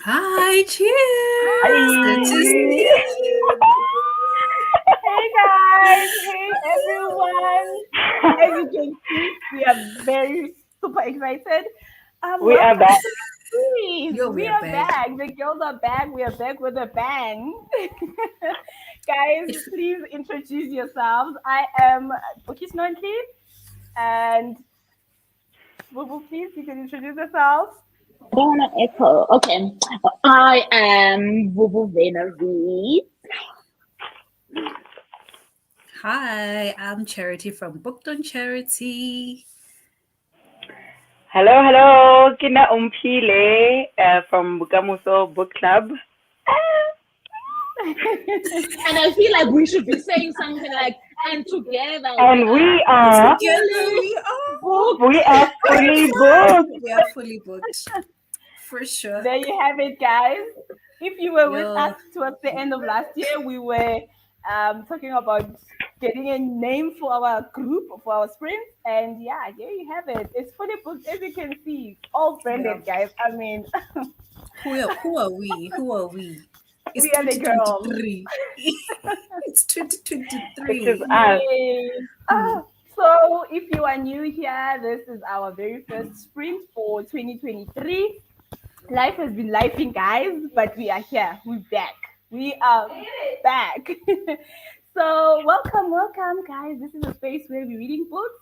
Hi, cheers. Good to Hi. see you. Hey guys, hey everyone. As you can see, we are very super excited. We are Welcome back. to the series. Yo, we We are are back. back. The girls are back. We are back with a bang. Guys, If please introduce yourselves. I am Bookish Nonhly, and Boo Boo, please, you can introduce yourself. I don't want to echo. Okay. I am Vuvu Venery. Hi, I'm Charity from Booked on Charity. Hello, hello. Kina Umpile from Bukamuso Book Club. And I feel like we should be saying something like, and together And we are Together we are. booked. we are fully booked. We are fully booked. For sure. There you have it, guys. If you were with Yo, us towards the end of last year, we were talking about getting a name for our group, for our sprints. And yeah, here you have it. It's fully booked, as you can see. All yeah. branded, guys. I mean, Who are we? Who are we? It's we are the girls. 2023. It's It is 2023. us. Yay. Hmm. So if you are new here, this is our very first sprint for 2023. Life has been lifing, guys, but we are here. We're back. We are back. So welcome, guys. This is a space where we're reading books.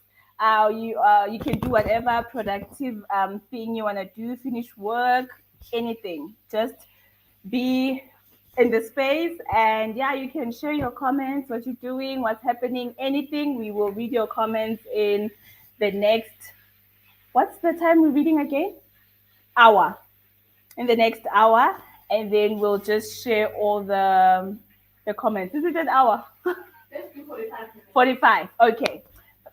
You can do whatever productive thing you wanna do, finish work, anything. Just be in the space, and yeah, you can share your comments, what you're doing, what's happening, anything. We will read your comments in the next. What's the time we're reading again? Hour in the next hour, and then we'll just share all the comments. Is it an hour? 45. Okay.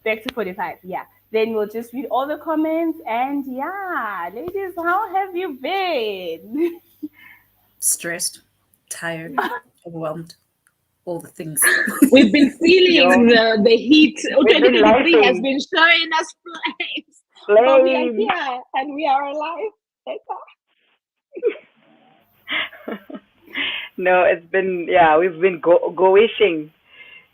Back to 45. Yeah. Then we'll just read all the comments, and yeah, ladies, how have you been? Stressed, tired, overwhelmed, all the things. We've been Yo, feeling the heat. we've been 2023 has lifing. been showing us flames. But we are Flames. here and we are alive. No, it's been we've been go-wishing.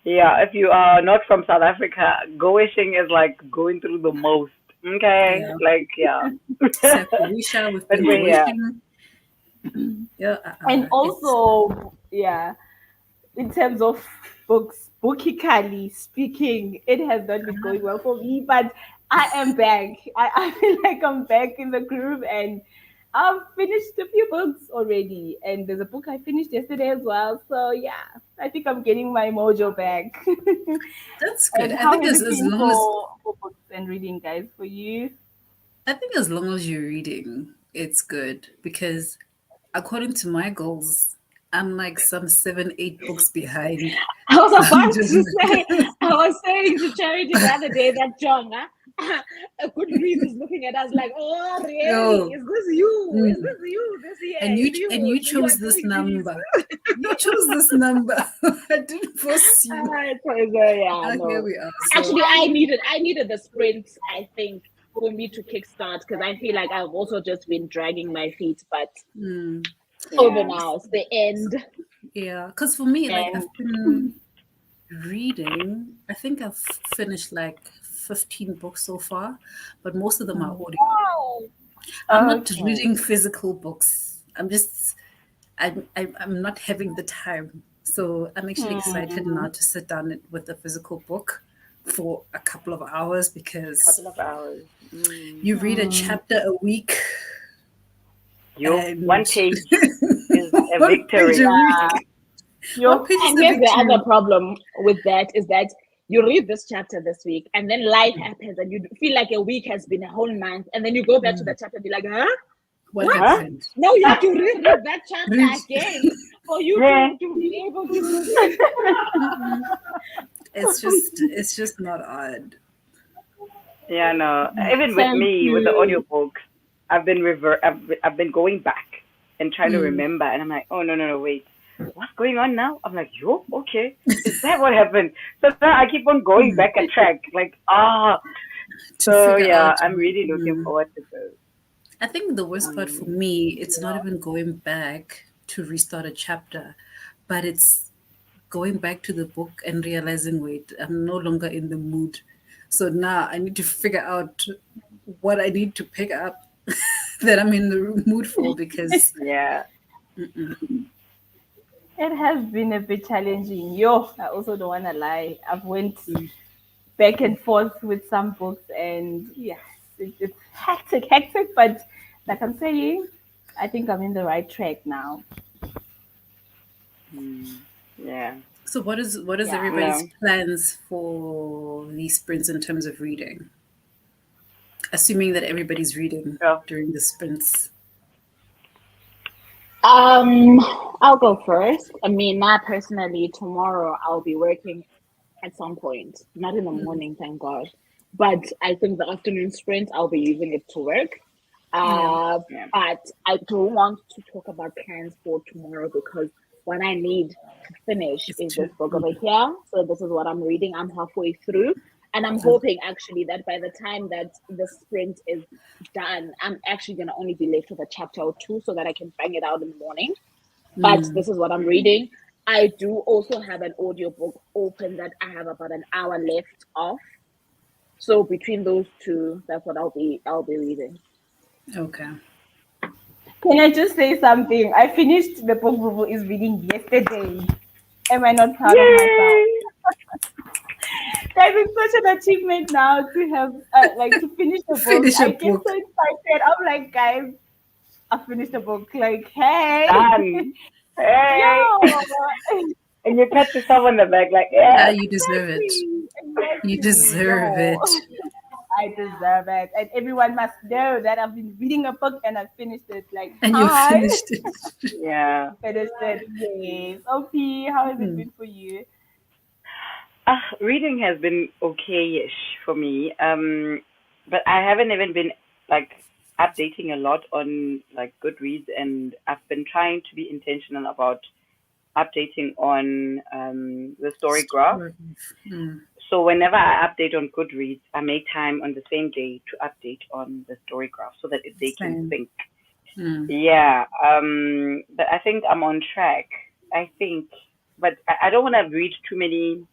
Yeah, if you are not from South Africa, go-wishing is like going through the most. Okay, Yeah. like yeah. Sakurisha, we've But been we're here. wishing. Yeah, And it's also, yeah, in terms of books, bookically speaking, it has not been going well for me, but I am back. I feel like I'm back in the groove, and I've finished a few books already. And there's a book I finished yesterday as well. So yeah, I think I'm getting my mojo back. that's good. And I how think has it as been long as for books and reading, guys, for you? I think as long as you're reading, it's good because according to my goals, I'm like some 7, 8 books behind. I was So I'm about just to say, I was saying to Charity the other day that John, a good reason is looking at us like, oh, really? yo, Is this you? Is mm. this you this year? and It's you you. You are chose this doing this. number. You chose this number. I didn't force you. It was, yeah, Now here no. we are. So Actually, I needed the sprint, I think, for me to kickstart because I feel like I've also just been dragging my feet, but mm, over Yeah. now, it's the end. yeah, because for me, like And I've been reading. I think I've finished like 15 books so far, but most of them are audio. Wow. I'm not Okay. reading physical books. I'm not having the time. So I'm actually excited Hmm. now to sit down with a physical book for a couple of hours because Couple of hours. you read a Hmm. chapter a week Yo, one and page is a one page a victory. week. One Yo, page is and a here's the other victory. problem with that is that you read this chapter this week, and then life happens, and you feel like a week has been a whole month, and then you go back to the Mm. chapter and be like, huh? What What? Huh? happened? Now you have to reread that Read. chapter again for you Yeah. to be able to proceed. Mm-mm. It's just not odd. Yeah, no. Even with Thank me, with the you. audiobooks, I've been going back and trying to Mm. remember, and I'm like, oh no, no, no, wait, what's going on now? I'm like, yo, okay, is that what happened? So now I keep on going back a track, like To So figure yeah, out. I'm really looking Mm. forward to this. I think the worst part for me, it's not even going back to restart a chapter, but it's going back to the book and realizing, wait, I'm no longer in the mood. So now I need to figure out what I need to pick up that I'm in the mood for because Yeah. It has been a bit challenging. Yo, I also don't want to lie. I've went Mm. back and forth with some books, and yes, it's hectic. But like I'm saying, I think I'm in the right track now. Yeah. So what is Yeah. everybody's No. plans for these sprints in terms of reading? Assuming that everybody's reading So, during the sprints. I'll go first. I mean, not personally. Tomorrow I'll be working at some point, not in the morning, thank God. But I think the afternoon sprint, I'll be using it to work. Yeah. Uh, yeah. but I do want to talk about plans for tomorrow because what I need to finish It's is too this book over here. So this is what I'm reading. I'm halfway through. And I'm hoping actually that by the time that the sprint is done, I'm actually going to only be left with a chapter or two so that I can bang it out in the morning. But this is what I'm reading. I do also have an audiobook open that I have about an hour left of. So between those two, that's what I'll be reading. Okay. Can I just say something? I finished the book Bubu is reading yesterday. Am I not proud of myself? Yay! Guys, it's such an achievement now to have like to finish the book. Finish a I get book. so excited. I'm like, guys, I finished the book. Like, hey, Done. Hey. yo, And you pat yourself on the back like, Ah, yes. you deserve it. You exactly, deserve yo. it. I deserve it, and everyone must know that I've been reading a book and I finished it. Like, And you hi, finished it. Yeah. finished it. Yes. OP, how has it been for you? Reading has been okay-ish for me. But I haven't even been like updating a lot on like Goodreads, and I've been trying to be intentional about updating on the story graph. Mm. So whenever I update on Goodreads, I make time on the same day to update on the story graph so that they can Same. sync. Mm. Yeah. But I think I'm on track. I think, but I don't want to read too many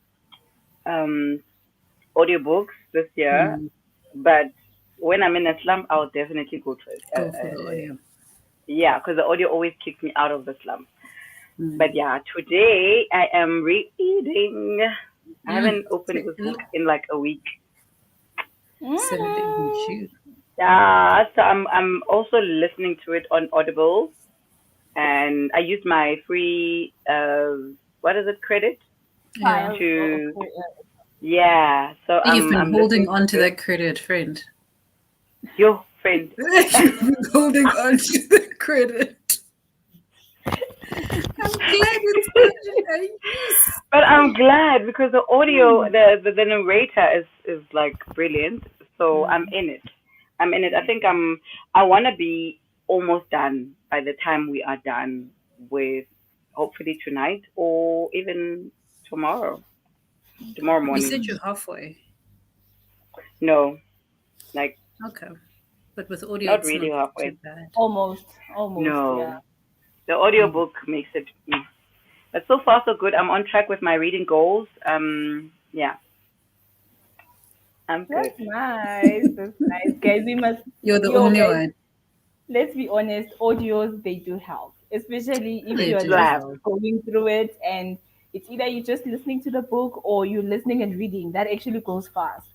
um audiobooks this year. Mm. But when I'm in a slump, I'll definitely go to it. Go for the audio. Yeah, because the audio always kicks me out of the slump. Mm. But yeah, today I am reading. I haven't opened this book in like a week. 17. Shoot. Yeah, so I'm also listening to it on Audible, and I use my free what is it, credit Yeah. Files. to Okay, yeah. So You've been I'm holding listening on to to that credit, friend. your friend. You've been holding on to the credit. I'm glad it's such a use. But I'm glad because the audio, the narrator is like brilliant. So I'm in it. I'm in it. I think I want to be almost done by the time we are done with hopefully tonight or even tomorrow. Tomorrow You said morning. you're halfway. No, like Okay. But with audio, not it's really not too halfway. bad. almost, No, yeah. the audiobook makes it. But so far so good. I'm on track with my reading goals. Yeah, I'm good. That's nice. That's nice, guys. We must. You're the Yo, only guys, one. let's be honest. Audios they do help, especially if They you're do just Slap. help. going through it, and it's either you're just listening to the book or you're listening and reading. That actually goes fast.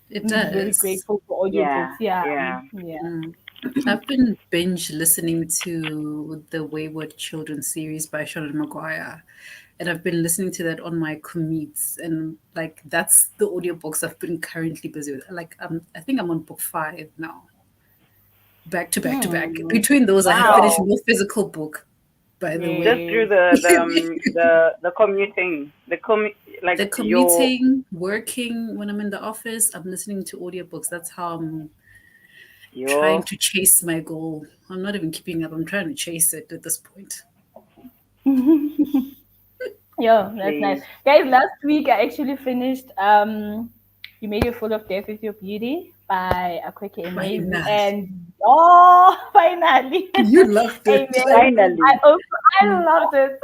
It I'm very does. grateful for audiobooks. Yeah, Yeah, yeah. yeah. Mm. I've been binge listening to the Wayward Children series by Sean Maguire. And I've been listening to that on my commutes. And like that's the audiobooks I've been currently busy with. Like I think I'm on book 5 now. Back to back to back. Between those I have finished Wow. no physical book, by the Just way. Yes. through the commuting, like The your commuting, working, when I'm in the office, I'm listening to audiobooks. That's how I'm trying your to chase my goal. I'm not even keeping up. I'm trying to chase it at this point. Yeah, that's nice. please. Guys, last week I actually finished You Made a Fool of Death with Your Beauty by Akweke By Emezi. Nali. And Oh, finally. You loved And it. then Finally. I loved it.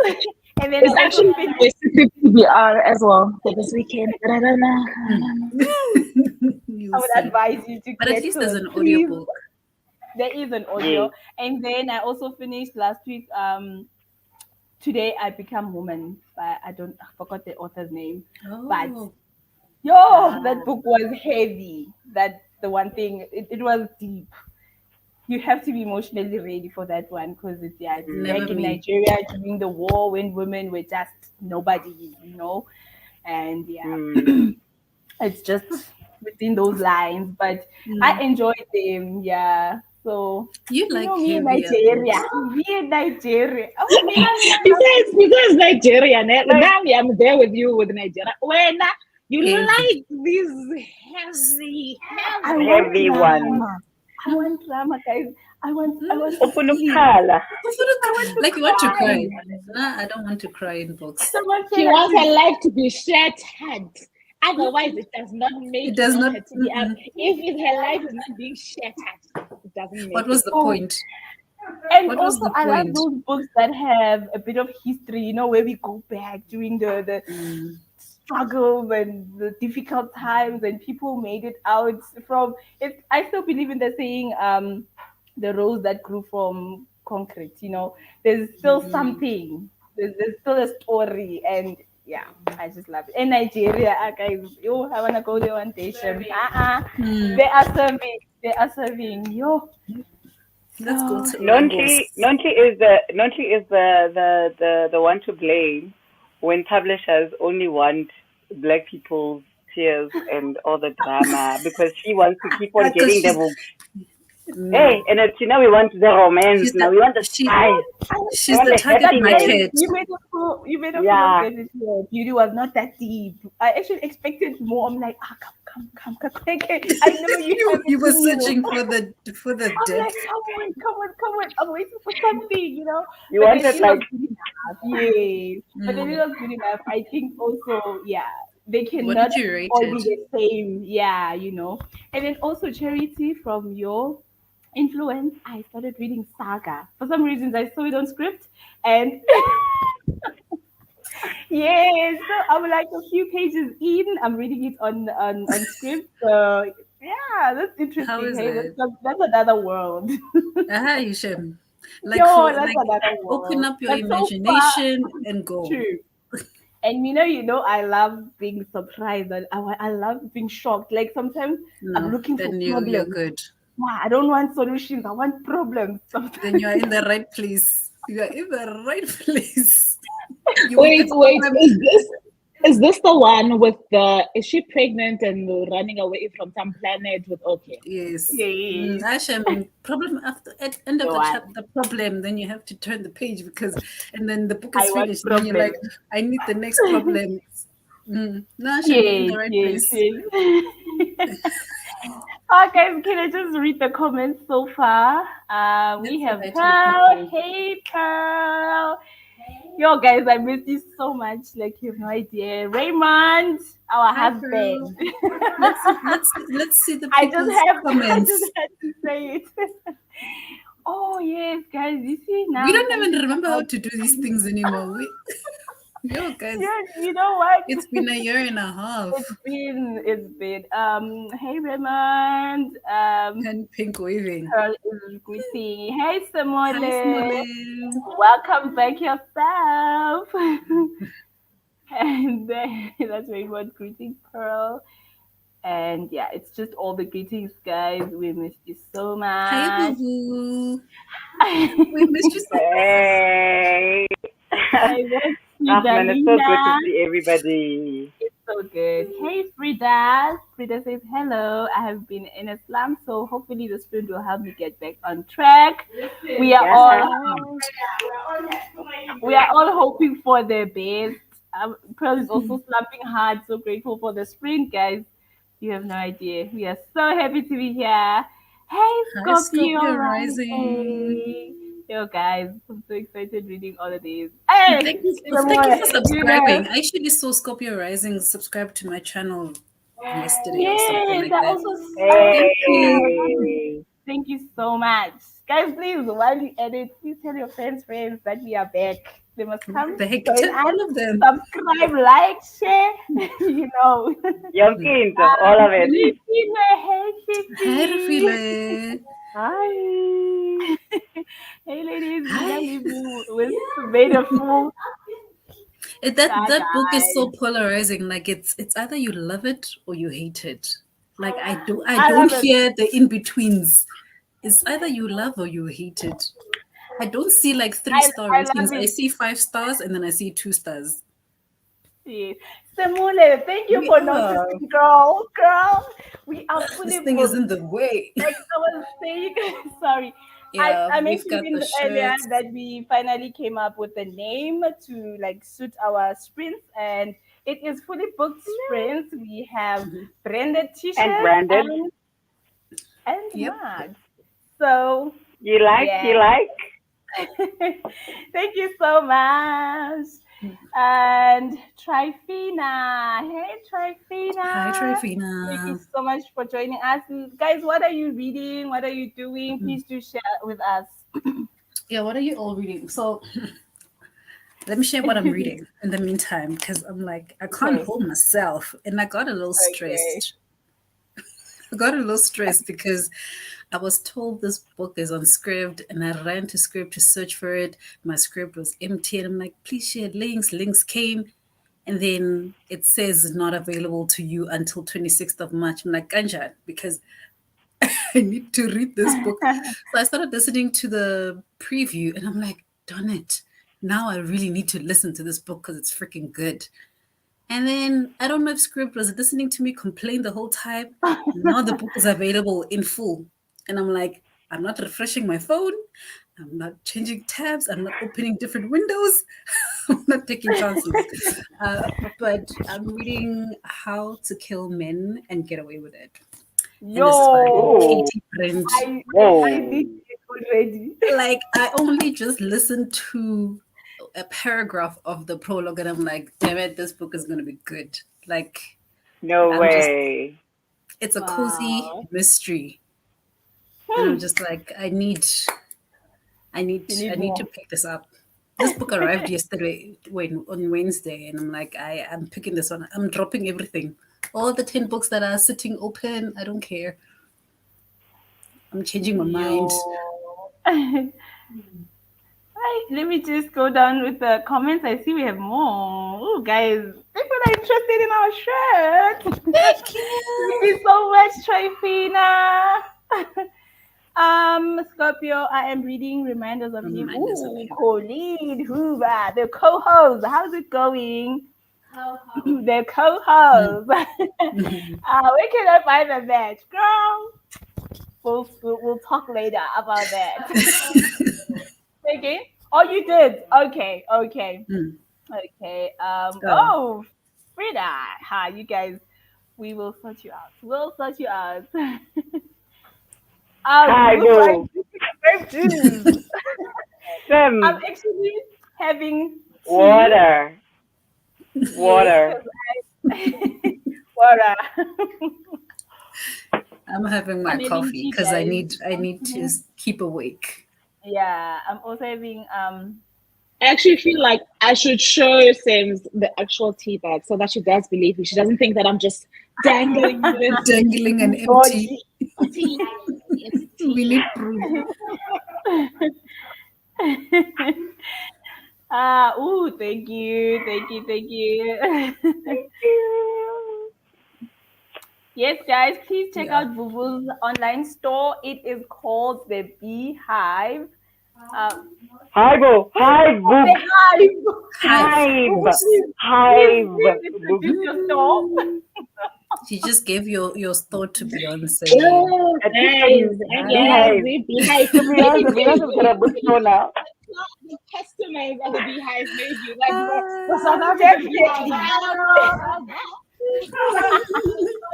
And then It's I also actually finished. my secret PBR as well for this weekend. But I don't know. You'll I would see. advise you to But at get least to there's it. an Please. audiobook. There is an Yes. audio. And then I also finished last week. Today I Become Woman. I forgot the author's name. But Oh, that book was heavy. That's the one thing. It was deep. You have to be emotionally ready for that one because it's never back in me. Nigeria during the war when women were just nobody, and it's just within those lines. But I enjoyed them, yeah. So You like me in heavier Nigeria, books. me in Nigeria. Oh, me. Because Nigerian, now I'm there with you with Nigeria. When you Heavy. like these heavy, I want Heavy one. drama. I want drama, guys. I want to Open sleep. ukhala. Like you want to cry. cry. Nah, I don't want to cry in books. Someone she said wants her life to be shattered. Otherwise, it does not make It does you not. want her to be up. If her life is not being shattered, it doesn't make What was the Oh. point? And What was also, the I love point? those books that have a bit of history, where we go back during the struggles and the difficult times, and people made it out from it. I still believe in the saying, the rose that grew from concrete. There's still something. There's still a story, and yeah, I just love it. In Nigeria, guys, I wanna go there one day. Shem. They are serving. They are serving. Let's go to Nonhly is the one to blame when publishers only want black people's tears and all the drama because she wants to keep on getting the books. Hey, and we want the romance. Now we want the spice. She's the target market. You made a fool. You made a Yeah. fool of it. Beauty was not that deep. I actually expected more. I'm like, come. Okay. I know You were searching for the I'm depth. like, come on. I'm waiting for something, You But wanted then it like was good enough. Yes. But then it was good enough. I think also, they What cannot did you rate all be it? the same. Yeah, And then also Charity from your influence, I started reading Saga. For some reasons, I saw it on Scribd, and yes, so I'm like a few pages in. I'm reading it on Scribd. So yeah, that's interesting. How is Hey, it? that's another world. Aha, Yushem. Like That's another world. open up your But so far, imagination and go. true. And I love being surprised, and I love being shocked. Like sometimes I'm No, looking for then you're problems. good. Wow, I don't want solutions. I want problems. Sometimes. Then you are in the right place. You are in the right place. Wait. Is this the one with is she pregnant and running away from some planet with okay? Yes. Yes. Hashem, problem after at end of The the one. chapter, problem. Then you have to turn the page and then the book I is want finished. And then you're like, problems. I need the next problem. No, Hashem, you're in the right place. Yes. Okay, can I just read the comments so far? We Let's have say hi to the Pearl. people. Hey, Pearl. Yo, guys, I miss you so much. Like, you have no idea. Raymond, our Hi, husband. Let's see the I people's just comments. had to say it. Oh, yes, guys. You see now. We don't even remember how to do these things anymore. Yo, guys, Yeah, you know what? it's been a year and a half. It's been. Hey Raymond. And pink waving. Pearl is greeting. Hey Hi, Samole. Smole. Welcome back yourself. And then that's Raymond greeting Pearl. And yeah, it's just all the greetings, guys. We missed you so Hi, much. boo. We missed you so much. hey. I miss you, Man, it's so good to Dalina. see everybody. It's so good. Hey, Frida. Frida says, hello. I have been in a slum, so hopefully the Spirit will help me get back on track. We are all hoping for the best. Pearl is also slumping hard. So grateful for the sprint, guys. You have no idea. We are so happy to be here. Hey, Scorpio, Scorpio rising. Yo, guys, I'm so excited reading all of these. Hey, Thank you for subscribing. I actually saw Scorpio Rising subscribe to my channel yesterday or something like that that. also Hey. Thank you so much. Guys, please, while you edit, please tell your friends that we are back. They must come The heck, join tell us, all of them. subscribe, like, share, you know. Yonke, all of it. Hi, Rafile. Hi. Hey, ladies, we Hi. are leave you with made a fool. That book is so polarizing. Like it's either you love it or you hate it. Like I I don't love it. hear the in betweens. It's either you love or you hate it. I don't see like 3-star I love ratings. I it. see 5 stars and then I see 2 stars. Yes. Semule, thank you We for are. noticing, girl. We are This fully thing is booked. in the way. Like I was saying, sorry. Yeah, I we've mentioned got in the the earlier shirts. that we finally came up with a name to like suit our sprints, and it is fully booked sprints. We have branded t-shirts And branded. and Yep. mugs. So You like? yeah. You like? Thank you so much. And Trifina. Hey, Trifina. Hi, Thank you Trifina. so much for joining us. Guys, what are you reading? What are you doing? Please do share with us. Yeah, what are you all reading? So let me share what I'm reading in the meantime, because I'm like, I can't Okay. hold myself. And I got a little Okay. stressed. I got a little stressed because I was told this book is on Scribd, and I ran to Scribd to search for it. My Scribd was empty, and I'm like, please share links. Links came, and then it says not available to you until 26th of March. I'm like, Ganja, because I need to read this book. So I started listening to the preview, and I'm like, darn it. Now I really need to listen to this book because it's freaking good. And then I don't know if Script was listening to me complain the whole time. Now the book is available in full. And I'm like, I'm not refreshing my phone. I'm not changing tabs. I'm not opening different windows. I'm not taking chances. But I'm reading How to Kill Men and Get Away with It. And this is by Yo, Oh. Katie Brent. I Whoa. did it already. Like, I only just listened to a paragraph of the prologue and I'm like, damn it, this book is going to be good. Like, No I'm just, way. it's a cozy Wow. mystery. And I'm just like, You need I need to more. pick this up. This book arrived yesterday, on Wednesday, and I'm like, I'm picking this one. I'm dropping everything. All the 10 books that are sitting open, I don't care. I'm changing my mind. Yo. Hi, let me just go down with the comments. I see we have more. Oh, guys, people are interested in our shirt. Thank Thank you. you so much, Trifina. Scorpio, I am reading Reminders of Him. Reminders of Ooh, him. Colleen Hoover, the co-host. How's it going? The co-host. Where can I find the match, girl? We'll talk later about that. Okay. Oh, you did. Okay. Mm. Okay. Oh, Oh, Frida. Hi, you guys. We will sort you out. We'll sort you out. Hi, Looks like boo. grape juice. I'm Sim. actually having tea. Water. Yes, Water. 'cause water. I'm having my I'm having coffee tea, because guys. I need to keep awake. Yeah, I'm also having I actually feel like I should show Sims the actual tea bag so that she does believe me. She doesn't think that I'm just dangling this Dangling and empty. body. tea. It's We tea. need proof. Thank you, thank you. Yes, guys, please check Yeah. out Vuvu's online store. It is called the Beehive. Hi, boo. Hi, The books. Hive. Hive. Hive. Vuvu, please Hive. Books. introduce your store. She just gave your store to Beyonce. Oh, A guys, different and yes, beehive. we beehive. To be honest, Beyonce's got a bookstore now. The customers of the beehive, maybe like the South Ah. African Definitely. beehive. I don't know about that.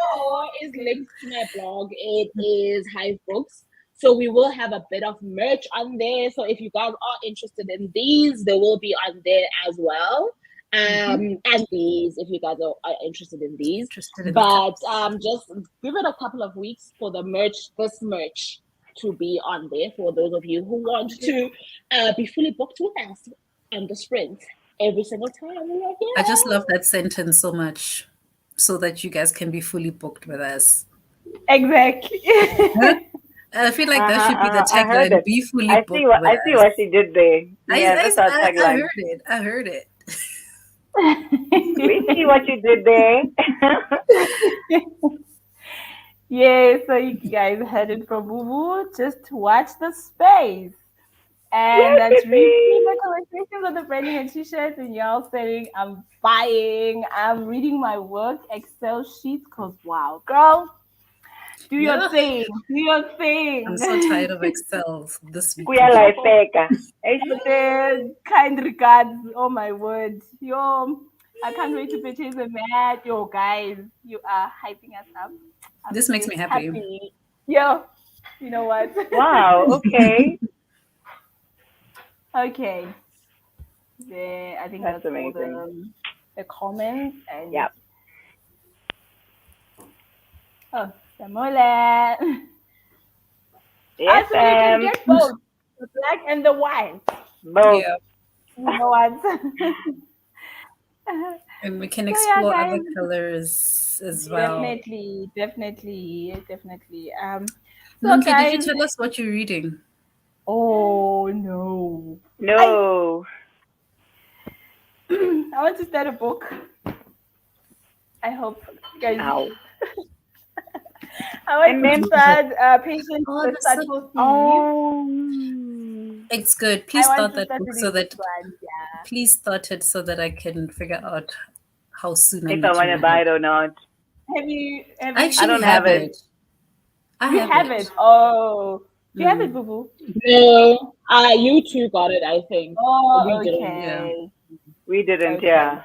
Store is linked to my blog. It is Hive Books. So we will have a bit of merch on there. So if you guys are interested in these, they will be on there as well. And these, if you guys are interested in these. Interested in But cups. just give it a couple of weeks for the merch, this merch to be on there for those of you who want to be fully booked with us on the sprint every single time we are here. I just love that sentence so much, so that you guys can be fully booked with us. Exactly. Huh? I feel like that should be the I heard tagline: it. "Be fully I booked see what with us." she did there. Yeah, that's our I tagline. heard it. I heard it. We see what you did there. Yeah, so you guys heard it from Boo Boo. Just watch the space. And that's reading the conversations on the branding and t-shirts, and y'all saying, I'm buying, I'm reading my work Excel sheets, because wow, girl, do your thing. Do your thing. I'm so tired of Excel this week. Kind regards. Oh my word. Yo, I can't wait to purchase a mat. Yo, guys, you are hyping us up. This makes me happy. Yo, you know what? Wow, okay. Okay. I think that's amazing. All the comments. And yep. Oh, Samola. Yes, so you can get both, the black and the white. Both. Yeah. You know what? And we can explore other colors as well. Definitely. So Nonhly, guys, did you tell us what you're reading? Oh no. No. I want to start a book. I hope guys. Ow. I want to start Patience the Subtle Thief. It's good. Please start that book so that please start it so that I can figure out how soon if I want to buy it or not. Have you I don't have it. I have it. Oh. Do you have it, Boo Boo? No. You two got it, I think. Oh, we okay. Didn't. Yeah. We didn't, yeah.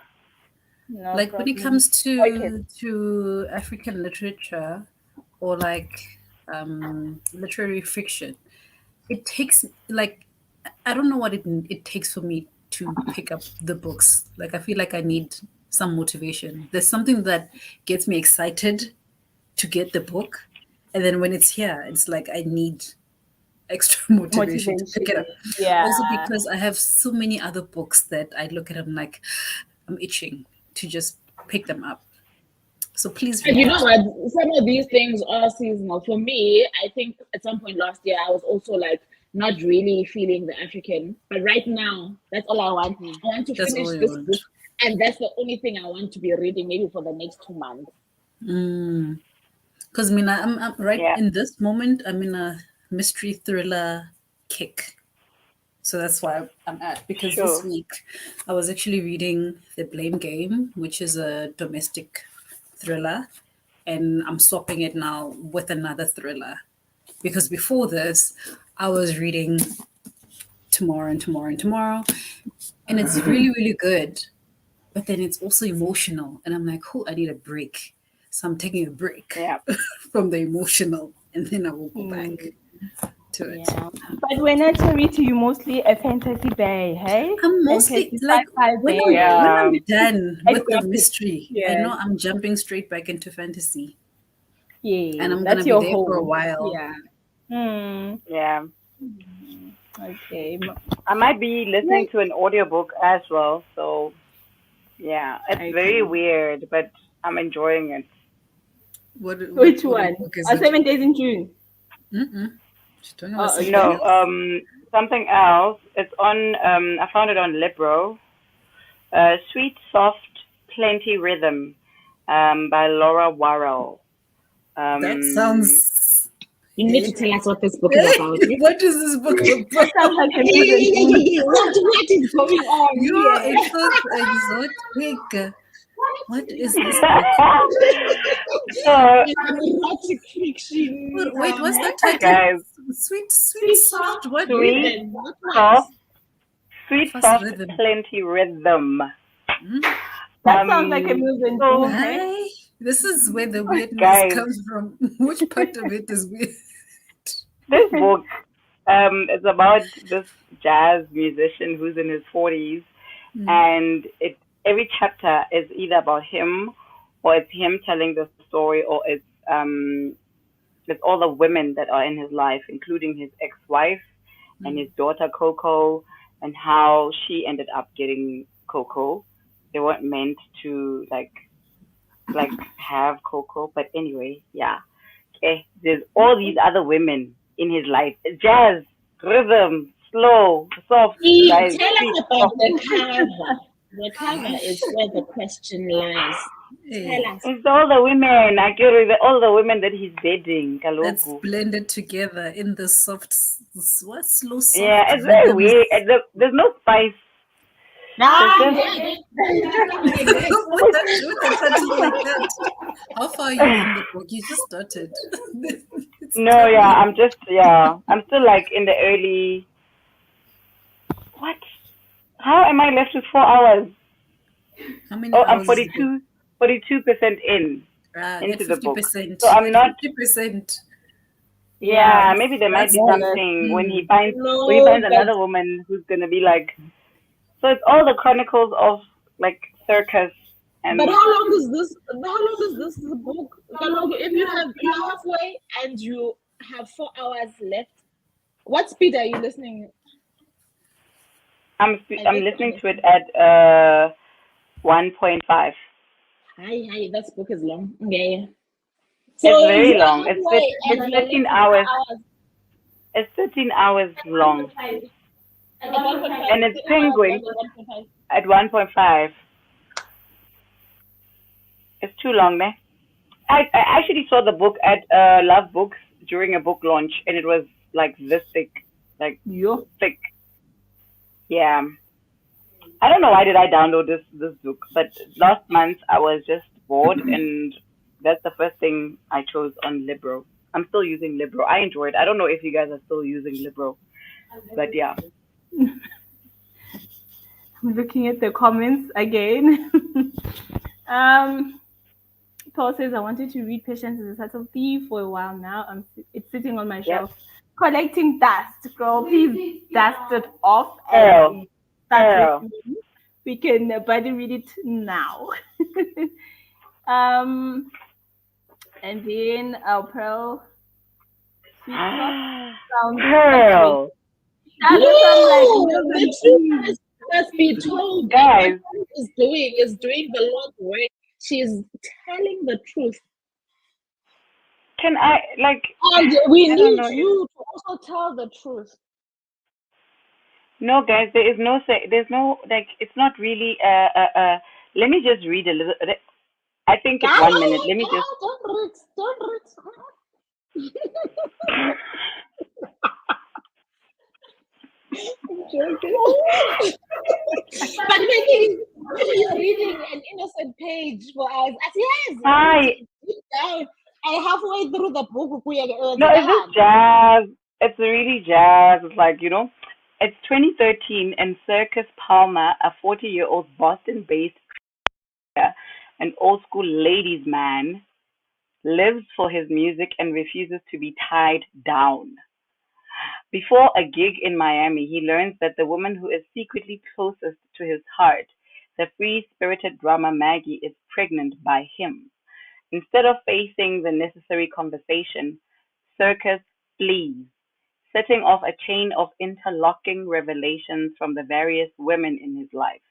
No like problem. when it comes to African literature or like literary fiction, it takes like I don't know what it takes for me to pick up the books. Like I feel like I need some motivation. There's something that gets me excited to get the book, and then when it's here, it's like I need extra motivation to pick it up. Yeah. Also because I have so many other books that I look at, I'm like, I'm itching to just pick them up. So please read. You know what? Some of these things are seasonal. For me, I think at some point last year, I was also like not really feeling the African. But right now, that's all I want. I want to finish this book. And that's the only thing I want to be reading maybe for the next 2 months. Because I'm right in this moment, I'm in a mystery thriller kick. So that's why I'm at. Because this week I was actually reading The Blame Game, which is a domestic thriller. And I'm swapping it now with another thriller. Because before this, I was reading Tomorrow and Tomorrow and Tomorrow. And it's really, really good. But then it's also emotional. And I'm like, I need a break. So I'm taking a break from the emotional. And then I will go back to it. Yeah. But when I read to you, mostly a fantasy bay, hey? I'm mostly like when I'm done with the mystery, I know I'm jumping straight back into fantasy. Yeah. And I'm going to be there for a while. Yeah. Yeah. Okay. I might be listening to an audiobook as well. So, yeah. It's very weird, but I'm enjoying it. Which one? 7 Days in June. No, something else. It's on. I found it on Libro. Sweet, Soft, Plenty Rhythm, by Laura Warrell. That sounds. You need to tell us what this book is about. What is this book about? What is going on? It's so exotic. What is this book? Erotic fiction. Wait, what's that title? Guys. Sweet, soft, what? Sweet, soft, rhythm. Plenty Rhythm. That sounds like a movie. This is where the weirdness comes from. Which part of it is weird? This book is about this jazz musician who's in his 40s, and every chapter is either about him, or it's him telling the story, or it's It's all the women that are in his life, including his ex-wife and his daughter Coco, and how she ended up getting Coco. They weren't meant to have Coco, but anyway, yeah. Okay, there's all these other women in his life. Jazz, rhythm, slow, soft, guys. Tell Please us about stop. the cover. The cover is where the question lies. Tell us. It's all the women, actually, all the women that he's dating. That's Kaloku. blended together in the soft, what slow, soft Yeah, it's very rhythms. weird. There's no spice. Ah, With that title like that. How far are you in the book? You just started. It's No, yeah, terrible. I'm still like in the early. What? How am I left with 4 hours? How many Oh, I'm hours is the book? 42% Get into the book. 50%. So I'm Get not. 50%. Yeah, maybe there might That's be good. something when he No, finds but another woman who's gonna be like. So it's all the chronicles of like circus and. but how long is this? How long is this book? If you're halfway and you have 4 hours left, what speed are you listening? I'm I I'm just listening to it understand. at 1.5. Hi, that book is long. Yeah. It's So very you are long. halfway It's and you're 13 left with four hours. hours. It's 13 hours long, At 1.5, and it's 3 hours penguin left at 1.5. at 1.5. It's too long, man. I actually saw the book at Love Books during a book launch, and it was like this thick, like yo. thick. Yeah. I don't know why did I download this book, but last month I was just bored, and that's the first thing I chose on Libro. I'm still using Libro. I enjoy it. I don't know if you guys are still using Libro, but yeah. I'm looking at the comments again. Paul says, I wanted to read Patience is a Subtle Thief for a while now. It's sitting on my Yep. shelf. Collecting dust, girl. Please dust it off Girl, and start girl. with me. We can buddy read it now. And then our Pearl sounds Girl, doesn't sound like No, the truth must be told. guys, What Ruth is doing the Lord's work. She's telling the truth. can I like? And we I don't need know. you to also tell the truth. No, guys, there is no say. There's no like. It's not really. Let me just read a little. I think it's 1 minute. Let me just. Don't read. I'm joking. But maybe you're reading an innocent page for us. As yes, Hi. deep down, and halfway through the book, we are No, it's just jazz. It's really jazz. It's like it's 2013, and Circus Palmer, a 40-year-old Boston-based an old-school ladies' man, lives for his music and refuses to be tied down. Before a gig in Miami, he learns that the woman who is secretly closest to his heart, the free-spirited drummer Maggie, is pregnant by him. Instead of facing the necessary conversation, Circus flees, setting off a chain of interlocking revelations from the various women in his life.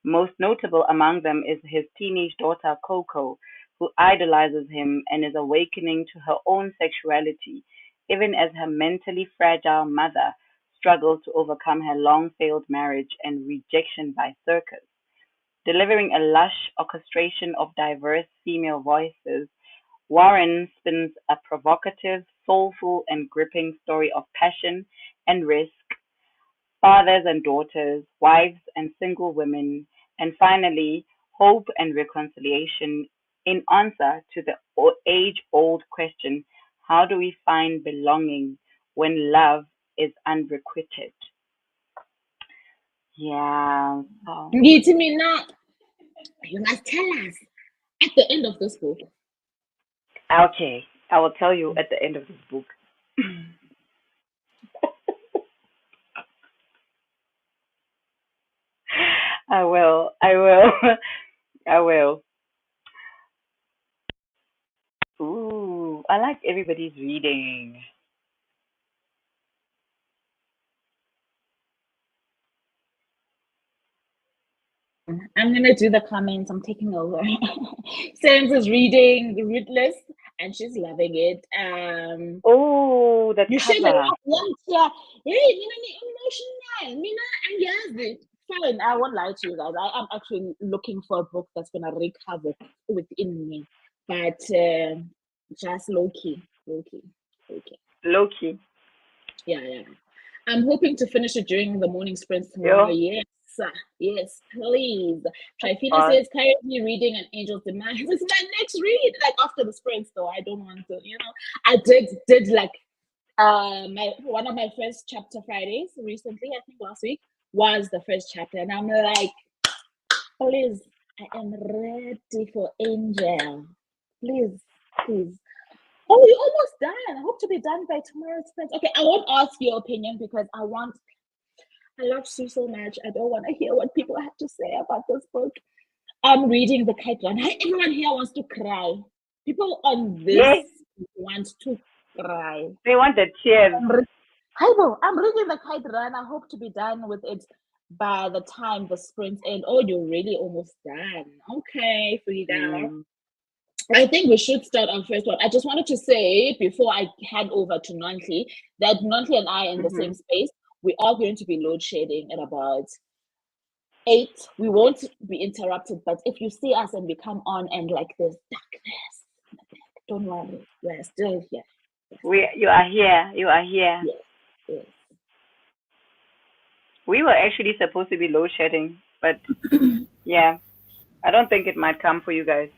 Most notable among them is his teenage daughter Coco, who idolizes him and is awakening to her own sexuality, even as her mentally fragile mother struggles to overcome her long failed marriage and rejection by Circus. Delivering a lush orchestration of diverse female voices, Warren spins a provocative, soulful, and gripping story of passion and risk, fathers and daughters, wives and single women, and finally, hope and reconciliation in answer to the age old question, how do we find belonging when love is unrequited? Yeah. So. Ngithi mina, you must tell us at the end of this book. Okay, I will tell you at the end of this book. I will. I will. I will. Ooh, I like everybody. everybody's reading. I'm gonna do the comments. I'm taking over. Sans is reading The Rootless, and she's loving it. Oh, that You should cover. have one here. Hey, emotional. Mina, and yes, it. Fine. I won't lie to you guys. I am actually looking for a book that's gonna wreak havoc within me, but just low key, low key, low key. Low key. Yeah. I'm hoping to finish it during the morning sprints tomorrow. Yo. Yes, please. Trifina says currently reading An Angel's Demise. It's my next read. Like after the sprints, though. I don't want to, I did like one of my first chapter Fridays recently, I think last week, was the first chapter. And I'm like, please, I am ready for Angel. Please. Oh, you're almost done. I hope to be done by tomorrow's friends. Okay, I won't ask your opinion because I love Sue so much. I don't want to hear what people have to say about this book. I'm reading The Kite Runner. Everyone here wants to cry. People on this want to cry. They want the tears. I'm reading The Kite Runner. I hope to be done with it by the time the sprints end. Oh, you're really almost done. Okay, Frida. I think we should start our first one. I just wanted to say before I hand over to Nonhly that Nonhly and I are in the same space. We are going to be load shedding at about 8. We won't be interrupted, but if you see us and we come on and like there's darkness, don't worry, we're still here. You are here. You are here. Yes. We were actually supposed to be load shedding, but yeah, I don't think it might come for you guys.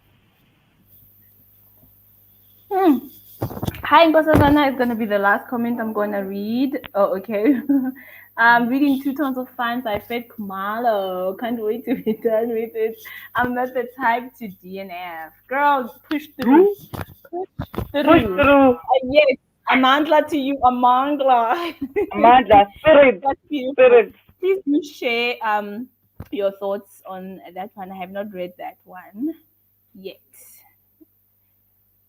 Hi, Nkosazana is going to be the last comment I'm going to read. Oh, okay. I'm reading Two Tons of Fun by Fred Kumalo. Can't wait to be done with it. I'm not the type to DNF. Girl, push through. Push through. Yes. Amandla to you, Amandla. Amandla, spirit. That's beautiful. Spirit. Please do share your thoughts on that one. I have not read that one yet.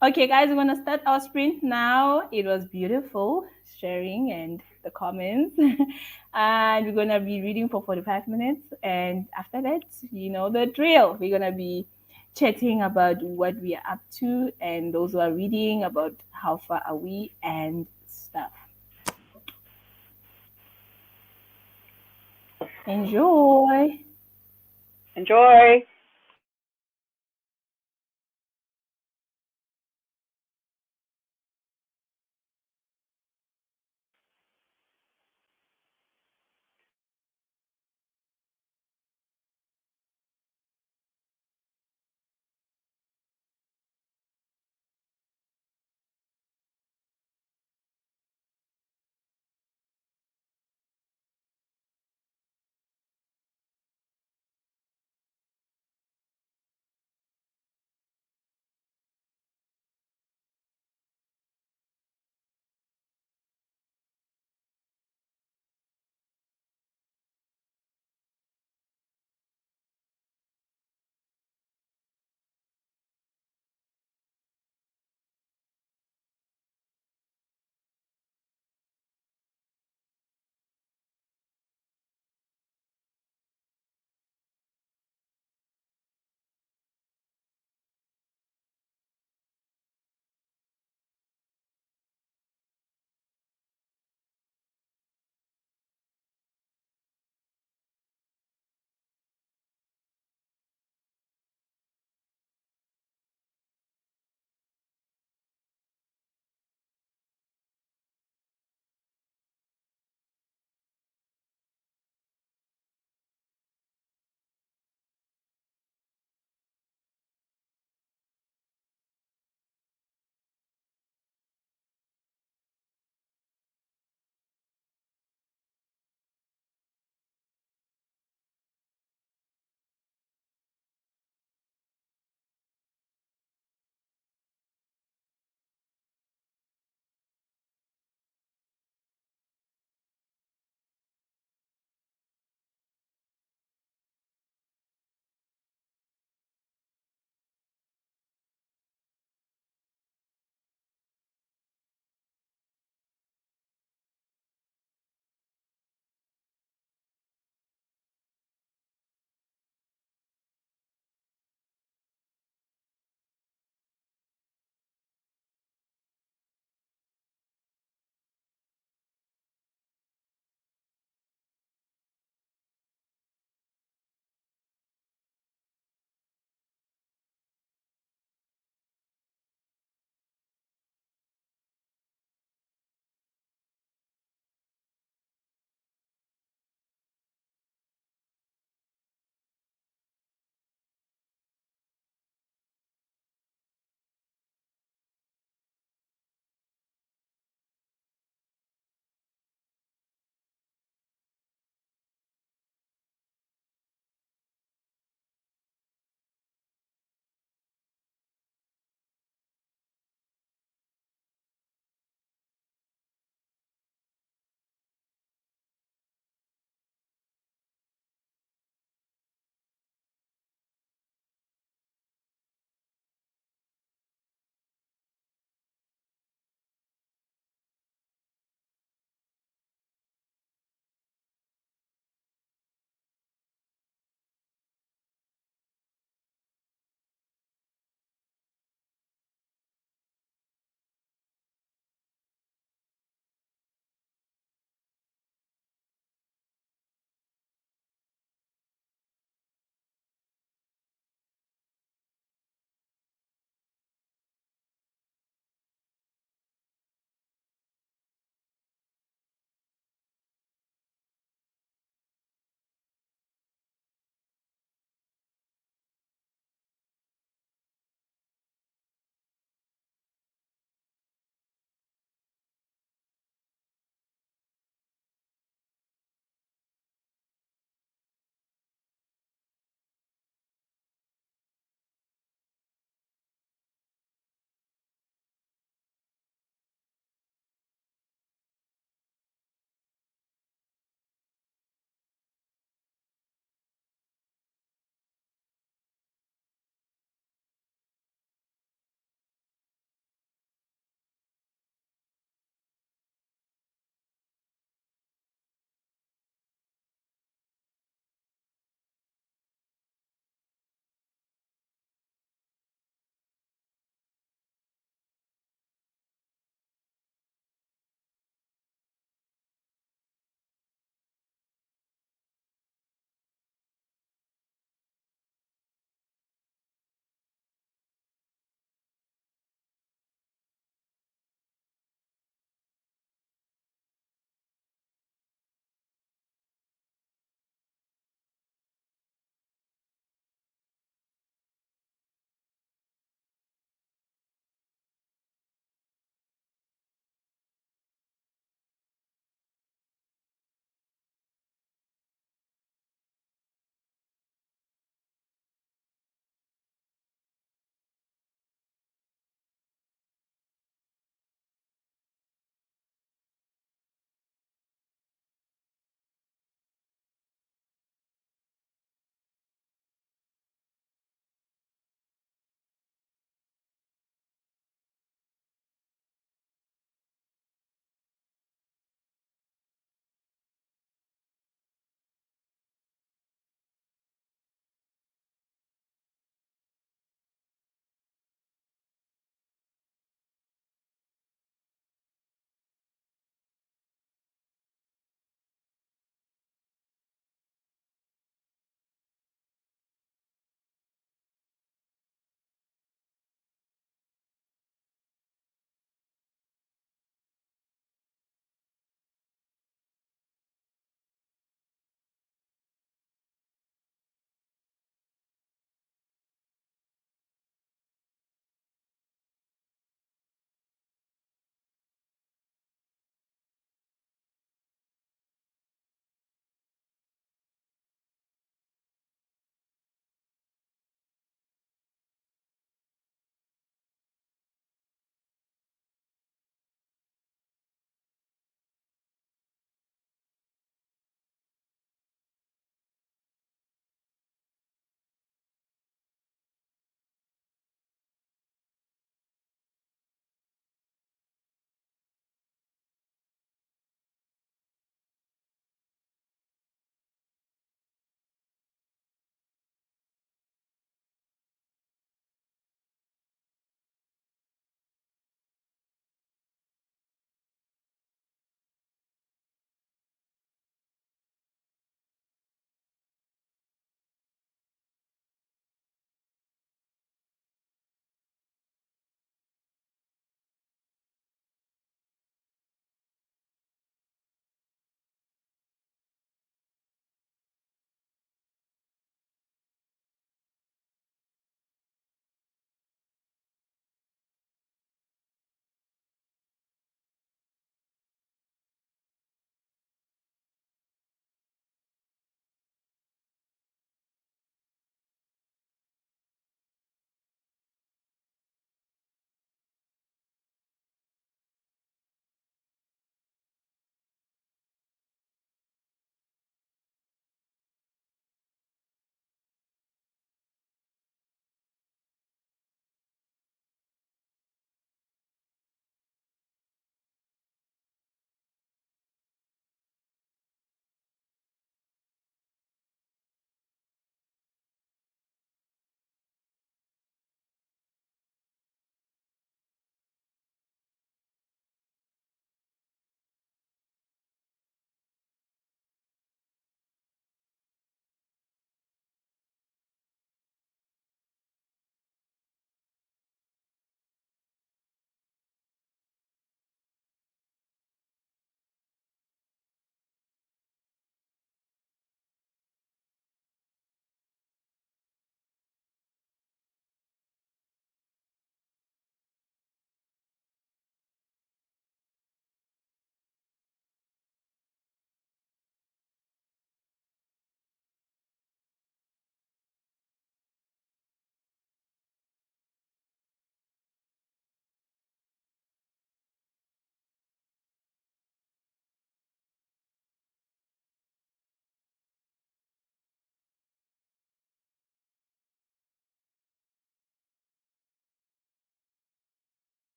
Okay, guys, we're going to start our sprint now. It was beautiful sharing and the comments. And we're going to be reading for 45 minutes. And after that, you know the drill. We're going to be chatting about what we are up to and those who are reading about how far are we and stuff. Enjoy. Enjoy.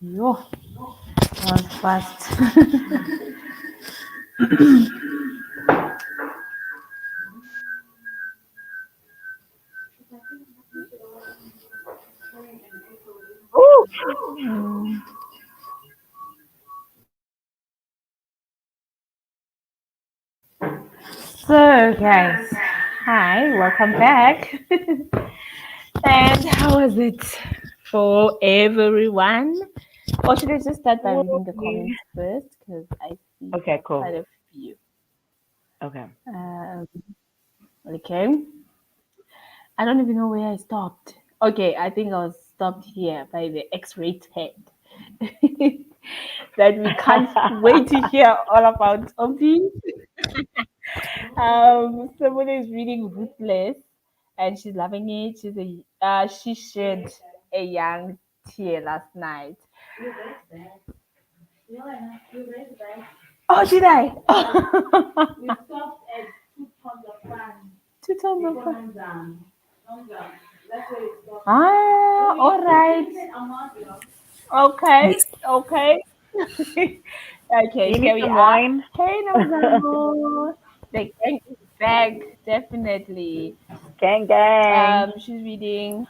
Yo, that was fast. Mm. So, guys, hi, welcome back. And how was it for everyone? Or should I just start by reading the comments first? Because I see Okay, cool. quite a few. Okay. Okay. I don't even know where I stopped. Okay, I think I was stopped here by the X-rated. That we can't wait to hear all about Obi. Someone is reading Ruthless, and she's loving it. She shed a young tear last night. Oh, did I? You stopped at 2 tons of fun. 2 tons of fun. Ah, all right. Okay, Yes. okay. Okay, You here need we some are. wine? Hey, Namzamo. The gang is back, definitely. Gang, gang. She's reading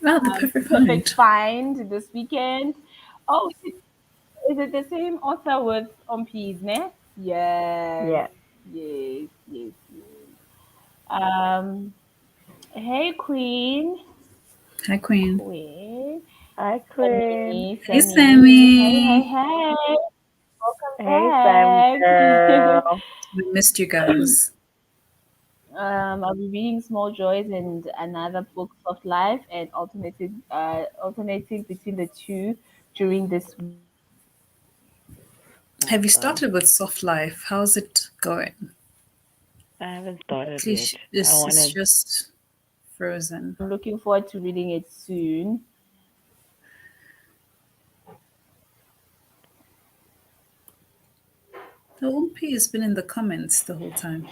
Oh, the perfect Perfect find. Find this weekend. Oh, is it the same author with Ompi's, ne? Yes, Yeah. yes, yes, yes. Um, hey, Queen. Hi, Queen. Queen. Hi, Queen. Hey, Sammy. Hey, hey, Sammy. hey. Welcome Hey, Sam back. girl. We missed you guys. I'll be reading Small Joys and another book of life and alternating between the two during this week. Have you Awesome. started with Soft Life? How's it going? I haven't started yet. Please, it's I just frozen. I'm looking forward to reading it soon. The Ompi has been in the comments the whole time.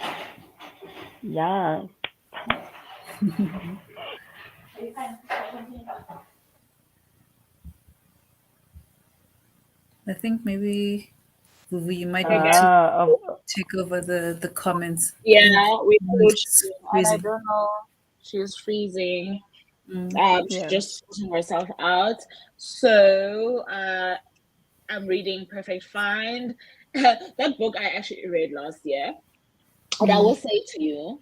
Yeah. I think maybe we might need to take over the comments. I think Yeah, we comments coach, is and I freezing. don't know. She's freezing. She's Yeah. just sorting herself out. So I'm reading Perfect Find. That book I actually read last year. And I will say to you,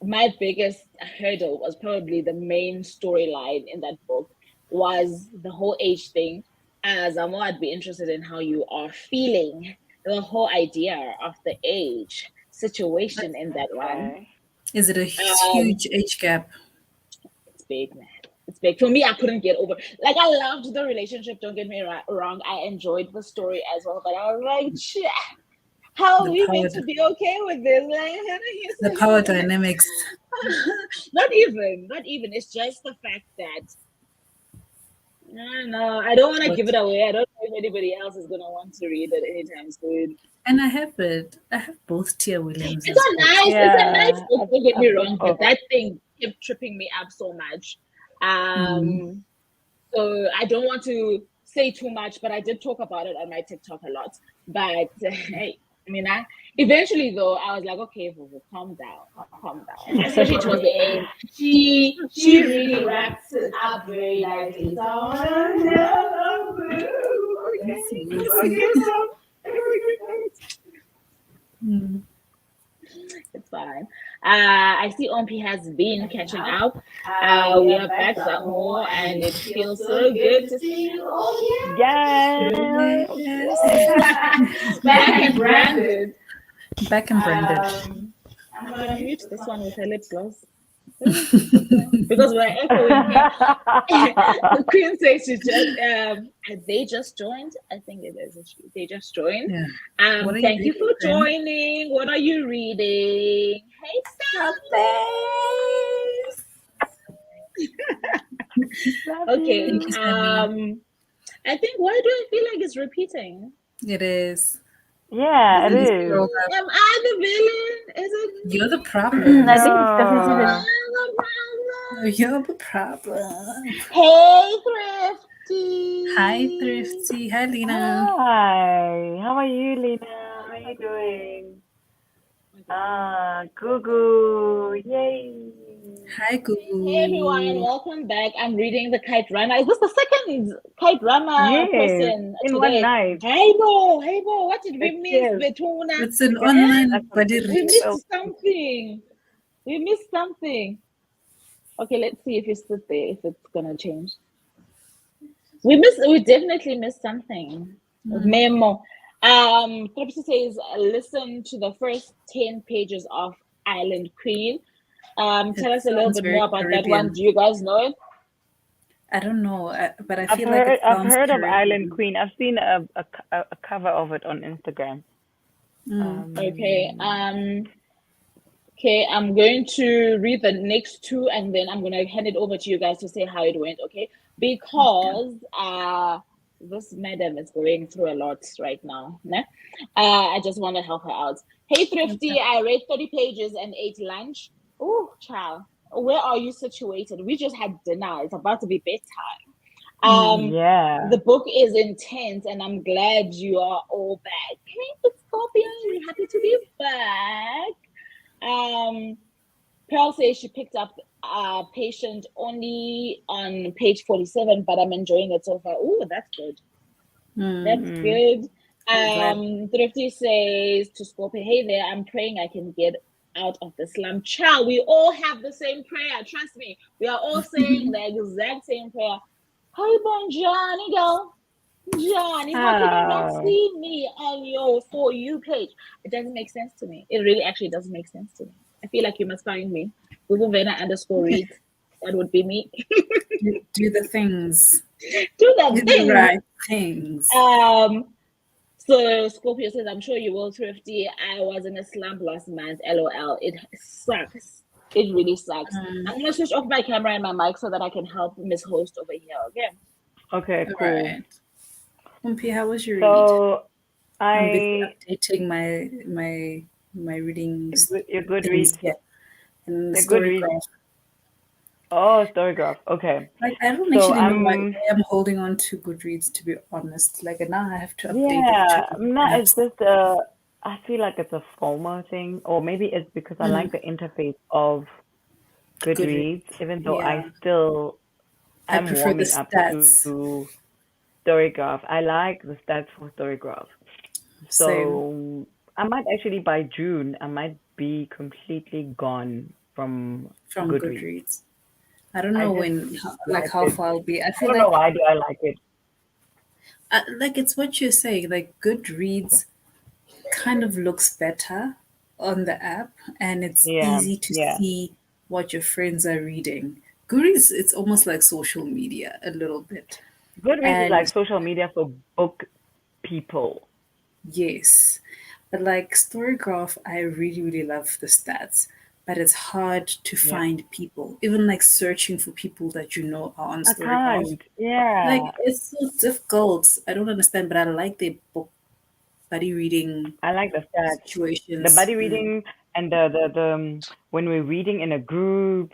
my biggest hurdle was probably the main storyline in that book was the whole age thing. As I'm more, I'd be interested in how you are feeling. The whole idea of the age situation in that one. Okay. Is it a Um, huge age gap? it's big, man. It's big. For me, I couldn't get over. Like, I loved the relationship. Don't get me wrong. I enjoyed the story as well. But I was like, shit, how are The we power, meant to be okay with this? Like, how do you the say power that? dynamics. Not even. It's just the fact that no, I don't want to What? give it away. I don't know if anybody else is gonna want to read it anytime soon. And I have it. I have both Tia Williams' It's a books. nice, it's a nice Yeah. book. Don't get me I've wrong, got but that thing kept tripping me up so much. So I don't want to say too much, but I did talk about it on my TikTok a lot. But hey, I mean, eventually though, I was like, okay, Vuvu, calm down. Especially towards the end, she really wraps it up very nicely. So it's fine. I see Ompi has been catching up. We are back some more, and it feels so good to see you all here. Yes. Back and branded. Back and branded. I'm gonna mute this one with her lip gloss. Because we're echoing here. The Queen says she just they just joined. I think it is. They just joined. Yeah. What are Thank you reading, for Queen? joining. What are you reading? Hey, okay. Thank you, Sammy. I think why do I feel like it's repeating? It is. Yeah, it Please is. scroll up. Am I the villain? Is it me? You're the problem. I think it's definitely No. the I'm the problem. You're the problem. Hey, Thrift. Thrifty. Hi, Thrifty. Hi, Lena. Hi, how are you, Lena? How are you doing? Gugu, yay! Hi, Hey everyone, Gugu. welcome back. I'm reading The Kite Runner. Is this the second Kite Runner Yes, person in one today? night. Hey Bo, what did we miss? Yes, Betuna? It's an guys, online that's buddy We read. so missed something. We missed something. Okay, let's see if you stood there, if it's gonna change. We definitely missed something. Memo. Tripsy says listen to the first 10 pages of Island Queen. It Tell us a little sounds bit very more about that one. Caribbean. Do you guys know it? I don't know, but I feel like it I've sounds heard of Island Caribbean. Queen. I've seen a cover of it on Instagram. Okay. Okay, I'm going to read the next two and then I'm gonna hand it over to you guys to say how it went, okay? Because this madam is going through a lot right now. Né? I just want to help her out. Hey Thrifty, I read 30 pages and ate lunch. Oh, child, where are you situated? We just had dinner. It's about to be bedtime. Yeah. The book is intense and I'm glad you are all back. Hey, Scorpion, happy to be back. Pearl says she picked up Patient only on page 47, but I'm enjoying it so far. Oh, that's good. That's good. Thrifty says to Scorpio, hey there, I'm praying I can get out of the slum. Child, we all have the same prayer. Trust me. We are all saying the exact same prayer. Hey, bon Johnny, go. Johnny, how can you not see me on your For You page? It doesn't make sense to me. It really actually doesn't make sense to me. I feel like you must find me. Google Vena _ read. That would be me. Do the things. Do the Do thing. the right things. So Scorpio says, I'm sure you will, Thrifty. I was in a slump last month. LOL. It sucks. It really sucks. I'm gonna switch off my camera and my mic so that I can help Miss Host over here. Okay. Okay, cool. Right. Umpi, how was your read? So I'm busy updating my reading. Your Goodreads. Yeah. And the Your story Goodreads. graph. Oh, story graph. Okay. Like I don't So actually know why I'm holding on to Goodreads, to be honest. Like now I have to update yeah, it to no, it's apps. just I feel like it's a FOMO thing, or maybe it's because I like the interface of Goodreads, even though Yeah. I still I am prefer the warming up stats. to Storygraph. I like the stats for Storygraph. So Same. I might actually by June I might be completely gone from Goodreads. I don't I know just like like how it. far I'll be. I I feel don't know like why do I like it. like it's what you're saying. Like Goodreads kind of looks better on the app, and it's Yeah, easy to yeah. see what your friends are reading. Goodreads, it's almost like social media a little bit. Goodreads is And like social media for book people. yes, but like Storygraph, I really, really love the stats, but it's hard to Yeah. find people. Even like searching for people that you know are on I Storygraph. can't. Yeah. Like it's so difficult. I don't understand, but I like their book buddy reading I like the stats. The situations. buddy reading and the when we're reading in a group.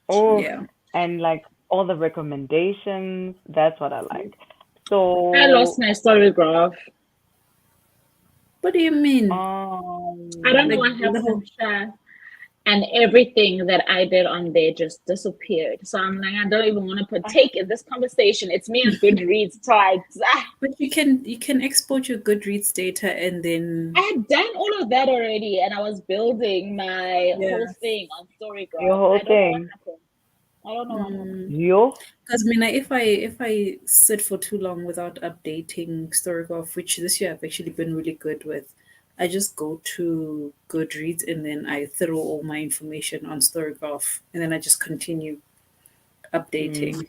Oh, Yeah. and like all the recommendations. That's what I like. I lost So my story graph. What do you mean? I don't know Like what the whole happened, Sha. And everything that I did on there just disappeared. So I'm like, I don't even want to partake in this conversation. It's me and Goodreads. So but you can export your Goodreads data and then I had done all of that already, and I was building my whole thing on Storygraph. your whole I don't know what thing. happened. I don't know what happened. Yo. because I mean, like, if I sit for too long without updating Storygraph, which this year I've actually been really good with, I just go to Goodreads and then I throw all my information on Storygraph and then I just continue updating.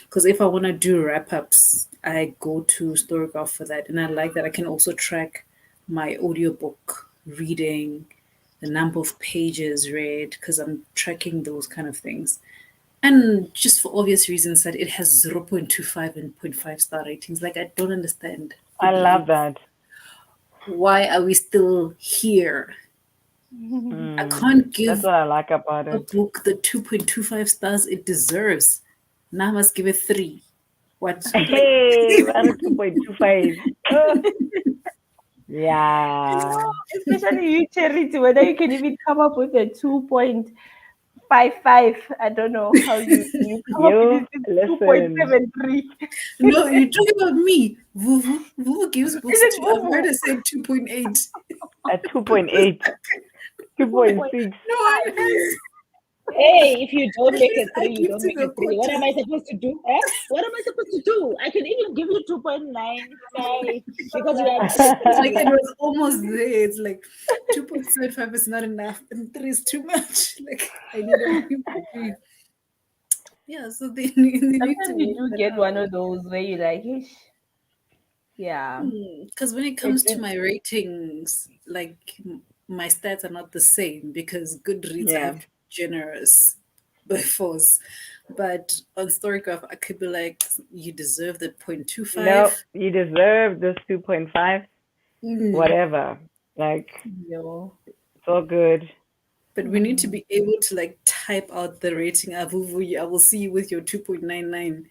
Because if I want to do wrap ups, I go to Storygraph for that, and I like that I can also track my audiobook reading, the number of pages read, because I'm tracking those kind of things. And just for obvious reasons that it has 0.25 and 0.5 star ratings. Like, I don't understand. I love Goodreads. that. Why are we still here? I can't That's give what I like about a it. book the 2.25 stars it deserves. Now I must give it 3. What? Hey, we're 2.25. Yeah. Especially you, Charity, whether you can even come up with a 2.55. I don't know how you come up with You this listen. 2.73. No, you're talking about me. Vuvu. Vuvu gives books Is it to. I've heard Vuvu? her say 2.8. At 2.8, 2.6. No one has. Hey, if you don't make Please, it I 3, you give don't to make the it 3. What am I quota. supposed to do? Eh? What am I supposed to do? I can even give you 2.95 because you are not a Like 3. it was almost there. It's like 2.75 is not enough, and 3 is too much. Like I need a 3. Yeah, so they need to Sometimes you work do that get one out. of those where you're like, "Ish, yeah, Because when it it, comes to it, my ratings, like my stats are not the same because Goodreads I Yeah. have to be generous by force. But on Storygraph, I could be like, you deserve the No, 0.25. you deserve this 2.5, Mm. whatever. Like, yo, it's all good. But we need to be able to like type out the rating. Avuvu, I will see you with your 2.99.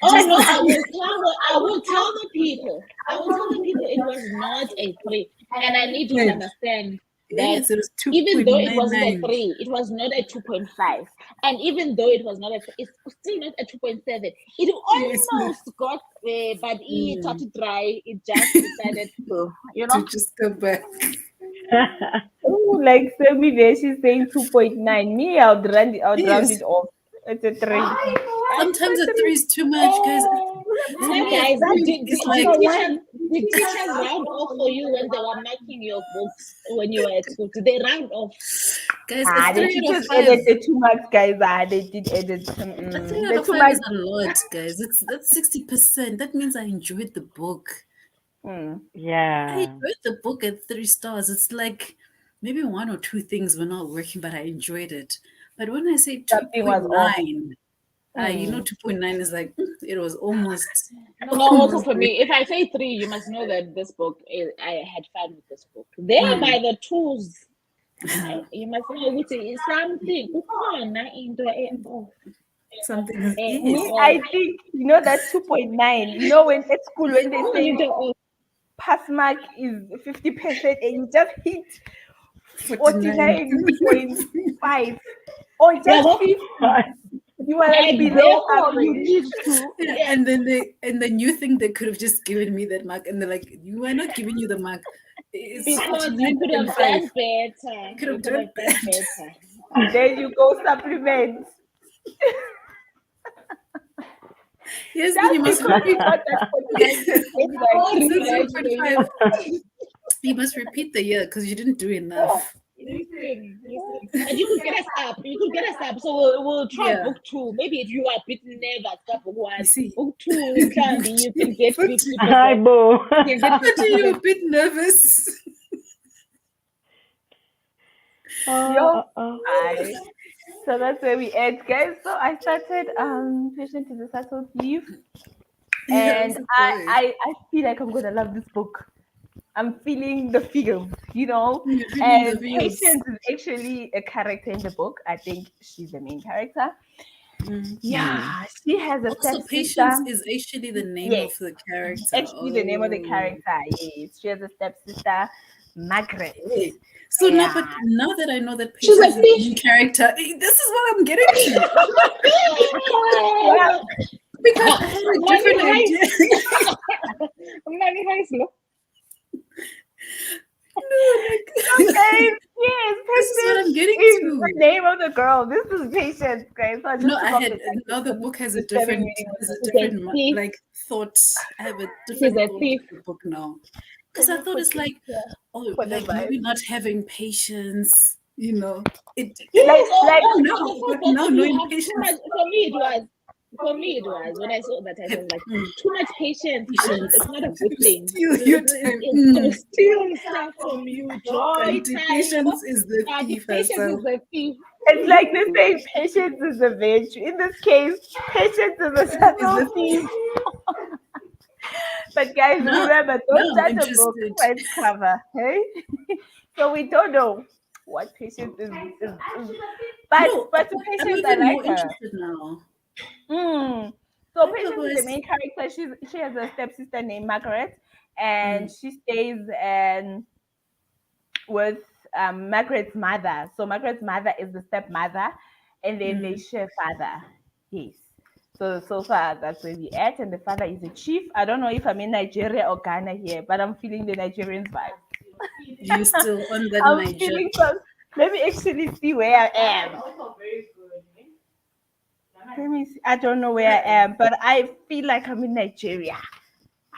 Oh Just no, I will tell the people. I will tell the people it was not a 3. And I need you to understand that yes, it was even though it wasn't a 2.99. 3, it was not a 2.5. And even though it was not a 3, it's still not a 2.7. It Yes, almost got there, but it mm, started dry. It just decided to, to just go back. oh, like Semi there, she's saying 2.9. Me, I'll round Yes, it off. It's a 3. sometimes a It's a 3 is too much, guys. For Now, me, a guys, 3 did, is did, like, did teachers round off for you when they were marking your books when you were at school? Did they round off? guys, a The 3 out of teachers 5. edit the too much, guys. They did edit. A 3 out The of too 5 much. is a lot, guys. That's 60%. That means I enjoyed the book. Mm. I Yeah. enjoyed the book at 3 stars. It's like maybe one or two things were not working, but I enjoyed it. But when I say Something was off. 2.9, 2.9 is like it was almost No, also almost for there. me, if I say 3, you must know that this book, I had fun with this book. There by the twos, you must know which is something. Kukhona into off. Something is Me, yes. I think that 2.9. When at school when they say pass mark is 50% and you just hit 49. 49.5 or Yeah, just 50, you are like and below therefore you average. need to. Yeah, Yeah, and then you think they could have just given me that mark, and they're like, "You are not giving you the mark. It's because you could have 49.5. done better. Could You have could done have done better." better. Then you go supplement. Yes, then Just you must because you repeat. got that 49%, It's like all So rewrite for 0.5. you. You must repeat the year because you didn't do enough. Listen. But you could get us up. You could get us up. So we'll try Yeah, book 2. Maybe if you are a bit nervous, book you 1. see. Book 2, Mhlambi, you can get But 50%. Hi, boo. You can get you're 50%. a bit nervous. yo, Oh. hi. So that's where we end, guys. So I started Patient is a Subtle Thief, Yeah, I'm and so I, sorry. I I feel like I'm gonna love this book. I'm feeling the feels, You're feeling the and views. Patience is actually a character in the book. I think she's the main character. Yeah, she has a Also, stepsister. Patience is actually the name Yes, of the character. actually the name of the Oh. character. Yes, she has a stepsister, Margaret. Okay. So now, Yeah. but now that I know that She's a Patience is the thief. main character, this is what I'm getting to. Well, Because I had a Money different idea. heist. Money heist. No. No, like okay. Yes, this is what Patience I'm getting is the to. name of the girl. This is Patience, guys. So I No, just took I off had the now glasses the for me book has a to start different reading with She's a thief. like thought. I have a She's different a thought thief. of the book now. Let Because I me thought put it's this like, here oh, for the like maybe vibe. not having patience, it Like, Yes, like or now, the but fact that now you knowing have too patience, much. For me, it was when I saw that I was like, too much patience. patience It's not a good to thing. steal your time. It's gonna steal stuff from you. Joy, Auntie time. patience is the And the thief patience is herself. the thief. it's like they say patience is a virtue. In this case, patience is a Is subtle the thief. But guys, now remember, now don't I'm judge a book interested. by its cover, hey? So we don't know what patience is. But No, but to I'm patience, I even like more her. interested now. Hmm. So Patience is the main character. She has a stepsister named Margaret, and she stays with Margaret's mother. So Margaret's mother is the stepmother, and then they share father. Yes. So far that's where we at, and the father is a chief. I don't know if I'm in Nigeria or Ghana here, but I'm feeling the Nigerian vibe. You still on that I'm Niger? feeling some. Let me actually see where I am. Let me see. I don't know where I am, but I feel like I'm in Nigeria.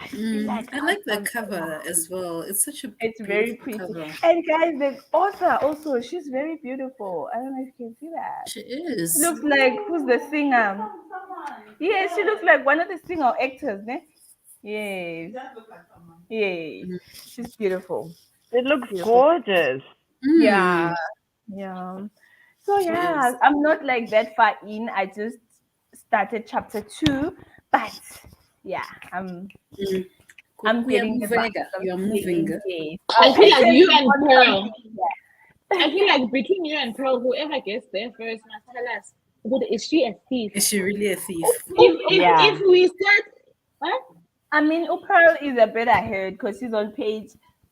I feel like I like the cover as well. It's such a it's very beautiful pretty. cover. And guys, the author also, she's very beautiful. I don't know if you can see that. She is. She looks like who's the singer? Yeah, she looks like one of the singer actors, ne? Yes. Yeah. She's beautiful. It looks gorgeous. Yeah. Yeah. So yeah, I'm not like that far in. I just started chapter 2, but yeah, I'm getting the vibe. You're moving. Yes. I feel like you and want Pearl. something, yeah. I feel like between you and Pearl, whoever gets there first must tell us, what is she a thief? Is she really a thief? If we start, what? I mean, Pearl is a bit ahead because she's on page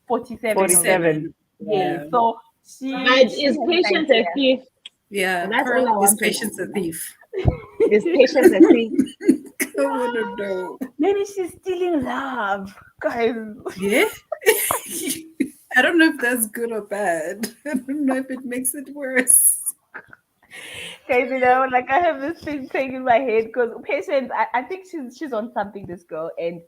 47. 47. Yeah. So she. But she is has an Patience a idea. thief? Yeah, That's Pearl all I is want to Patience a know. thief. Is Patience a thief? I want to know. Maybe she's stealing love, guys. Yeah? I don't know if that's good or bad. I don't know if it makes it worse. Guys, like I have this thing playing in my head because Patience, I think she's on something, this girl, and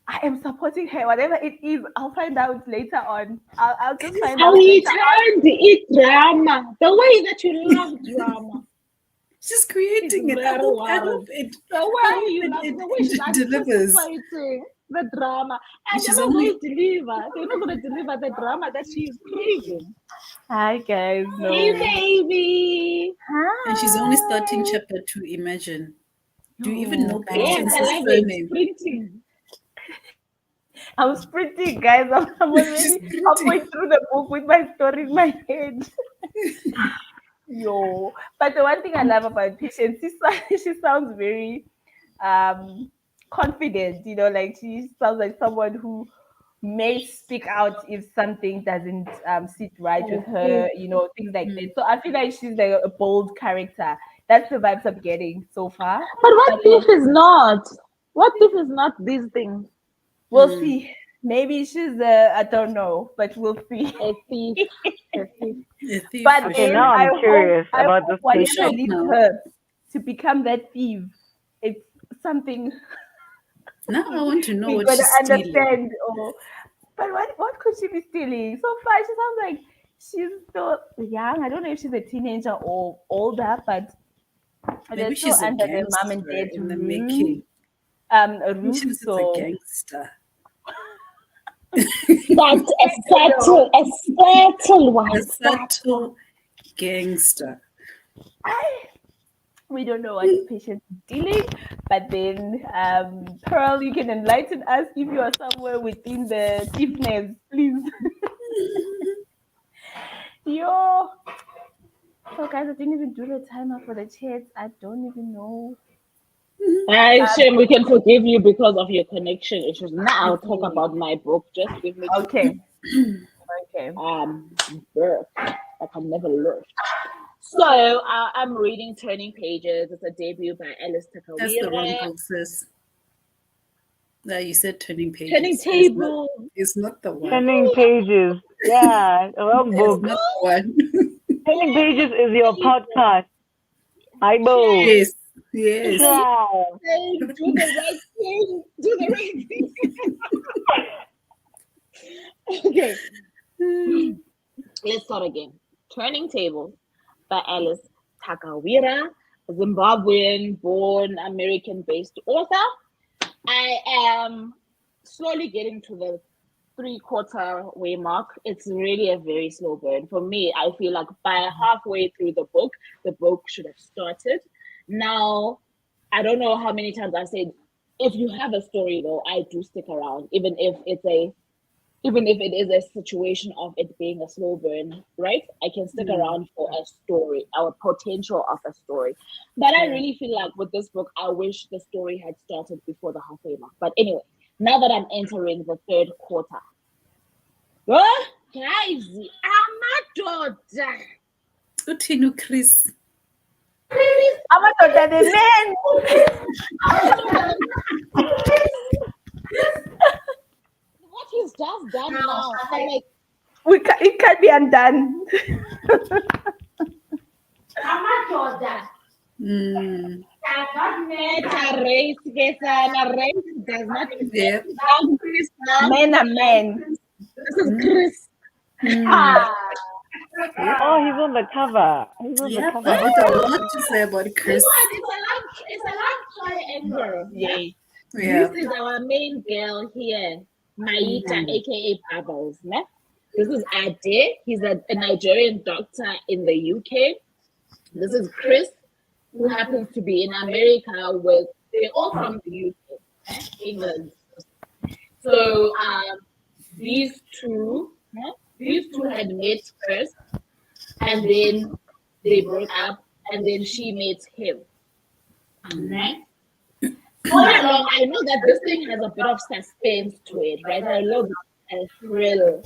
I am supporting her. Whatever it is, I'll find out later on. I'll just find How out he later on. turned it drama. The way that you love drama. She's creating it. I hope it. The way you love the way she's delivers. anticipating the drama. And She's they're not only- going to deliver. They're not going to deliver the drama that she's craving. Hi, guys. No. Hey, baby. And she's only starting chapter 2. Imagine. Do you even know Yes, Patience's I love surname? it. Sprinting. I'm sprinting, guys. I'm already halfway through the book with my story in my head. Yo. But the one thing I love about Patience, she sounds very confident, like she sounds like someone who may speak out if something doesn't sit right with her, things like that. So I feel like she's like a bold character. That's the vibes I'm getting so far. But what if is not? What if is not these things? We'll see. Maybe she's I don't know, but we'll see. A thief. A thief. A thief But for Okay, sure. now I'm curious about this whatever Patience. leads now. her to become that thief, it's something Now I want to know we what gotta she's stealing. understand. But what could she be stealing? So far, she sounds like she's still young. I don't know if she's a teenager or older, but Maybe they're she's still a under their mom and gangster dad's in the roof. making. A Maybe roof. she's a So gangster. That's a subtle one. A subtle gangster. we don't know what Patience is dealing, but then Pearl, you can enlighten us if you are somewhere within the thief names, please. Yo. So guys, I didn't even do the timer for the chats. I don't even know. Shame, we can forgive you because of your connection issues. Now I'll talk about my book. Just give me Okay. Okay. birth. I can never learn. So I'm reading Turning Pages. It's a debut by Alice Takawira. That's the wrong book, sis. No, you said Turning Pages. Turning Table. It's not the one. Turning Pages. Yeah, wrong book. It's not the one. Turning Pages is your podcast. I know. Yes. Yes. Yeah. Do the right thing. Do the right thing. Okay. Let's start again. Turning Table by Alice Takawira, a Zimbabwean-born, American-based author. I am slowly getting to the 3/4 way mark. It's really a very slow burn. For me, I feel like by halfway through the book should have started. Now, I don't know how many times I've said, if you have a story though, I do stick around, even if it's a even if it is a situation of it being a slow burn, right? I can stick around for a story, our potential of a story. But I really feel like with this book, I wish the story had started before the halfway mark. But anyway, now that I'm entering the third quarter, oh, guys, amadoda. Uthini Chris? Amadoda the man. What he's just done now, I'm like, It can't be undone. amadoda. Mm. Does not matter race, race does not Yeah. Chris now. Man a man. This is Chris. Ah. Oh, he's on the cover. He's on the Yeah, cover. I got a lot to say about Chris. It's a love triangle. Yay. Yeah. This is our main girl here, Maita, aka Bubbles. Ne? This is Ade. He's a Nigerian doctor in the UK. This is Chris, who happens to be in America with, they're all from the UK, England. So these two had met first, and then they broke up, and then she met him. Right? All along, I know that this thing has a bit of suspense to it, right? I love a thrill.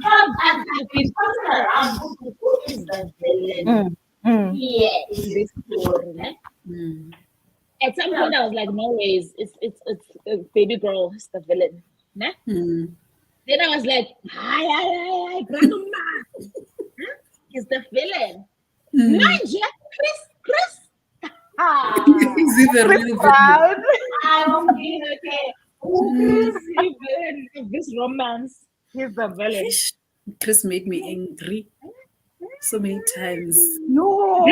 I've been passing around who is the villain here in this story. Right? At some point, I was like, no ways, it's baby girl is the villain. Right? Then I was like, hi, grandma. He's the villain. Nigel, Chris. Is he the real villain? I'm being okay. Who's the villain of this romance? He's the villain. Chris made me angry so many times. No.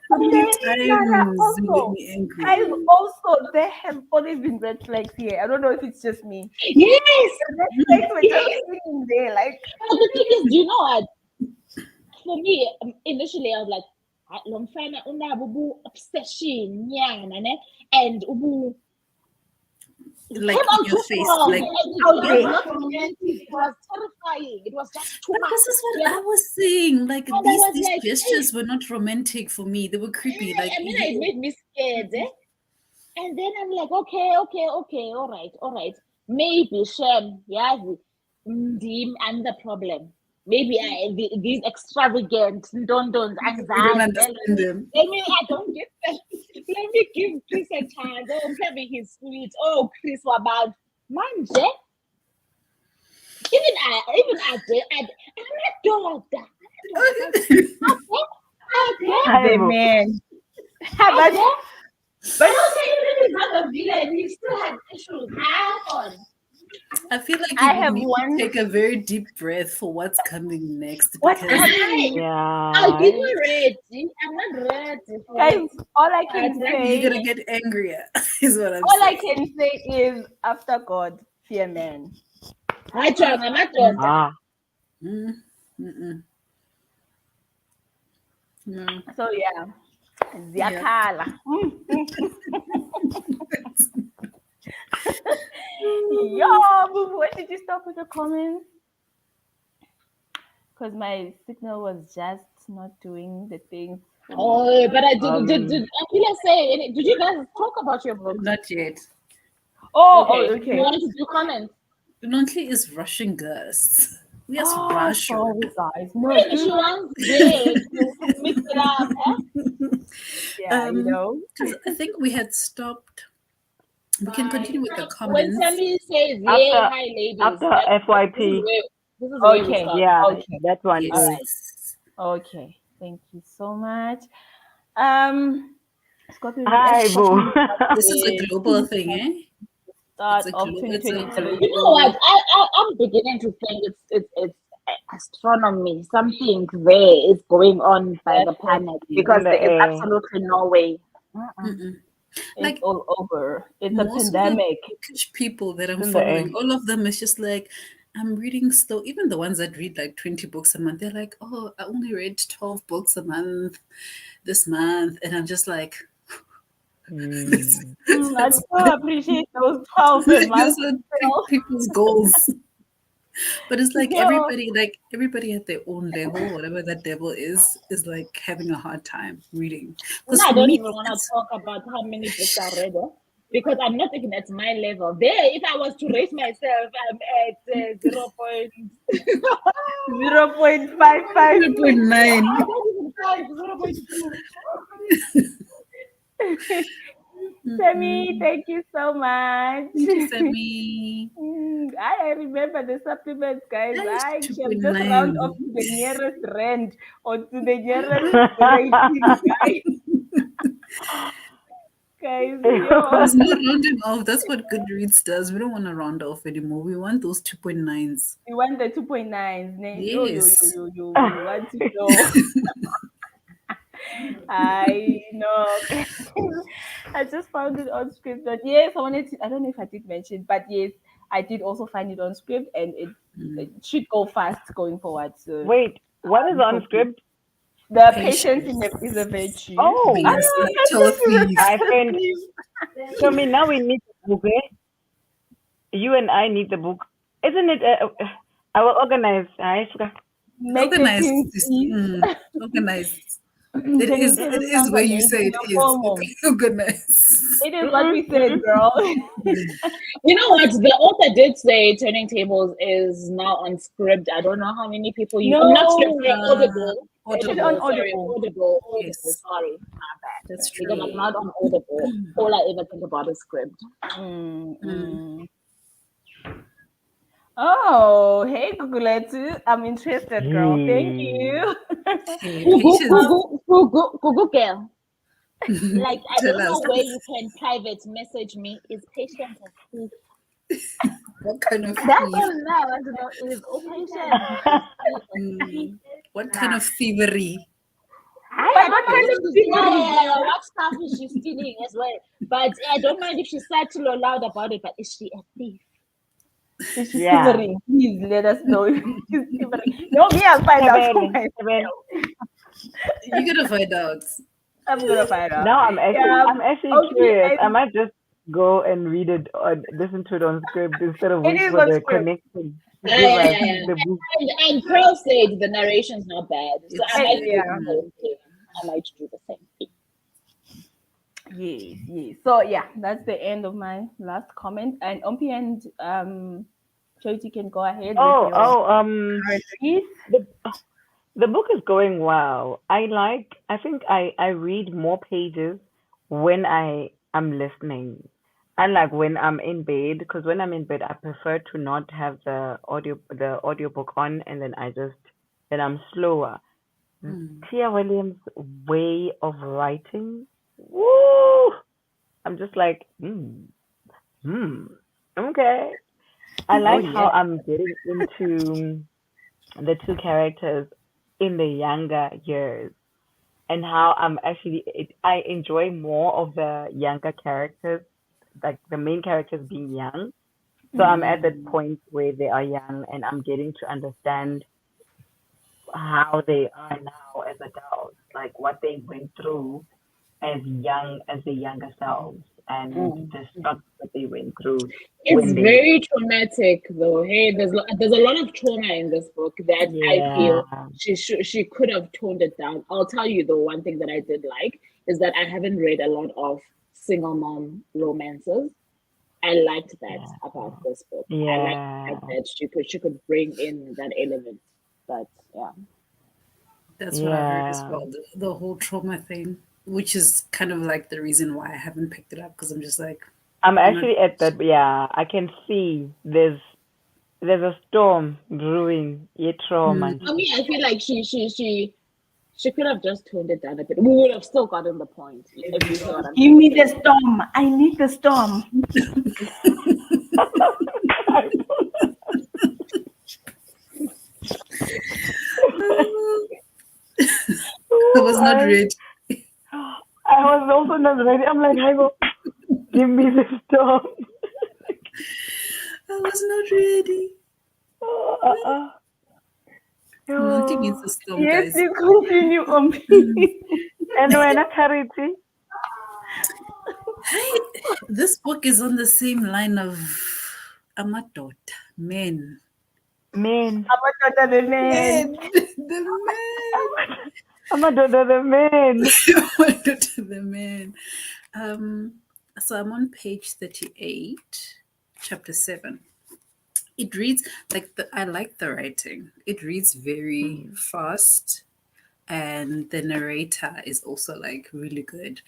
So many Okay, times also, he made me angry. I've also, there have always been red flags here. I don't know if it's just me. Yes. Red flags were just sitting there, like. But the thing is, do you know what? For me, initially, I was like, Lomfana unabubu obsession, and ubu. Like Come on, in your too face, strong. like It was not romantic. It was terrifying. It was just too but much. this is what I was saying. Like And I was these like, gestures were not romantic for me. They were creepy. Like and then it made me scared. And then I'm like, okay, all right. Maybe Shem, yeah, I'm the problem. Maybe these extravagant dondons, I don't understand them. I mean, I don't get that. Let me give Chris a chance. Oh, maybe he's sweet. Oh, Chris, what about Manje? Even I did. I'm not daughter. The man. But okay, he's not a villain. He still has issues. I feel like I you have need one- to take a very deep breath for what's coming next. What's because coming? Yeah. I'll give you ready. I'm not ready. Guys, all I can you're say, gonna get angrier, is what I'm all I saying. can say is, after God, fear man. I try. I'm not daughter. Ah. No. So yeah, Ziakala. Yo, boo, when did you stop with the comments? Because my signal was just not doing the thing. Oh, but I did Akila say? Did you guys talk about your book? Not yet. Okay. You want to do comments? Nonhly is rushing girls. We just rush. Sorry, guys. No, She wants to mix it up. Huh? yeah, you know. I think we had stopped. We can continue with the When comments. somebody says, After- "Yeah, hi, ladies," after that's- FYP. This is where we Okay. start. Yeah, Okay. that one. Yes. Okay. Thank you so much. Scorpio, Hi, boo. This is a global thing, eh? start It's a of global- 2023. You know what? I'm beginning to think it's astronomy. Something there is going on by the planet because In the there is air. absolutely no way. Mm-mm. It's Like, all over. It's a most of the pandemic. bookish people that I'm In the following, air. all of them is just like, I'm reading slow. Even the ones that read like 20 books a month, they're like, oh, I only read 12 books a month this month. And I'm just like, I so appreciate those 12 those months. are people's goals. But it's like No. everybody at their own level, whatever that level is like having a hard time reading. And Because I for don't me, even want to talk about how many books I read, because I'm not even at my level. There, if I was to rate myself, I'm at 0. 0.55. 0.9. I don't even count 0.2. Sammy, thank you so much. Thank you, Sammy. I remember the supplements, guys. That is I shall just round 2.9. off to the nearest rand or to the nearest rating, guys. Guys, There's yo. no rounding off. That's what Goodreads does. We don't want to round off anymore. We want those 2.9s. You want the 2.9s. Yes. Yo. We want to know. I know. I just found it on Scribd. But yes, I don't know if I did mention, but yes, I did also find it on Scribd, and it should go fast going forward. So Wait, what is on hopefully. Scribd? The Patience. is a virtue. Oh, Being a subtle thief. I think. So me now we need the book. Eh? You and I need the book, isn't it? I will organize. Make the Organized. things easy. Organized. Jenny says It it is sounds where you amazing say in it a is. formal. Organized. It is what we said, girl. You know what? The author did say Turning Tables is now on Scribd. I don't know how many people use. No. Not Scribd, Audible. It's on Sorry, Audible. Audible. Yes. Sorry, my bad. That's Because I'm true. not on Audible. All I ever think about is Scribd. Oh, hey, Google. I'm interested, girl. Thank you. Okay, patience. Google girl. Like, I Tell don't know us. where you can private message me. Is patient a thief? What kind of That's thief? all now. I don't know. Is patient. What kind of thievery? But what kind of Yeah. What stuff is she stealing as well? But I don't mind if she's subtle or loud about it. But is she a thief? is she shivering? Please let us know if she's shivering. No, me, I'll find out for myself. You're gonna find out. I'm gonna find out. Now I'm actually okay, curious. and- I might just go and read it or listen to it on Scribd instead of It wait is for on the Scribd. connection to give us the book. And Pearl said the narration's not bad. So I might do Yeah. the same thing. I might do the same thing. Yes. So yeah, that's the end of my last comment. And Ompi and Charity can go ahead. with your current read. The book is going well. I think I read more pages when I am listening. Unlike when I'm in bed, because when I'm in bed, I prefer to not have the audiobook on, and then I'm slower. Tia Williams' way of writing, woo! I'm just like, okay. I like how I'm getting into the two characters in the younger years, and how I enjoy more of the younger characters, like the main characters being young. So I'm at that point where they are young, and I'm getting to understand how they are now as adults, like what they went through as young as the younger selves, and the stuff that they went through. It's very traumatic, though. Hey, there's a lot of trauma in this book that I feel she could have toned it down. I'll tell you, though, one thing that I did like is that I haven't read a lot of single mom romances. I liked that about this book. I liked that she could bring in that element. But yeah. That's what I heard as well. The whole trauma thing, which is kind of like the reason why I haven't picked it up, because I'm just like, I'm actually at that. Yeah, I can see there's a storm brewing. Trauma. I mean, I feel like she could have just toned it down a bit. We would have still gotten the point. If you know what I'm Give me the storm. I need the storm. I was not ready. I was also not ready. I'm like, I go, give me the storm. I was not ready. Give me the storm, Yes, guys. you continue, Ompi. And when I Charity. This book is on the same line of Amadot, men. Men. The man. The man. The men. The man. So I'm on page 38, chapter 7. It reads like I like the writing. It reads very fast, and the narrator is also like really good.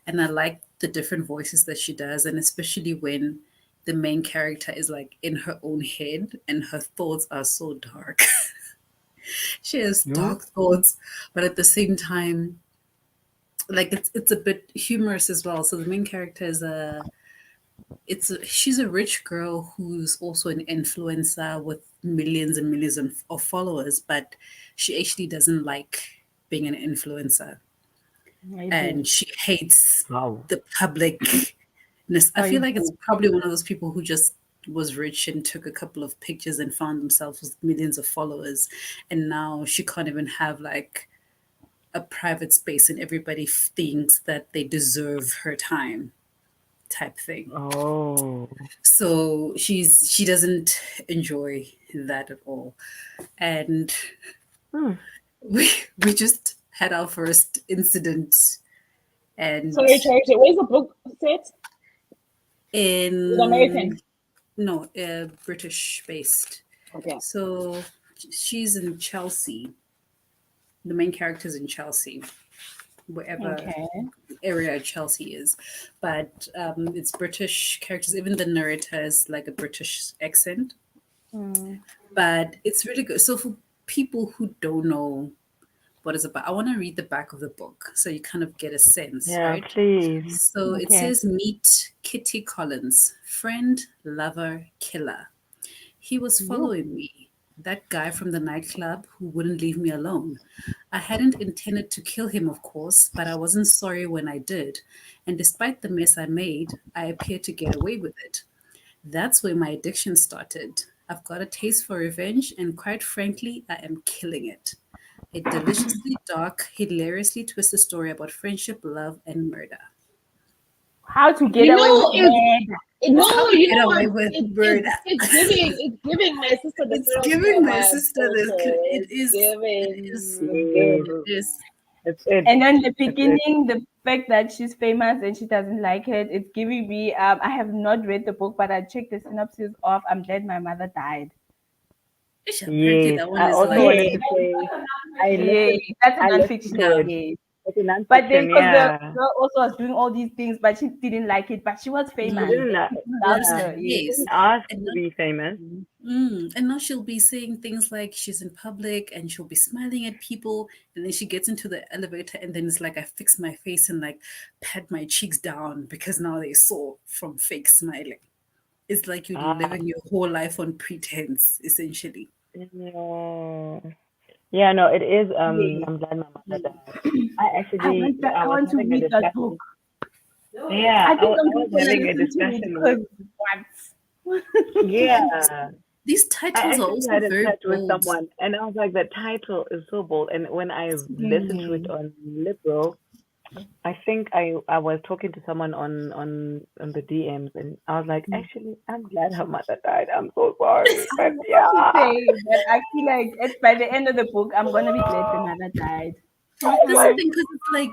And I like the different voices that she does, and especially when the main character is like in her own head and her thoughts are so dark. She has dark thoughts, but at the same time, like it's a bit humorous as well. So the main character is she's a rich girl who's also an influencer with millions and millions of followers, but she actually doesn't like being an influencer, and she hates Wow. the publicness. I feel like it's probably one of those people who just was rich and took a couple of pictures and found themselves with millions of followers, and now she can't even have like a private space, and everybody thinks that they deserve her time, type thing. Oh. So she doesn't enjoy that at all, and we just had our first incident, and Sorry, Charity, where's the book set? in Is it American? no, British based. Okay. So she's in Chelsea. The main character's in Chelsea, wherever area Chelsea is, but it's British characters. Even the narrator is like a British accent, but it's really good. So for people who don't know what it's about, I want to read the back of the book so you kind of get a sense, Yeah, right? please. So it says, meet Kitty Collins, friend, lover, killer. He was following me, that guy from the nightclub who wouldn't leave me alone. I hadn't intended to kill him, of course, but I wasn't sorry when I did. And despite the mess I made, I appeared to get away with it. That's where my addiction started. I've got a taste for revenge, and quite frankly, I am killing it. A deliciously dark, hilariously twisted story about friendship, love, and murder. How to get You away know, with murder. How to you get know away what? with murder. It's giving my sister the It's thrill giving my vibe sister this. also. It It's is. It is. giving. It is. It's it. And then the beginning, the fact that she's famous and she doesn't like it, it's giving me. I have not read the book, but I checked the synopsis of "I'm Glad My Mother Died." Apparently, Yes. that one I is also like. wanted to say That's a I listened nonfiction. to it. Yes. It's a nonfiction, But then, because the yeah. girl also was doing all these things, but she didn't like it. But she was famous. Didn't And I- people loved yeah. her. Yes. Yes. Didn't ask And to be famous. and now she'll be saying things like she's in public and she'll be smiling at people, and then she gets into the elevator and then it's like I fix my face and like pat my cheeks down because now they saw from fake smiling. It's like you're living your whole life on pretense, essentially. Yeah. Yeah, no, it is. I'm glad my mother died. I I was want to having a read that discussion. book. Yeah, I think I'm I was just gonna having a listen to it discussion with, because yeah. These I titles are actually also had a very chat with bold. someone, and I was like, the title is so bold. And when I listened to it on Liberal, I think I was talking to someone on the DMs, and I was like, actually, I'm glad her mother died. I'm so sorry, but yeah, say that I feel like by the end of the book, I'm gonna be glad the mother died. oh That's my, the thing, because it's like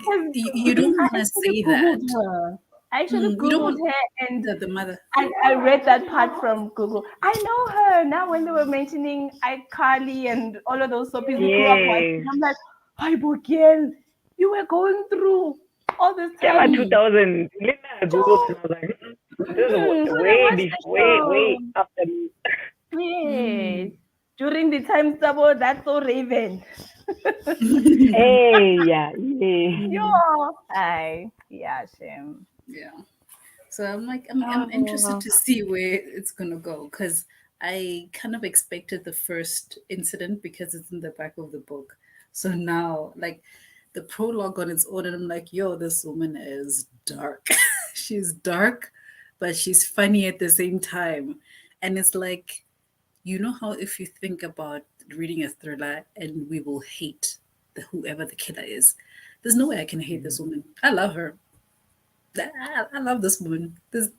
you don't I want to actually say that. googled her. I actually You don't googled want her, and the mother. I read that part from Google. I know her now. When they were mentioning iCarly and all of those soapies we grew up watching, yes. I'm like, hi, Bokiel, you were going through all this Yeah, time. 2000. Linda Googled, and I was like, this is When I watched the way show. after me. Yes. During the time Sabo, that's so Raven. Hey, yeah, yeah. Yo. Hi. Yeah, shame. Yeah. So I'm like, I'm interested to see where it's gonna go, because I kind of expected the first incident because it's in the back of the book. So now, like, the prologue on its own, and I'm like, yo, this woman is dark. She's dark, but she's funny at the same time. And it's like, you know how if you think about reading a thriller and we will hate whoever the killer is, there's no way I can hate this woman. I love her. I love this woman. There's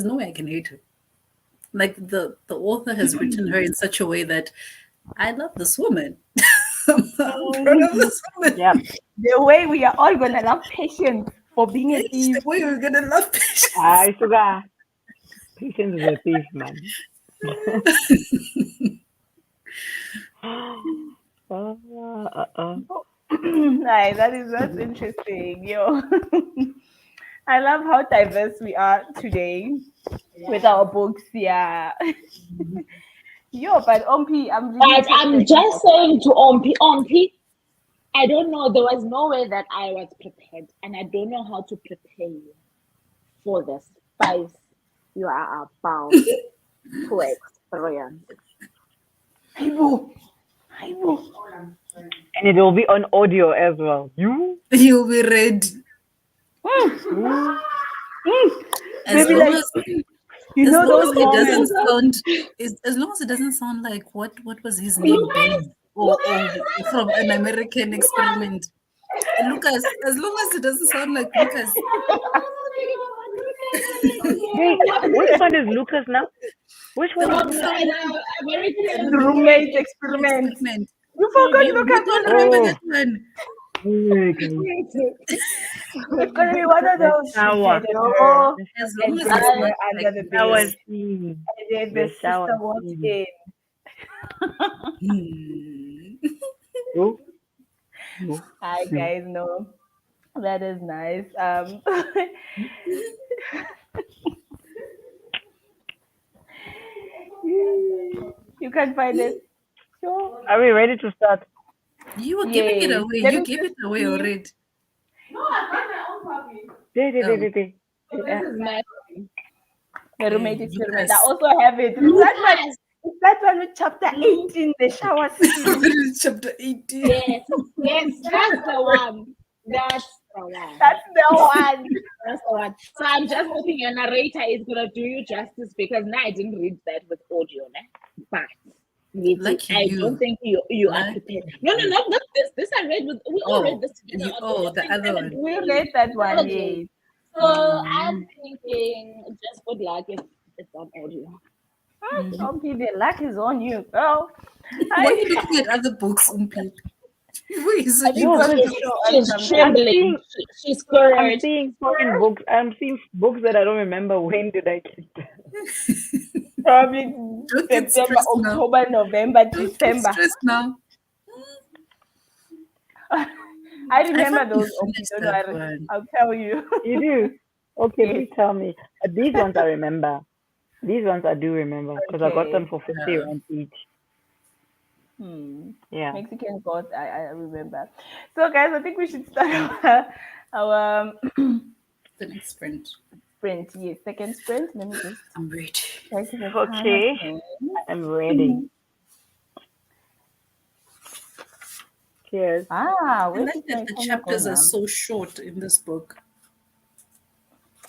no way I can hate her. Like the author has written her in such a way that I love this woman. I'm proud of this woman. Yep. The way we are all gonna love Patience for being a It's thief. the way we're gonna love Patience. Sugar. Patience is a thief, man. Nice, that's interesting. Yo. I love how diverse we are today with our books. Yeah. Yo, but Ompi, I'm really But I'm interested. just saying to Ompi, I don't know. There was no way that I was prepared, and I don't know how to prepare you for the spice you are about to experience. Aibo. And it will be on audio as well. You? You'll be ready. As Maybe long like, as you as know long those as it doesn't moments. sound as long as it doesn't sound like what was his name, Ben, or from an American experiment. Lucas, as long as it doesn't sound like Lucas. Wait, which one is Lucas now? Which one is Lucas? The roommate experiment. You forgot Lucas You don't on remember roommate. that one. It's gonna be one of those. Shower. Oh, As long and as guys it's were not under like the That was bed. scene. And then the The sister shower walked scene. in. Hmm. No. Hi guys, no, that is nice. You can find it. Sure. Are we ready to start? You were giving it Yes. away. Let You me gave just it away see. already. The roommate experiment. Lucas. I also have it. Is that one with chapter 18, the shower scene? Chapter 18. Yes, that's the one. That's the one. That's the one. That's the one. So I'm just hoping your narrator is gonna do you justice because now I didn't read that with audio, but Like I you. don't think you are Like prepared. No, not this. This I read with. We all read this together. the other one. We read that one, Okay. yes. So I'm thinking, just good luck if it's on audio. Okay, the luck is on you, girl. Why are you looking at other books, Umpi? She's trembling. She's I'm scared. seeing fucking books. I'm seeing books that I don't remember. When did I get them? Probably Don't get September, stressed now. October, November, Don't get December. stressed now. I remember finally those. finished Don't that worry. one. I'll tell you. You do? Okay, Yes. please tell me. These ones I remember. These ones I do remember because I got them for 50 rand each. Yeah. Mexican gods, I remember. So, guys, I think we should start our The next sprint. sprint. Yes, second sprint. Let me just I'm ready. try to get Okay, I'm ready. Cheers. I where like is that my the camera chapters are going so short in this book.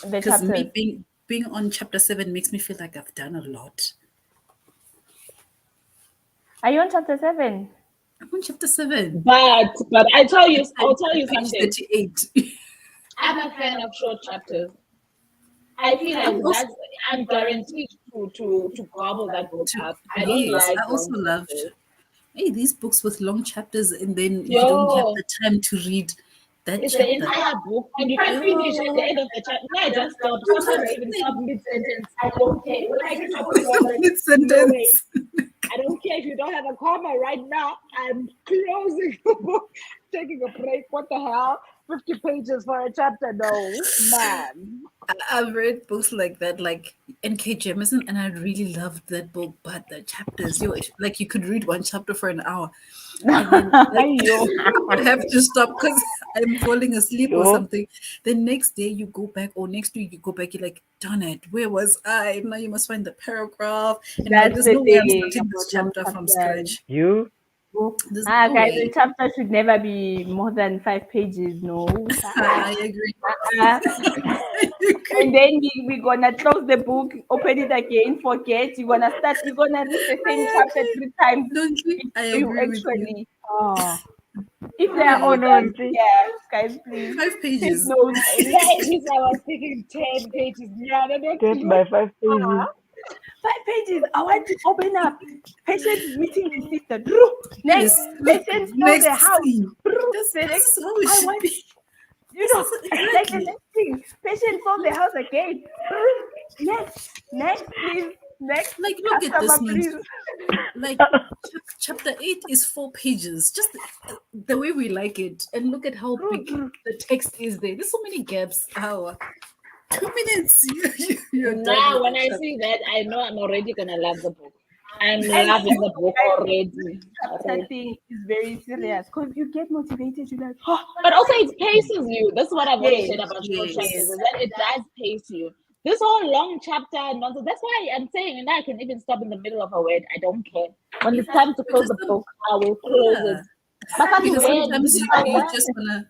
now? The Because chapters. me being on chapter 7 makes me feel like I've done a lot. Are you on chapter 7? I'm on chapter 7. But I'll tell you Page something. 38. I'm a fan of short chapters. I feel like I'm guaranteed to gobble that book up. I don't like I also long loved chapters. these books with long chapters, and then you don't have the time to read that It's chapter. the entire book, and you can finish at the end of the chapter. No, I just stop. Sometimes I even stop mid-sentence. I don't care. When I get to a point where I'm like, no way. I don't care if you don't have a comma right now. I'm closing the book, taking a break. What the hell? 50 pages for a chapter? No, man. I've read books like that, like N.K. Jemisin, and I really loved that book. But the chapters, like you could read one chapter for an hour, and then I have to stop because I'm falling asleep or something. The next day you go back, or next week you go back, you're like, darn it, where was I? Now you must find the paragraph. And like, there's no way I'm starting this chapter from scratch. Guys, the chapter should never be more than 5 pages. No, I agree. And then we're gonna close the book, open it again, forget. You're gonna read the same chapter 3 times. Don't you? I agree with you. If they are on, guys, please. 5 pages. No, I was thinking 10 pages. Yeah, 10 by 5 pages. pages. I want to open up. Patient meeting his sister. Next, Yes, look, patient sold the next house. scene. The This next, is how it I should want, be. you This know, is like the exactly. next thing. Patient sold the house again. Next, please. Next, Like, look at this, customer, man. please. Like, chapter 8 is 4 pages, just the way we like it. And look at how big the text is there. There's so many gaps. How 2 minutes, you're done Now, with when the I chapter. see that, I know I'm already gonna love the book. I'm And loving the book already. chapter thing is very serious because you get motivated. You're like, oh, But also, it paces you. That's what I've always said yes, about short chapters, Yes. is that it does pace you. This whole long chapter nonsense. That's why I'm saying, and I can even stop in the middle of a word. I don't care. When it's time to close the book, I will close Yeah. it. But that's Because weird. sometimes you just wanna.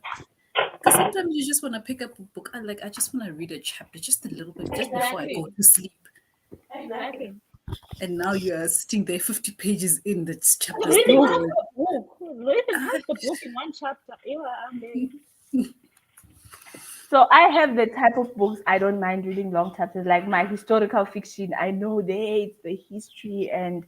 Because sometimes you just wanna pick up a book. I just wanna read a chapter, just a little bit, just before I go Exactly. to sleep. Exactly. And now you are sitting there 50 pages in. That's chapter Reading still half going. the book. Reading half the book in one chapter. Yeah, I'm there. so I have the type of books I don't mind reading long chapters, like my historical fiction. I know it's the history and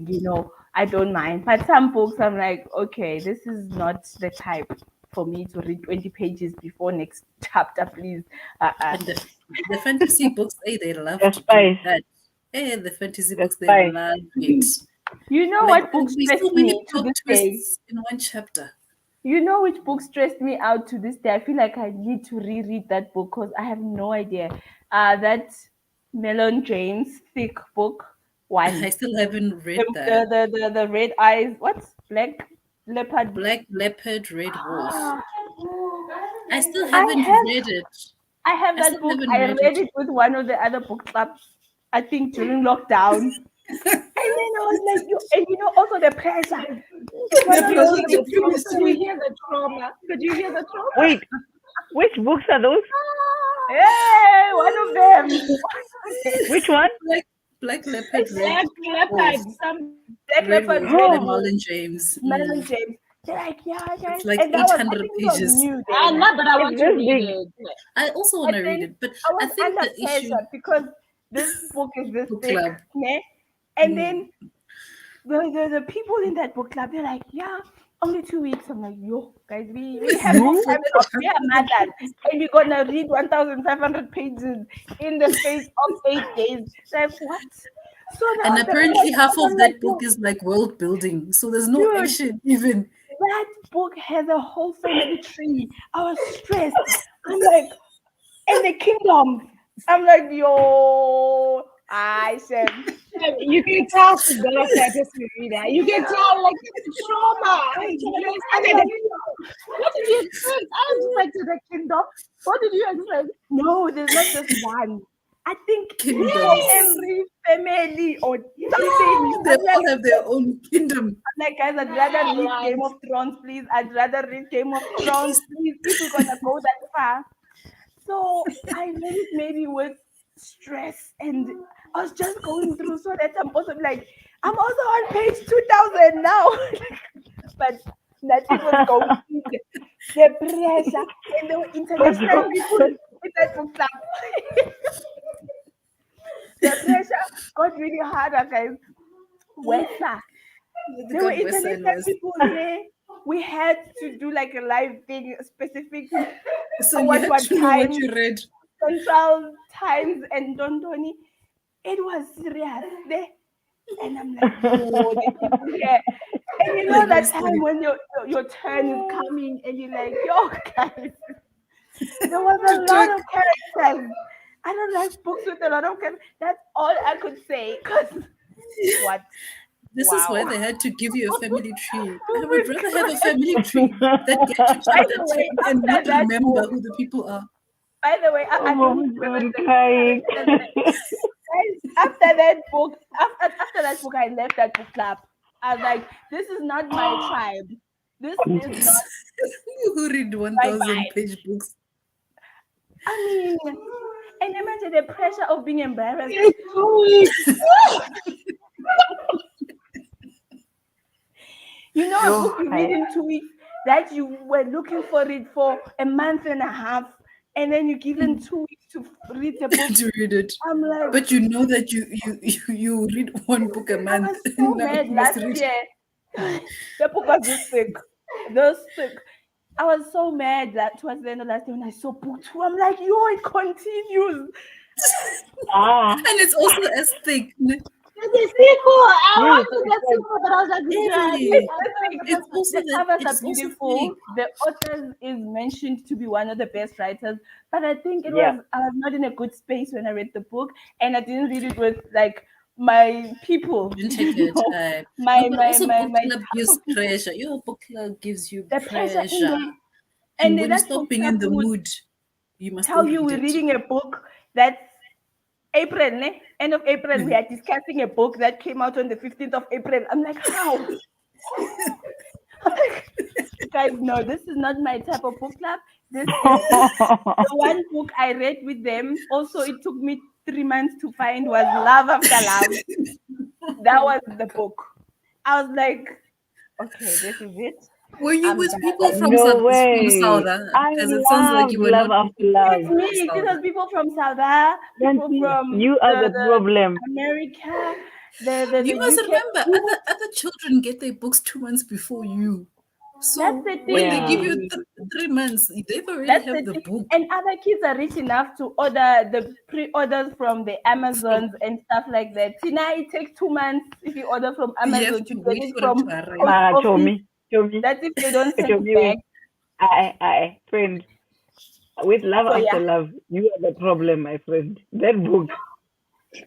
you know I don't mind. But some books I'm like, okay, this is not the type for me to read 20 pages before next chapter, please. And the fantasy books, they love The to do spice. that. The fantasy The books, they spice. love it. You know Like, what there'll book be so stressed many me to plot this day? twists in one chapter. You know which book stressed me out to this day? I feel like I need to reread that book because I have no idea. That Melon James thick book I one. still haven't read The that. the red eyes. What's black leopard? Black Leopard, Red Wolf. Ah, I still I haven't have read it. I have I still that book. haven't I read read it. it with one of the other book clubs. I think during lockdown. And then I was like, you know, also the pressure. It's one Could of you those hear things the you trauma? Could you see. hear the trauma? Could you hear the trauma? Wait, which books are those? Hey, one of them. Which one? Black Leopard, Black Wolf. leopard. Some Black Red Leopard, Wolf by Red Wolf, Marlon James. Melon James. They're like, yeah, guys. It's like And that was, I 800 think it was pages. new I then. know, but I It's want to this read big. it. I also want And to read then it, but I I was think under the issue. pressure because this book is this Book thick. club. Ne? And then the people in that book club, they're like, yeah, only 2 weeks. I'm like, yo, guys, we have more time off. We are mothers. And we're going to read 1,500 pages in the space of 8 days. Like, what? So that And was the apparently, pressure. half I'm of like, that book yo, is like world building. So there's no dude, action even. that book has a whole family tree. I was stressed. I'm like, and the kingdom. I'm like, yo, I said, You can tell she's got a fantasy reader. You can tell, like, it's trauma. What did you expect? I expected a kingdom. What did you expect? no, there's not just one. I think Kingdoms. for every family or something. They all have their own kingdom. I'm like, guys, I'd rather read Game of Thrones, please. I'd rather read Game of Thrones, please, if we're gonna go that far. So I read it maybe with stress, and I was just going through so that I'm also like, I'm also on page 2000 now. But nothing was going through the pressure, and there were international people in that book club. The pressure got really harder, guys. Wesa. There were God bless and international rest. people there. We had to do like a live thing, specific So you had what to know what time, you read. Central Times and Dondoni. It was serious there. And I'm like, oh, the people here. And you know that time when your turn is coming and you're like, yo, guys. There was a lot of characters. I don't like books with a lot of characters. That's all I could say. Because what? This is why Wow. they had to give you a family tree. Oh I my would rather have a family tree that get to By chapter the way, 10 and after not that remember book, who the people are. by the way, I Oh don't my remember god, the crying. after that book, after that book, I left that book club. I was like, this is not my tribe. This is not Who read my 1,000 vibe. page books? I mean, and imagine the pressure of being embarrassed. You know, a book you read in 2 weeks that you were looking for it for a month and a half. and then you give them 2 weeks to read the book. To read it. I'm like, But you know that you read one book a I month. was so Now mad you must last read. year. The book was this thick. This thick. I was so mad that towards the end of last year when I saw book 2, I'm like, yo, it continues. And it's also as thick. It's a sequel. I Yes, wanted that sequel, but I was like, Hey, It's it's also the that covers are it's also beautiful. thick. The author is mentioned to be one of the best writers, but I think I was not in a good space when I read the book, and I didn't read it with like my people. Didn't take your time. My No, but also book my club type gives of people. pressure. Your book club gives you The pressure in pressure. there, And and then when you that stop book being club in the would mood, you must tell still you read we're it. reading a book that's April, ne? End of April, we are discussing a book that came out on the 15th of April. I'm like, how? I'm like, guys, no, this is not my type of book club. This is the one book I read with them. Also, it took me 3 months to find was Love After Love. That was the book. I was like, okay, this is it. Were you I'm with done. people from No South? way. I Because it sounds like love you were Love not with After people Love. It's from me. These South. are people from South, people Nancy, from you are the problem. America, the You must UK. remember, other children get their books 2 months before you. That's So the when they give Yeah. you thing. 3 months, they already That's have the the thing. book. And other kids are rich enough to order the pre-orders from the From, Amazons and stuff like that. Tina, it takes 2 months if you order from you have Amazon to to get wait it for it to from arrive. post Show office. me. Show me. That's if they don't send Show it me. back. Friend. With Love So After yeah. Love, you are the problem, my friend. That book.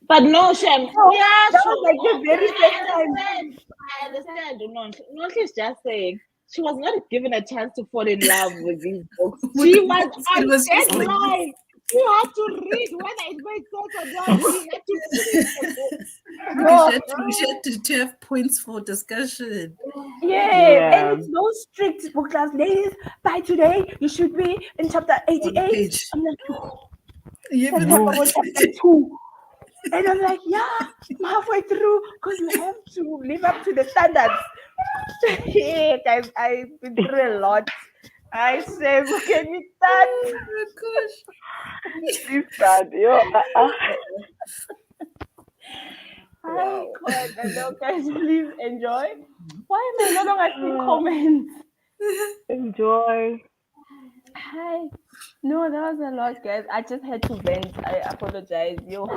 but no, Shem. So Yeah, that was sure. like the very Okay, first I time. understand. I understand. No, no, she's just saying she was not given a chance to fall in love with these books. With She the was books, it on was just like this. deadline. She had to read whether it made sense or not. She had to finish the book. Because No. she had to have points for discussion. Yeah, and Yeah. it's no strict book class. Ladies, by today you should be in chapter On 88. page. I'm like, oh, You that's even how No. about chapter 2. And I'm like, yeah, I'm halfway through because you have to live up to the standards. Yeah, guys, I've been through a lot. I say, look at me, that. Oh my gosh. This bad. Yo. Hi, God. Hello, guys, please enjoy. Why am I no longer seeing comments? Enjoy. Hi. No, that was a lot, guys. I just had to vent. I apologize. Yo.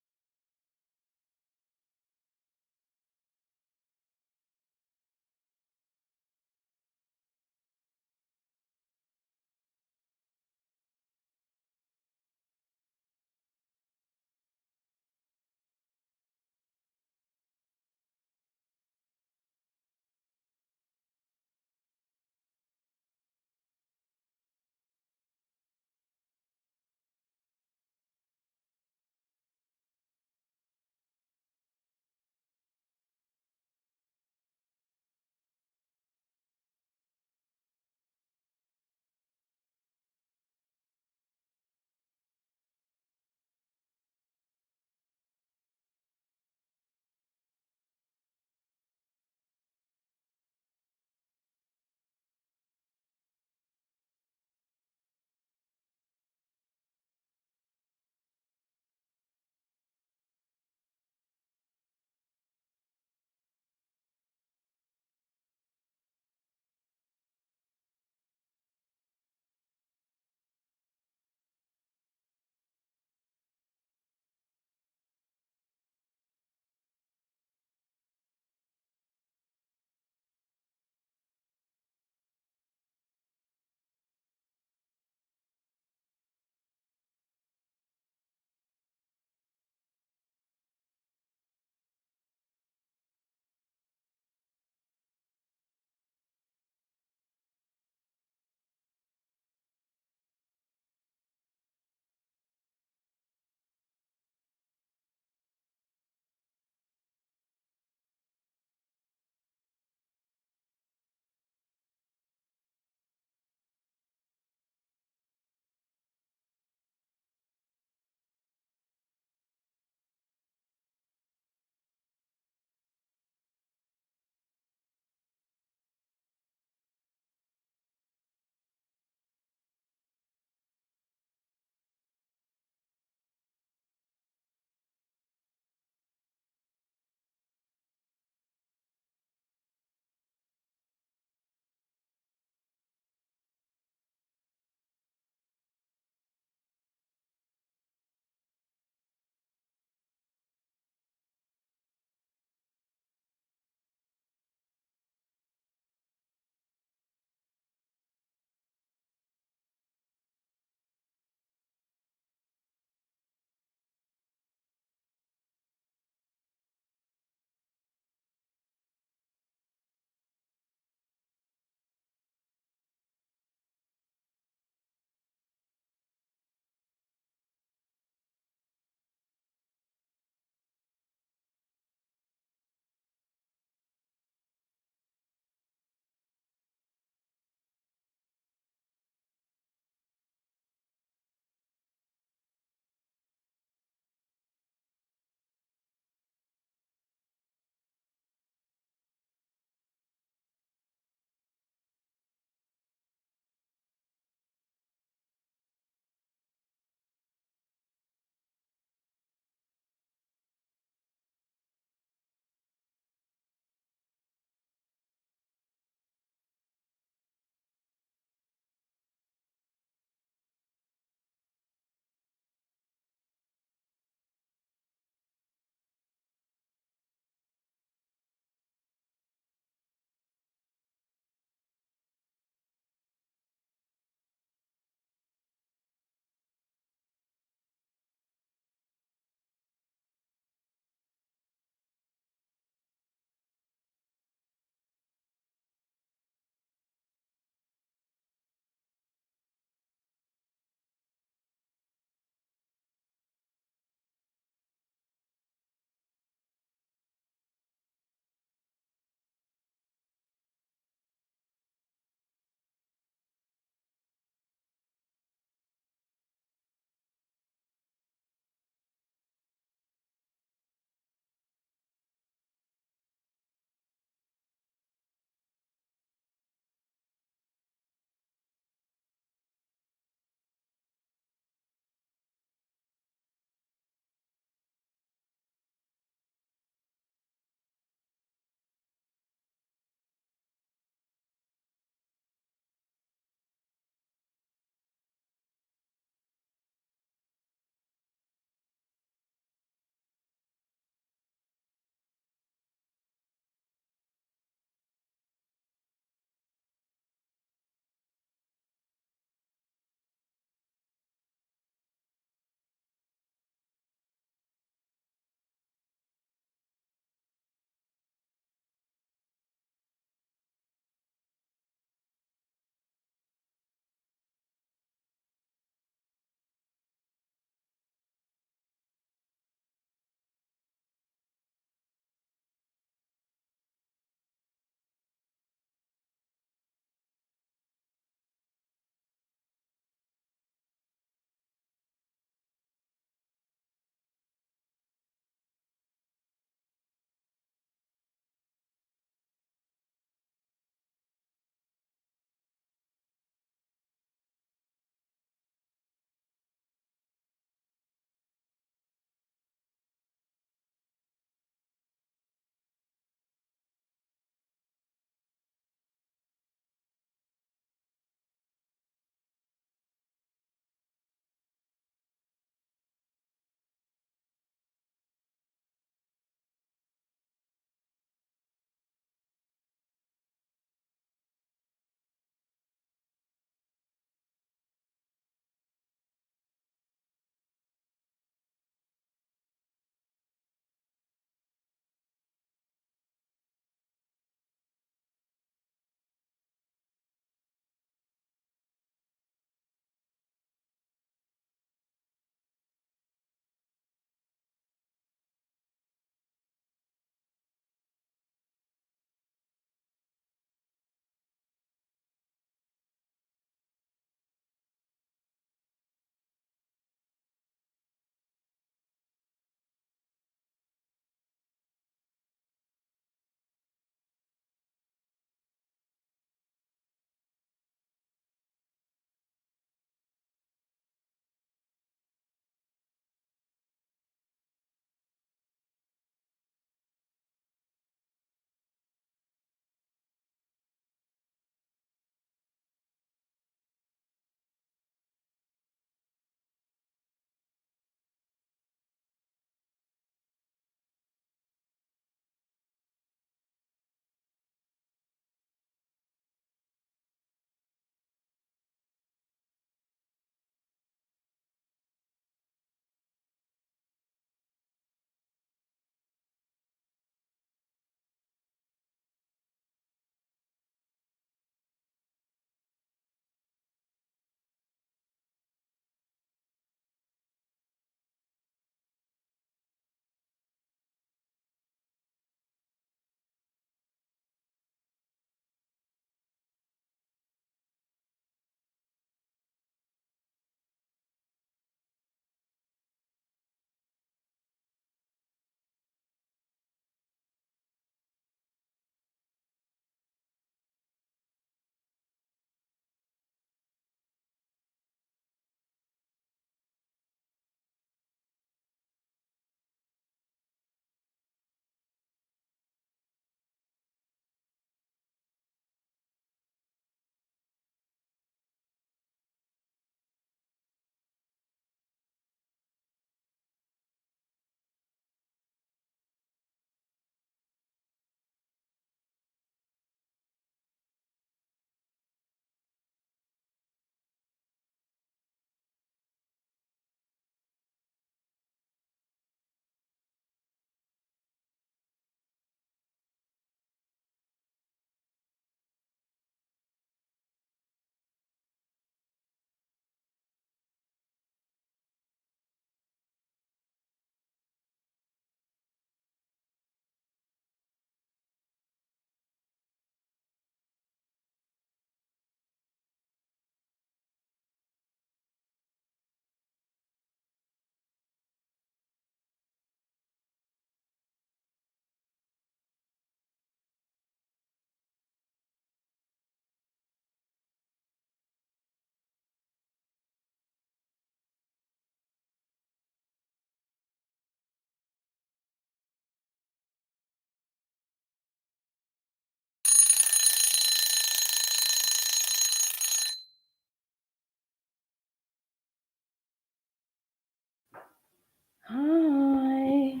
Hi.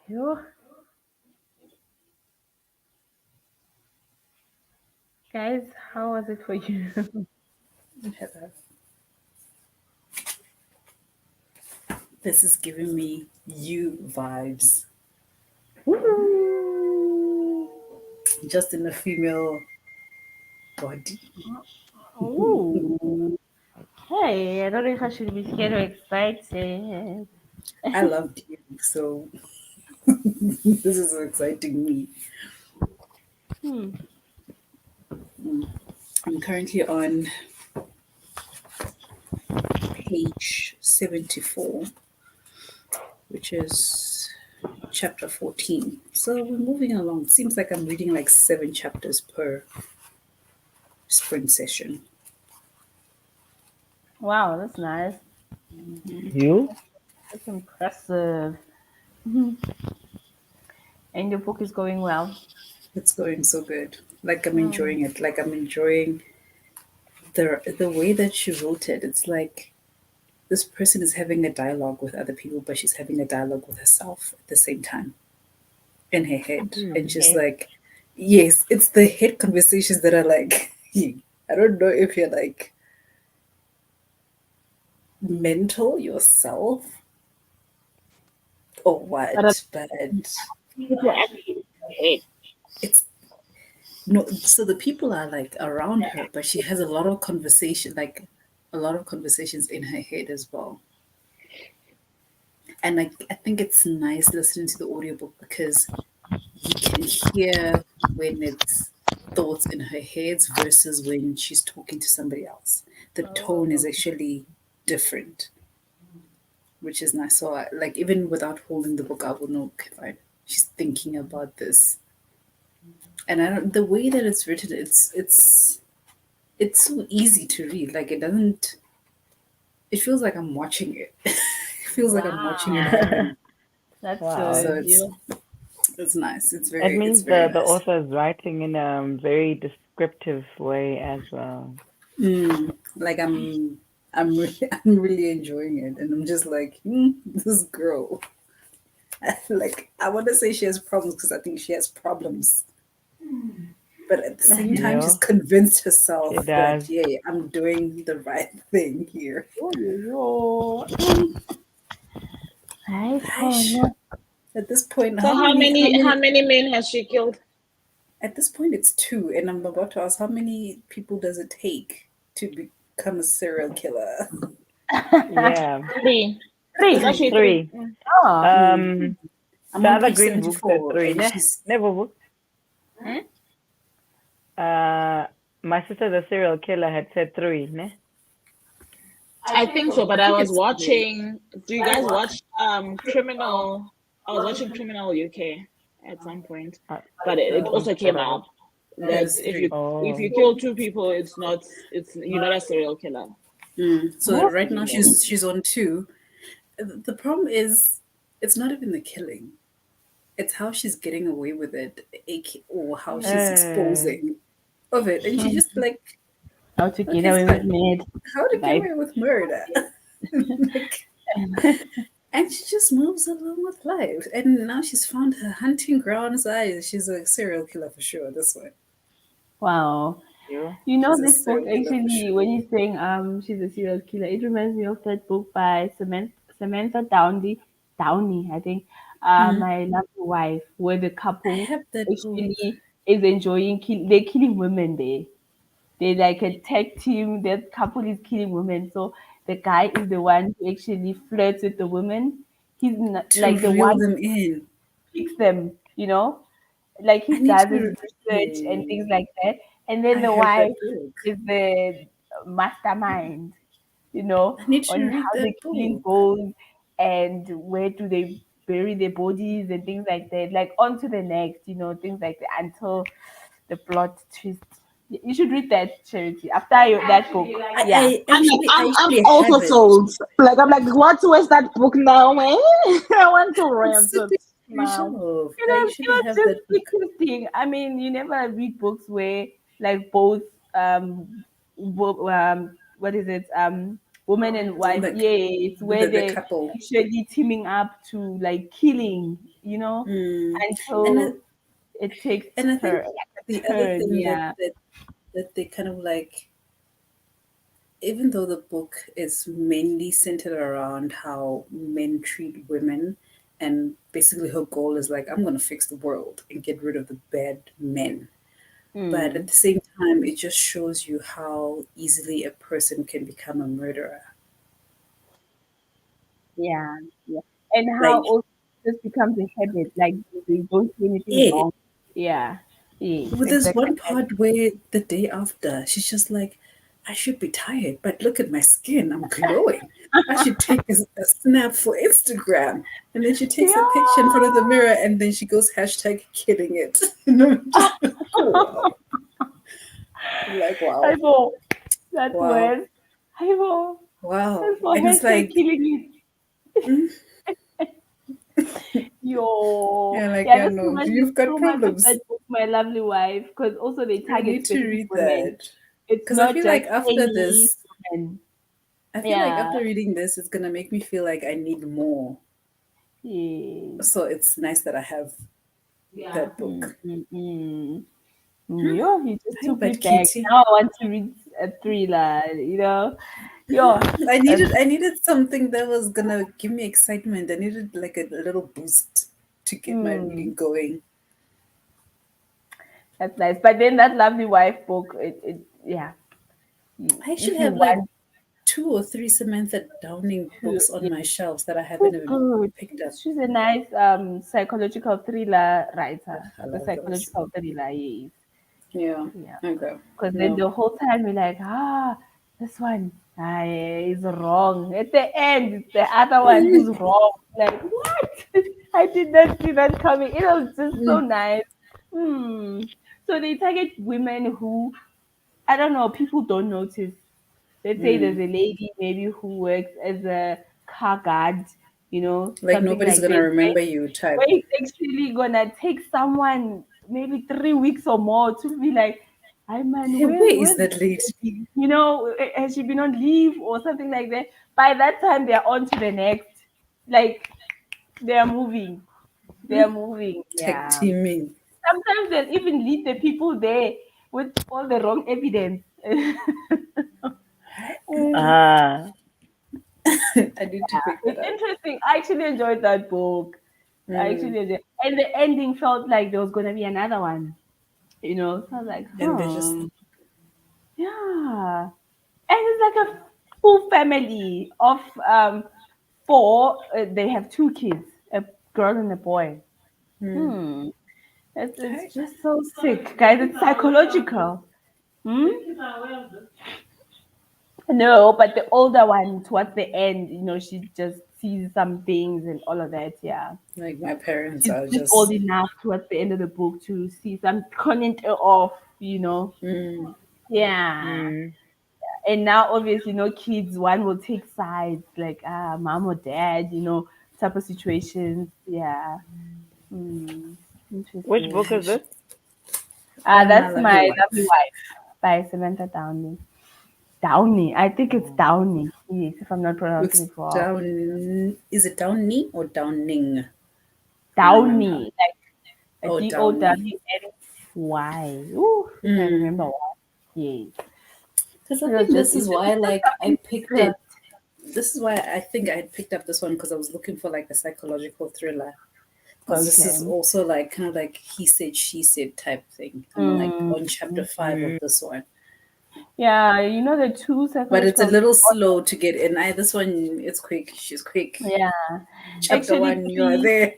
Yo. Guys, how was it for you? This is giving me you vibes, Woo. just in a female body. Ooh. Hey, I don't know if I should be scared or excited. I loved you, so this is exciting me. Hmm. I'm currently on page 74, which is chapter 14. So we're moving along. It seems like I'm reading like 7 chapters per sprint session. Wow, that's nice. You? That's impressive. Mhm. And your book is going well. It's going so good. Like I'm Oh. enjoying it. Like I'm enjoying the way that she wrote it. It's like this person is having a dialogue with other people, but she's having a dialogue with herself at the same time in her head. And just Okay. like, yes, it's the head conversations that are like, I don't know if you're like mental yourself or But I what, but think people actually hate. it's no. So the people are like around her, but she has a lot of conversation, like a lot of conversations in her head as well. And I think it's nice listening to the audiobook because you can hear when it's thoughts in her head versus when she's talking to somebody else. The tone is actually different, which is nice. So, like, even without holding the book, I will know, okay, fine, she's thinking about this. And I don't, the way that it's written, it's so easy to read. Like, it doesn't. It feels like I'm watching it. It feels like I'm watching it happen. That's Wow. So good. it's nice. It It's means very the nice. author is writing in a very descriptive way as well. Like I'm really I'm really enjoying it, and I'm just like this girl. Like I want to say she has problems because I think she has problems, but at the same time, she's Yeah, convinced she herself does. that yeah, I'm doing the right thing here. Oh, yo, Hi, Gosh, Hona. at this point, So how many men has she killed? At this point, it's 2, and I'm about to ask how many people does it take to become a serial killer? Yeah, Three. It's Three. actually three. three. Oh. Um, I'm the on other page green book said 74, three. and Ne? she's Never book. Hmm? My sister, the serial killer, had said three. Ne? I think so, I but I think was it's 3. watching. Do you guys watch Criminal? I was watching Criminal UK at some point, Uh, but it also came okay. up that There's if 3. you Oh, kill two people, it's you're not a serial killer. So What? right now she's on 2. The problem is it's not even the killing. It's how she's getting away with it, or how she's uh, exposing of it, and she just like, How to get okay, away with fine. mad How to get vibe. away with murder? Like, and she just moves along with life. And now she's found her hunting grounds. She's a serial killer for sure. This one, Wow. you. You know she's a this book serial killer for actually, sure. when you're saying she's a serial killer, it reminds me of that book by Samantha Downey, I think. My lovely wife, where the I couple have that book. actually is enjoying they're killing women there. They like a tag team. That couple is killing women. So the guy is the one who actually flirts with the women. He's not, To like the reel one them in. who picks them. Like he I need does his to. research and Okay. things like that. And then I the have wife that book. is the mastermind. You know, I need to on read how the that killing book. goes and where do they bury their bodies and things like that. Like on to the next. Things like that until the plot twist. You should read that, Charity. After that book, yeah. I I'm actually also have it. sold. Like I'm like, where's that book now, man? I want to It's rent it sitting on your now. shelf. You I know, it usually was have just that book. interesting. I mean, you never read books where like both what is it woman and wife. Like It's where the they're couple. actually teaming up to like killing, Mm. And until it takes and I think her like the a other turn. thing Yeah. that they kind of like, even though the book is mainly centered around how men treat women, and basically her goal is like, I'm gonna fix the world and get rid of the bad men. But at Mm. the same time, it just shows you how easily a person can become a murderer. Yeah. Yeah. And how Like, also this becomes a habit. Like they don't see anything yeah, wrong. Yeah. Yes, well, there's exactly. one part where the day after, she's just like, I should be tired, but look at my skin. I'm glowing. I should take a snap for Instagram. And then she takes a picture in front of the mirror and then she goes hashtag killing it. And I'm just like, wow. I'm like, I wow, know that wow, word. I know. wow. That's for And it's hashtag like, killing mm, it. Yo. yeah, like, Yeah, yeah, this no, reminds me you've got so much of problems. that book, My Lovely Wife, because also they I target need to specific read women. that. It's Because I not feel just like after any this, woman. I feel like Yeah. after reading this, it's going to make me feel like I need more. Yeah. So it's nice that I have that Mm, book. mm, mm. Yo, you just Hi, took me but back. Kitty. Now I want to read a thriller. Yo, I that's, needed something that was gonna give me excitement. I needed like a little boost to get my mm, reading going. that's nice. But then that Lovely Wife book, yeah. I actually If you have like want 2 or 3 Samantha Downing to, books on yeah, my shelves that I haven't she's even good. picked up. She's a nice psychological thriller writer. I A love those. psychological thriller, yes. Yeah. Yeah. Okay. Because then No. the whole time you're like, this one is wrong. At the end, it's the other one who's wrong. Like, what? I did not see that coming. It was just so nice. Hmm. So they target women who, I don't know, people don't notice. Let's say there's Mm. a lady maybe who works as a car guard, Like something nobody's like gonna that, remember you where type. it's actually gonna take someone maybe 3 weeks or more to be like, "Hi man, Hey, where is where's that this lady? lady? Has she been on leave or something like that?" By that time, they're on to the next. Like they're moving, they're moving. Tech Yeah. teaming. Sometimes they'll even lead the people there with all the wrong evidence. Ah. I need to pick that It's up. interesting. I actually enjoyed that book. I Mm. actually enjoyed, and the ending felt like there was gonna be another one. So I was like, And they just yeah. And it's like a full family of four. They have two kids, a girl and a boy. mm. Hmm. It's Hi. just so sick, guys. It's psychological. Hmm? No, but the older one, towards the end, she just sees some things and all of that. Yeah. Like my parents She's are just old just enough towards the end of the book to see some content of. mm. Yeah. Mm. And now obviously kids, one will take sides like mom or dad, type of situations. Yeah. Hmm. Which book is Interesting. this? My That's lovely My Lovely wife. Wife by Samantha Downey. Downey. I think it's Oh. Downey. Yes, if I'm not pronouncing It's it wrong. down. Is it Downy or Downing? Remember? Downey, like a Oh, Downy. Downy. Ooh, if I remember what. Yes. Because It I was think just this it's is why, just like, I something picked different. it. This is why I think I had picked up this one because I was looking for like a psychological thriller. Because this is Okay. also like kind of like he said, she said type thing. I'm like Mm. on chapter 5 of this one, Yeah, the two but it's a psychological. little slow to get in. This one, it's quick. She's quick. Yeah, Chapter actually, 1, you are three there.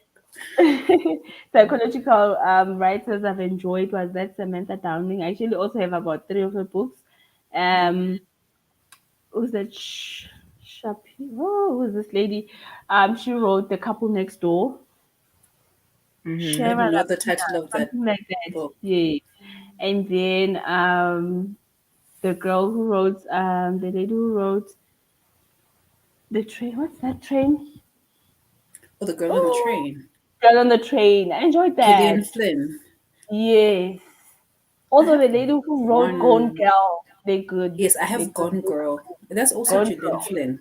psychological writers I've enjoyed was that Samantha Downing. I actually also have about three of her books. Um, who's that? Who's this lady? She wrote The Couple Next Door. I don't Mm-hmm. Shara even know the Rabina, title of that something like that. book. Yeah. And then the girl who wrote the lady who wrote the train. What's that train? Oh, the girl on the Oh, train. Girl on the Train. I enjoyed Gillian that. Flynn. Yes. I Also, have the lady who wrote Gone one. Girl. They're good. Yes, I They're have good. Gone Girl. That's also Gone Gillian Flynn.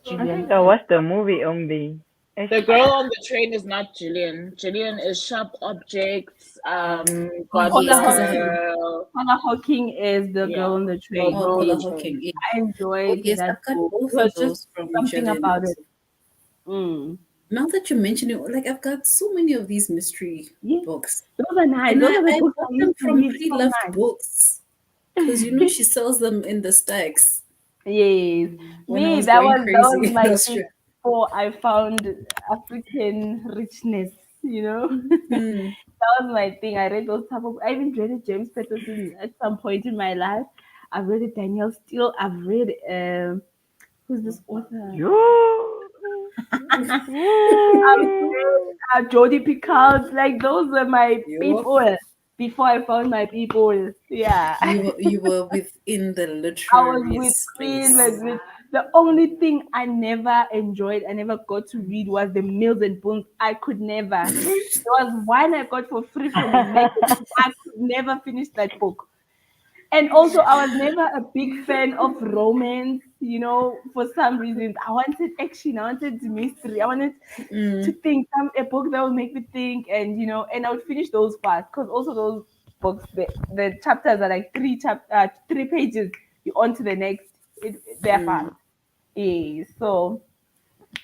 Gillian. So what's the movie only? The girl on the train is not Gillian. Gillian is Sharp Objects. Gone Yes, Paula because I Hawking. have. Girl. Paula Hawking is the Yeah. girl on the The train. Oh, girl on Paula the Hawking. train. Yeah. I Oh, enjoyed yes, that I've got book. both There's of just those from something Gillian about it. also. Mm. Now that you mention it, like I've got so many of these mystery Yeah, books. those are nice. And Those are the I books I bought them used to from read so Pre-Loved much. Books because she sells them in the stacks Yes, when I me. was That going was crazy in my thing Australia. before I found African richness. You know, Hmm. that was my thing. I read those type of. I even read it, James Patterson at some point in my life. I've read it, Danielle Steele. I've read who's this author? You. I've read Jodi Picoult. Like those were my Yo, people before I found my people. Yeah. you were within the I was literary within space. the only thing I never enjoyed, I never got to read was the Mills and Boons. I could never. There was one I got for free from a magazine. I could never finish that book. And also, I was never a big fan of romance. For some reasons, I wanted action. I wanted mystery. I wanted to Mm, think a book that would make me think, and I would finish those fast because also those books, the chapters are like 3 pages. You on to the next. They're fast. mm. Yeah, so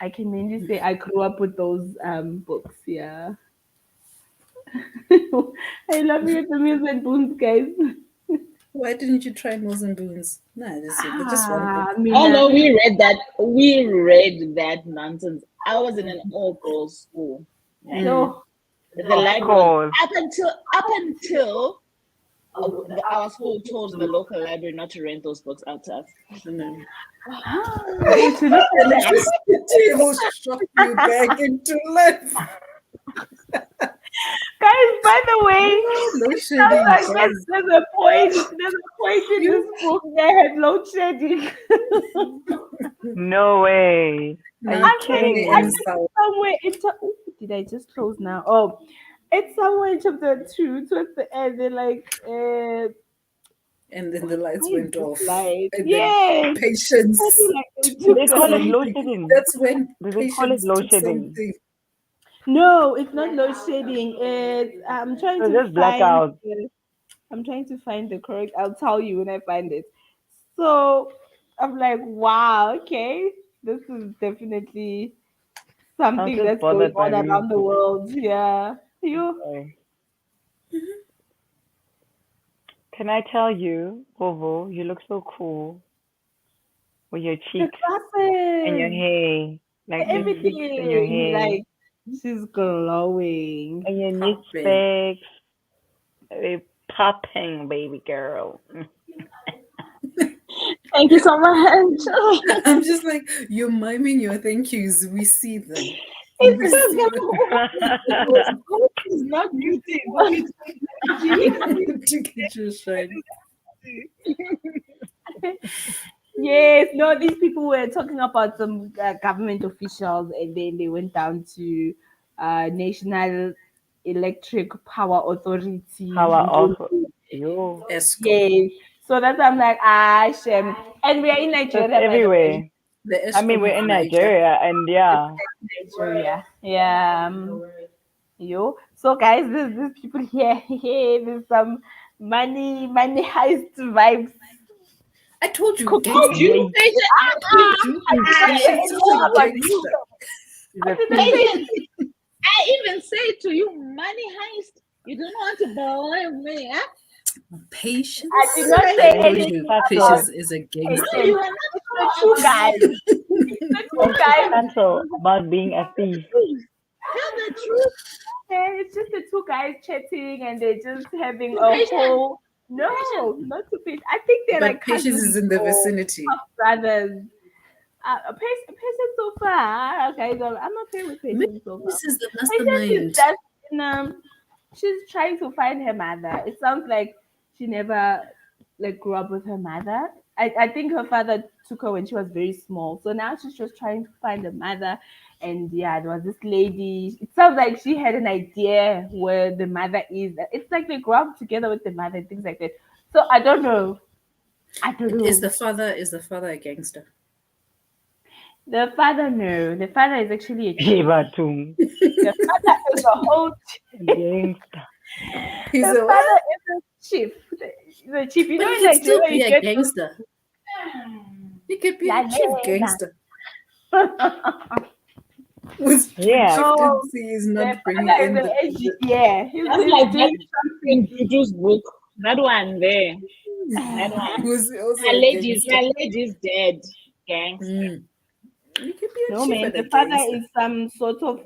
I can mainly say I grew up with those books. Yeah, I love you, the Mills and Boons guys. Why didn't you try Mills and Boons? Nah, just one book. I mean, Oh no, we read that. We read that nonsense. I was in an all girls school. Right? no, The Of library course. up until our school told the local library not to rent those books out to us. No. to look at that. Electricity will shock you back into life. Guys, by the way, Load sounds shedding, like guys. there's a point in this book that had load shedding. No way. Are you Not kidding only I in me? think South. somewhere did I just close now? Oh, it's somewhere in chapter 2 towards the end. They're like, And then the lights why is went this off. light? And then Yes, patience. something like they Do took they call it the. load shedding? That's when Do they call it patience load took shedding? something. No, it's not load shedding. It's I'm trying So to just find. blackout. I'm trying to find the correct. I'll tell you when I find it. So I'm like, wow, okay, this is definitely I'm something just that's going bothered by on these around the people. world. Yeah, you. Sorry. Can I tell you, Bobo, you look so cool with your The cheeks and your glasses, hair, like your cheeks and your everything. hair Like she's glowing. and your new Babe. specs. They popping, baby girl. Thank you so much. I'm just like, you're miming your thank yous. We see them. It's We just see them. it's not muted. To get you shine. Yes, no, these people were talking about some government officials, and then they went down to National Electric Power Authority. Power In off. Limpopo. Yo. ESCOM. Yes, so that's why I'm like, shame. And we are in That's Nigeria, by the way. everywhere. The I mean, ESCOM we're of in Niger. Nigeria, and yeah, Nigeria, yeah. Yo, so guys, there's people here. Hey, there's some money heist vibes. I told you, Cooking. gangster. You yeah, patient. You do. She's such Know a about gangster. she's I a didn't thief. say I even say to you, money heist. You don't want to blame me, eh? Patience. I did not I say told anything you, about Patience is a gangster. patience. You are not It's the two guys. The two And she's guys. cancel about being a thief. tell the truth. It's just the two guys chatting and they're just having Too a patient. whole. No, not too patient. I think they're But like Patience cousins is in the or vicinity. brothers. Patience so far. Okay, so I'm okay with Maybe patience so far. this is the Patience is mastermind. just she's trying to find her mother. It sounds like she never like grew up with her mother. I think her father took her when she was very small. So now she's just trying to find her mother. And yeah, there was this lady. It sounds like she had an idea where the mother is. It's like they grew up together with the mother and things like that. So I don't know. I don't Is know. the father a gangster? The father, no. The father is actually a chief. Batum. The father is a whole. Gangster. He's The a father what? is a chief. The chief. You But know, he in could still Nigeria, be you a get those. gangster. He could be a chief Lalela. gangster. With Yeah. No, chieftaincy is the not bringing father is in an the yeah, That's he's like that doing in something. Juju's book. That one there. That one. who's also My a lady's gangster. dead. Gangster. Mm. He could be a No chief man, and a the father gangster. is some sort of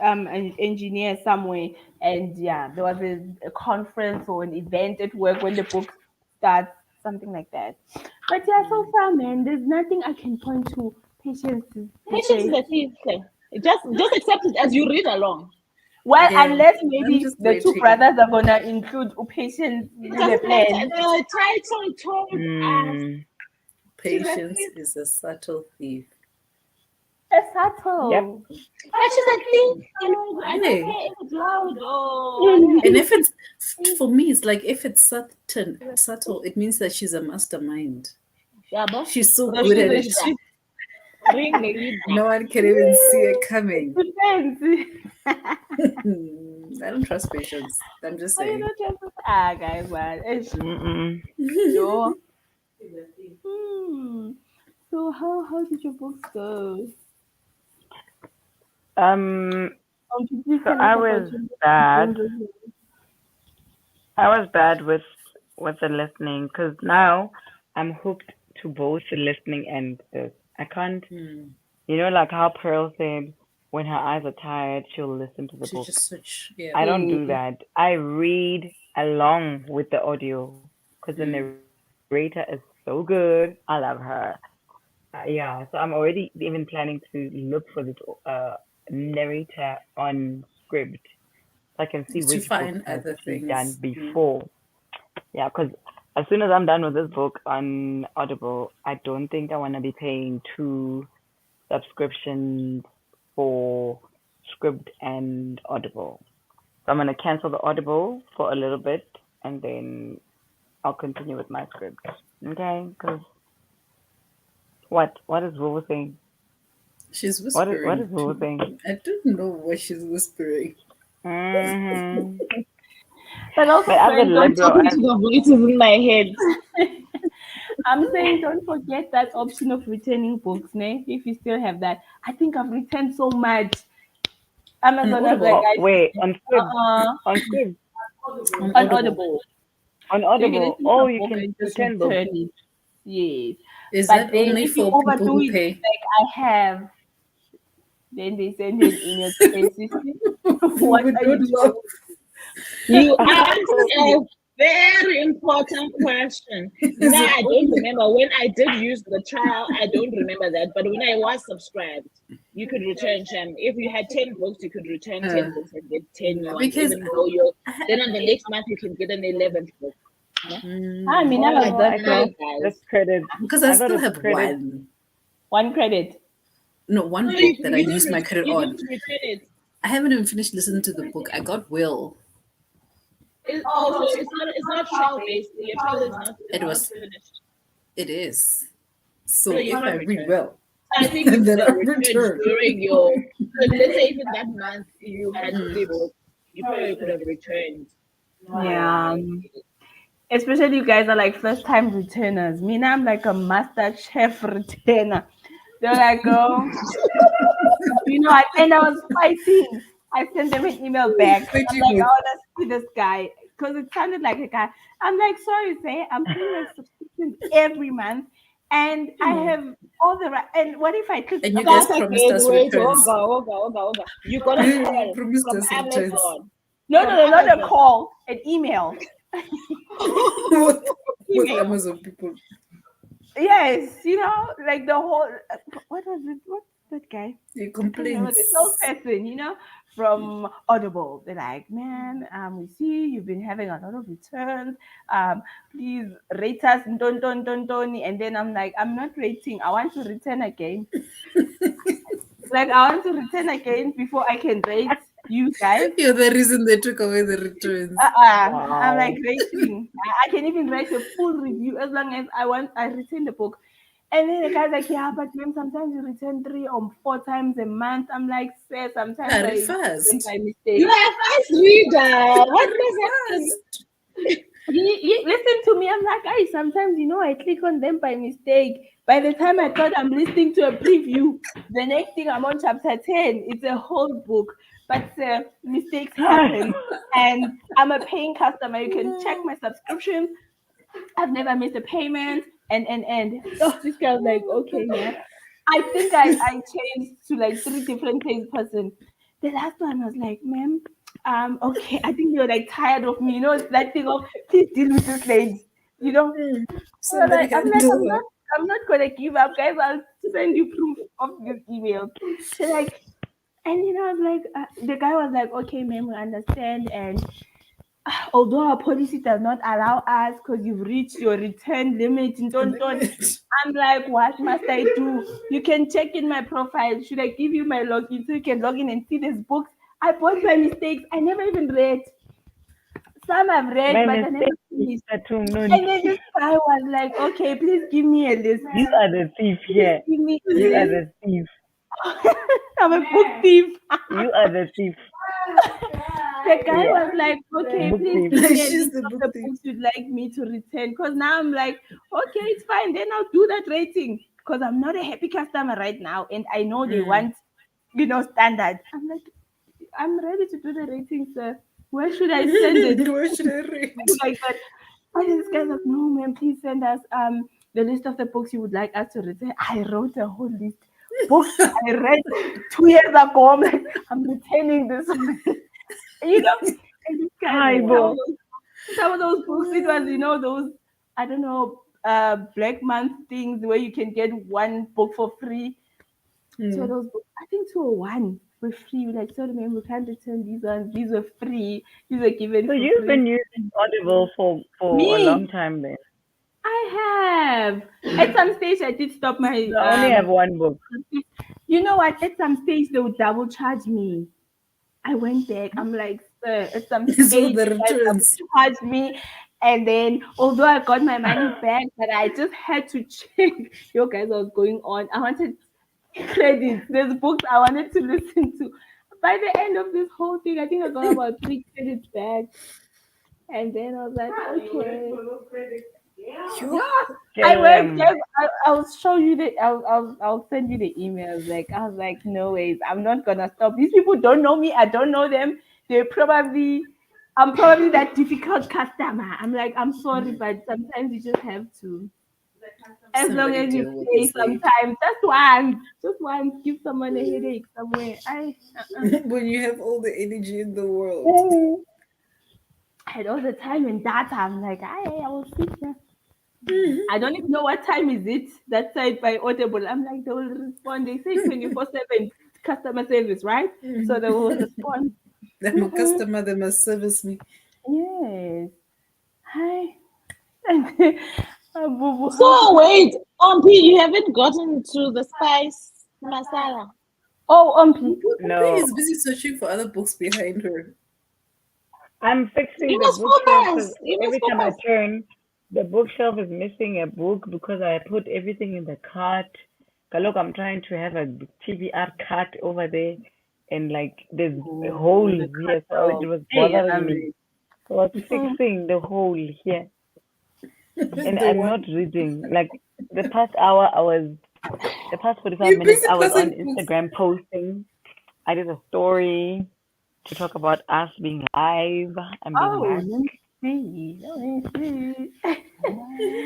an engineer somewhere, and yeah, there was a conference or an event at work when the book starts, something like that. But yeah, so far, man, there's nothing I can point to. Patience is to Patience is say. a thief. Just accept it as you read along. Well, Yeah, unless I'm maybe just the two waiting. brothers are gonna include patience It in the doesn't matter. plan. The title told us Mm. she's a Patience thief. is a subtle thief. A Yep. subtle. And she's a thief. I don't Hey, care if it's loud or and if it's for me, it's like if it's subtle, it means that she's a mastermind. yeah, boss. She's so So good she's at a it. shit. Bring the lead back. No one can even see it coming. Depends. I don't trust patience. I'm just Are you saying. not just guys, man? Mm-mm. Yo. Hmm. So how did your books go? Um. Please So tell us I about was your book. bad. I was bad with the listening because now I'm hooked to both the listening and the. I can't. Hmm. Like how Pearl said, when her eyes are tired, she'll listen to the She book. just switch. Yeah. I don't do Mm. that. I read along with the audio because the Hmm. narrator is so good. I love her. Yeah, so I'm already even planning to look for this narrator on Scribd so I can see To which books find has other she done things. Hmm. before. Yeah, because as soon as I'm done with this book on Audible, I don't think I want to be paying two subscriptions for Scribd and Audible. So I'm gonna cancel the Audible for a little bit, and then I'll continue with my Scribd. Okay? Because what is Rule saying? She's What whispering is Rule too. saying? I don't know what she's whispering. Hmm. But also But as a friend, I'm don't liberal, talking to the voices in my head. I'm saying don't forget that option of returning books, ne? If you still have that. I think I've returned so much. On Amazon has like Audible. oh wait, on Scribd, uh on Scribd, On on Audible. Audible. on So you can Audible. listen to Oh, a you book can and just return books. return it. Yes. Is But that then only if you for people overdo who it, pay? like I have, then they send you an email to say, "Sissy, what We are you don't love. doing?" You asked a very important question. Is Now it I don't only? remember when I did use the trial. I don't remember that, but when I was subscribed, you could return Shem. If you had 10 books, you could return Uh, 10 books and get 10 new ones. because Even though you're I, then on the next month you can get an 11th book. No? I mm, mean, I was Oh, that I thought girl. it's Smart just guys. credit. because I I thought still it's have credit. one. One credit. No, one No, book that I used my credit you on. don't return it. I haven't even finished listening to the book. I got Will. Also, it's not trial based. Your trial is It not was. finished, It is. so So you if I can't read return. well, I think you and could then I have returned return. during your. So let's say even that month you had Mm. 3 books, you probably could have returned. Yeah. Especially you guys are like first time returners. Me, now I'm like a master chef returner. They're like, girl, and I was fighting. I sent them an email back. I'm Fighting like, with. I want to see this guy because it sounded like a guy. I'm like, sorry, say I'm paying my subscription every month, and I have all the right. And what if I click And you guys Start subscribe? promised again. us Wait, returns. Oga. You got a You call promised from us returns. Amazon. No, From no, no, not a Amazon. call, an email. What with Email. Amazon people? Yes, like the whole. What was it? What's that guy? Your I can't remember the complaints. salesperson, from Audible. They're like, man, we see you've been having a lot of returns. Please rate us, don't. And then I'm like, I'm not rating. I want to return again. Like, I want to return again before I can rate. You guys. You're the reason they took away the returns. I'm like Wow. rating. I can even write a full review as long as I return the book. And then the guy's like, yeah, but ma'am, sometimes you return 3 or 4 times a month. I'm like, sir, sometimes I Very return fast. by mistake. You are a fast reader. What Very does happen? fast. Listen to me. I'm like, guys, sometimes I click on them by mistake. By the time I thought I'm listening to a preview, the next thing I'm on chapter 10. It's a whole book, but mistakes happen. And I'm a paying customer. You can check my subscriptions. I've never missed a payment. And oh, this guy's like, okay, yeah. I think I changed to like 3 different person. The last one was like, ma'am, okay, I think you're like tired of me. That thing of please deal with this lady. So Somebody I'm like, handle her. I'm not gonna give up, guys. I'll send you proof of this email. She's like, and I was like, the guy was like, okay, ma'am, we understand, and although our policy does not allow us because you've reached your return limit, don't. I'm like, what must I do? You can check in my profile. Should I give you my login so you can log in and see these books? I bought by mistakes. I never even read. Some I've read, My but I never mistake finished. is to know. And then this guy was like, okay, please give me a list. You are the thief here. Give me a You are list. the thief. I'm a book thief. You are the thief. The guy Yeah. was like, okay, Book please thief. give me a She's list the of book the thief. books you'd like me to return. Because now I'm like, okay, it's fine. Then I'll do that rating. Because I'm not a happy customer right now. And I know they want, standard. I'm like, I'm ready to do the rating, sir. Where should I send it? Where should I read? Like that. And this guy's like, no, ma'am, please send us the list of the books you would like us to return. I wrote a whole list. Books I read 2 years ago. I'm like, I'm returning this one. And this guy, like, some of those books, it was, those, I don't know, Black Month things where you can get one book for free. So those books, I think 201 were free. We're like, sorry, ma'am, we can't return these ones. These were free. These were given So for you've free. been using Audible for a Me? long time then. I have. At some stage, I did stop my. I only have one book. You know what? At some stage, they would double charge me. I went back. I'm like, sir, at some It's all stage, the you guys returns. double charged me. And then, although I got my money back, but I just had to check your guys was going on. I wanted credits. There's books I wanted to listen to. By the end of this whole thing, I think I got about 3 credits back. And then I was like, okay. I went. I'll show you the. I'll send you the emails. Like I was like, no ways. I'm not gonna stop. These people don't know me. I don't know them. I'm probably that difficult customer. I'm like, I'm sorry, but sometimes you just have to. As long Somebody as you deal with pay, this lady. sometimes just once, give someone a headache somewhere. When you have all the energy in the world. And all the time in data, I'm like, I will sit here. I don't even know what time is it. That side by Audible. I'm like, they will respond. They say 24/7 customer service, right? So they will respond. I'm a customer, they must service me. Yes. Hi. Boo-boo. So wait, Ompi, you haven't gotten to the spice masala. Oh, Ompi. No. He's busy searching for other books behind her. I'm fixing You the must bookshelf focus. 'cause You every must time I focus. turn, the bookshelf is missing a book because I put everything in the cart. Look, I'm trying to have a TBR cart over there, and like there's a hole here, so it was bothering me. So I was fixing the hole here, and The I'm one. not reading. Like the past hour, the past 45 You're minutes, busy I was on passing books. Instagram posting. I did a story to talk about us being live and being back. Let me see.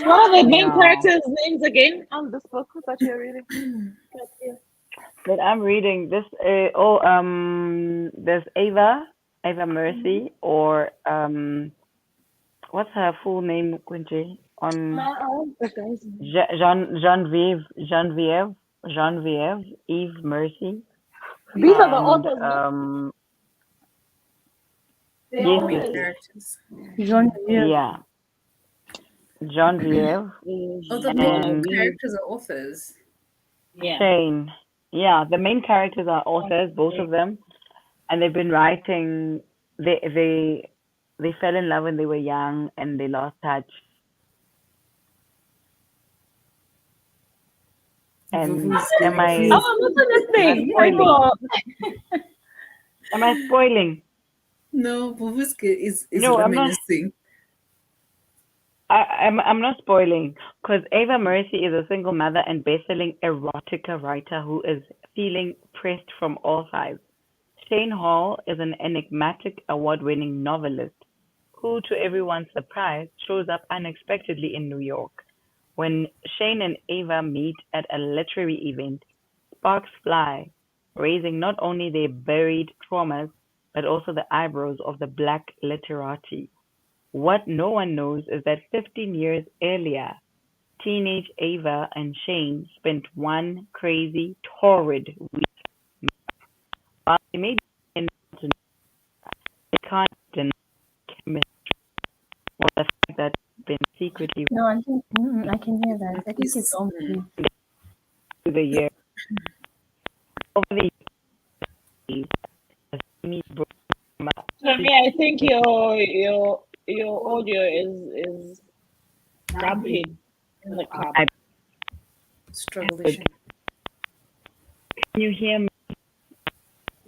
What are the main Yeah. characters' names again on this book that you're reading? That I'm reading this. There's Ava Mercy, or what's her full name, Quincy? Genevieve Eve Mercy. These are the And authors. yes, Main yes, characters. yeah, Genevieve Oh, the and main characters are authors. Yeah. Shane. Yeah, the main characters are authors, both of them. and they've been writing. They fell in love when they were young, and they lost touch. And am I I'm not listening. spoiling? Am I spoiling? No, Bubuske is No, I'm not. reminiscing. I'm not spoiling because Ava Mercy is a single mother and best-selling erotica writer who is feeling pressed from all sides. Shane Hall is an enigmatic award-winning novelist who, to everyone's surprise, shows up unexpectedly in New York. When Shane and Ava meet at a literary event, sparks fly, raising not only their buried traumas but also the eyebrows of the black literati. What no one knows is that 15 years earlier, teenage Ava and Shane spent one crazy, torrid week. While they may be they can't deny chemistry or the fact that they've been secretly No, I can hear that. I think it's on me. through the years. Over the years, as Amy broke For me, I think your audio is jumping in the club. Struggle. Can you hear me?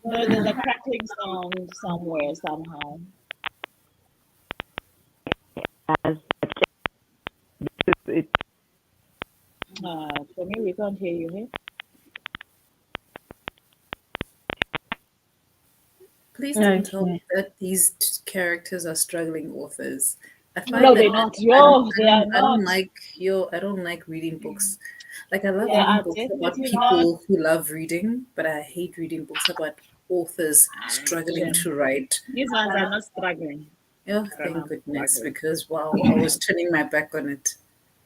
No, there's a crackling sound somewhere somehow. As this is it. For me, we can't hear you here. Please don't tell me that these characters are struggling authors. I find No, that they're not. Yo, they are not. I don't like reading books. Like I love They are reading books about definitely people who love reading, but I hate reading books about authors struggling to write. These ones are not struggling. Oh, thank goodness, because wow, I was turning my back on it.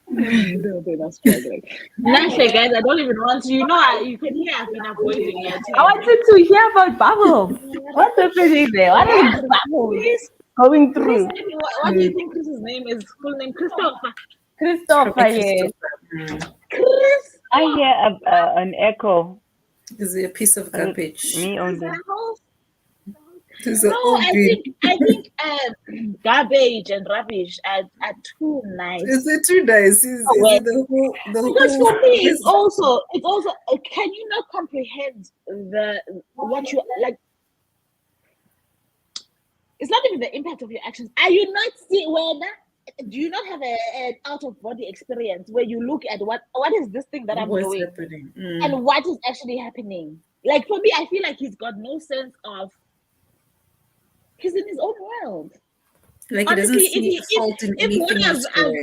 No, they're not struggling. Nothing, guys. I don't even want to. You know, you can hear I've been avoiding it. I wanted to hear about Bubbles. What's happening there? What is Bubbles going through? What do you think Chris's name is? Full name Christopher. Christopher, yes. Chris. I hear an echo. Is it a piece of garbage? Me only. No, I think garbage and rubbish are too nice. Is it too nice? Is it the whole? Because for me, it's also. Can you not comprehend what you like? It's not even the impact of your actions. Are you not seeing do you not have an out of body experience where you look at what is this thing that I'm doing happening? and what is actually happening? Like for me, I feel like he's got no sense of. He's in his own world. Like honestly, if what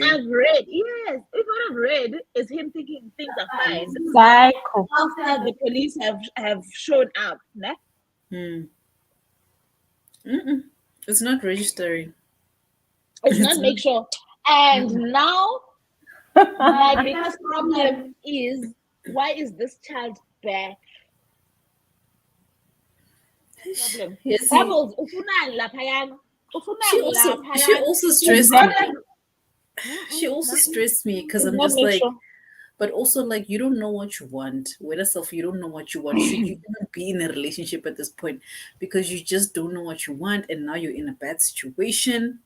I've read, if what I've read is him thinking things are fine. Psycho. After the police have shown up, né? It's not registering. It's not make sure. And now, my biggest problem is why is this child back? Problem. Yes, Bubbles, she also stressed me. She also stressed me because I'm just like, but also like you don't know what you want. With yourself, you don't know what you want. Should you even be in a relationship at this point? Because you just don't know what you want, and now you're in a bad situation.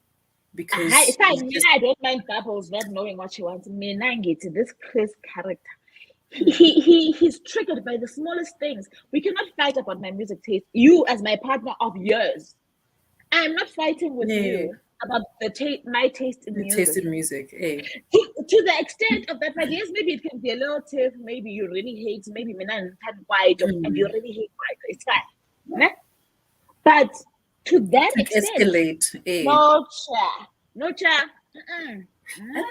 Because I don't mind Bubbles not knowing what she wants. This Chris character. He's triggered by the smallest things. We cannot fight about my music taste. You as my partner of years. I'm not fighting with you about my taste in music. Taste in music. Hey. To the extent of that, but yes, maybe it can be a little tiff. Maybe you really hate, maybe Minan white and you really hate white. It's fine. Né? But to that extent, escalate. No cha.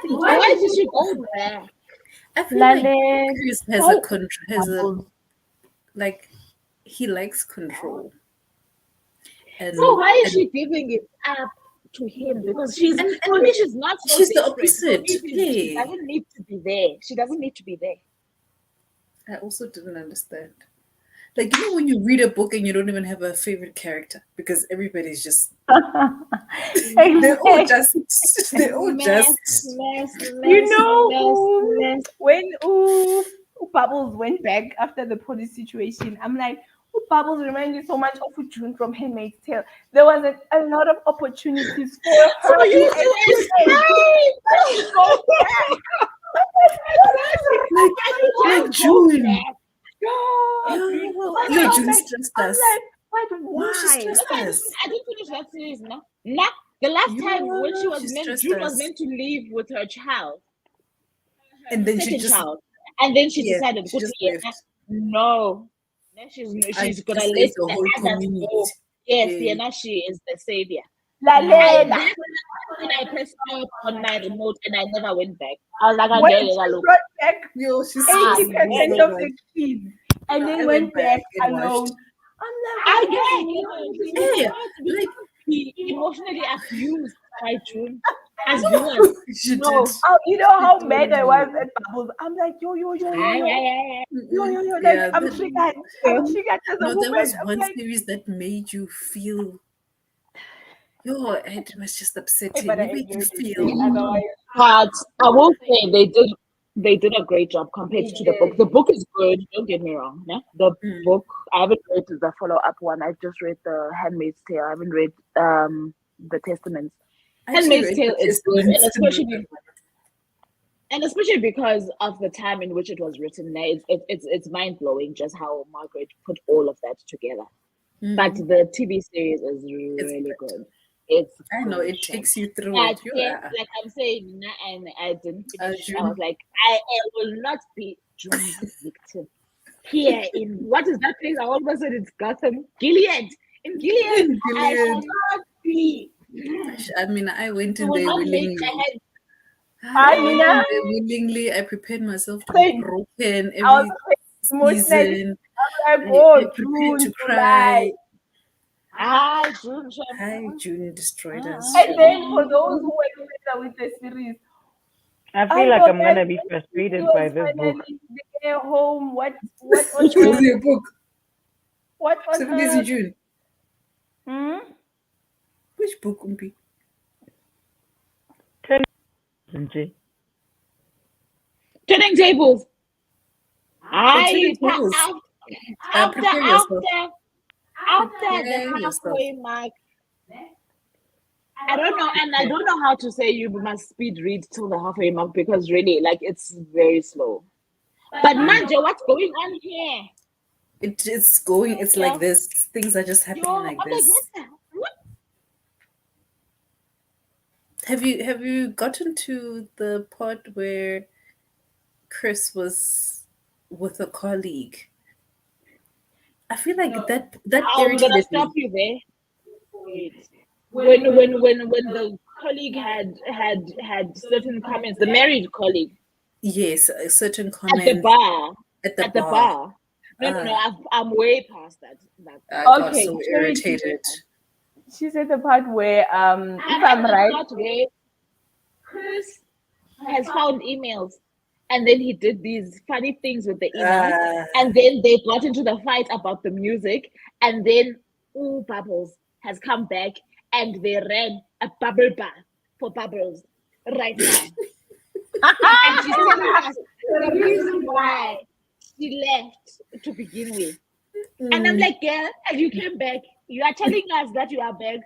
Why did she go there? I feel like Chris he likes control. And, so why is she giving it up to him? Because she's not so she's the opposite. She doesn't need to be there. She doesn't need to be there. I also didn't understand. Like, you know when you read a book and you don't even have a favorite character because everybody's just they're all just when Bubbles went back after the police situation, I'm like, Bubbles remind me so much of June from Handmaid's Tale. There was a lot of opportunities for her. you to escape. Go back. Like June. Yo, Yo, June stressed us. What? No, she Why? stressed us. I didn't finish that series, no. Nah, the last time when She June was stressed meant to leave with her child, And then she second just child, and then she yeah, decided, she just "Okay, left. no, now she's I gonna just let saved the the whole others community. go. Yes, Yeah. now she is the savior. Lalela. When I pressed stop on my remote and I never went back. I was like, When "Okay, she look." brought back Yo, she's 80% of the kids and then I went back and alone. watched. I'm like, I what? get Yeah, like be emotionally abused by June as viewers. she No. did. Oh, you know how She mad I did. was at Bubbles. I'm like, yo. Like, Yeah, I'm triggered. I'm triggered as a no, there woman. was I'm one like, series that made you feel. Yo, it was just hey, upsetting. but I It made you enjoyed it. feel. Otherwise, But I will say they did a great job compared to the book. did. The book is good, don't get me wrong. Yeah? The Mm. book, I haven't read the follow-up one. I just read the Handmaid's Tale. I haven't read the Testaments. I actually Handmaid's read Tale the is good, Testaments and especially because of the time in which it was written. It's mind-blowing just how Margaret put all of that together. But the TV series is really good. It's I know good, it Shem. takes you through But it. yeah, like I'm saying, and I didn't finish. I June. was like, I will not be June's victim here in what is that place? I almost said it's Gotham, Gilead. In Gilead, I shall not be. I mean, I went in will there not make willingly. my head. I went in there willingly. I prepared myself to be Same. broken I was every emotionally. season. I'm like, I oh, prepared to June, cry. July. June, Hi, June destroyed us. And then for those who were together with the series, I feel like I'm gonna be frustrated by this book. Their home. What Which on book? earth? Your book? What on 7 Days in earth? June. Hmm? Which book, Umpi? Turning tables. Turning Tables. After Prepare yourself. the Prepare halfway mark. I don't know, and I don't know how to say you must speed read till the halfway mark because really, like, it's very slow. But Manja, what's going on here? It's going. It's like this. Things are just happening like I'm this. what? Have you gotten to the part where Chris was with a colleague? I feel like that I'm gonna irritated stop me. you there. Wait. When the colleague had certain comments, the married colleague Yes, a certain at the comment bar. at the At the bar. bar. No, I'm way past that. I got Okay, so Charity. irritated. She's at the part where, if I'm right, Part where Chris has found emails, and then he did these funny things with the emails, and then they got into the fight about the music, and then Bubbles has come back, and they ran a bubble bar for Bubbles right now. And she's telling us the reason why she left to begin with. And I'm like, girl, and you came back. You are telling us that you are back.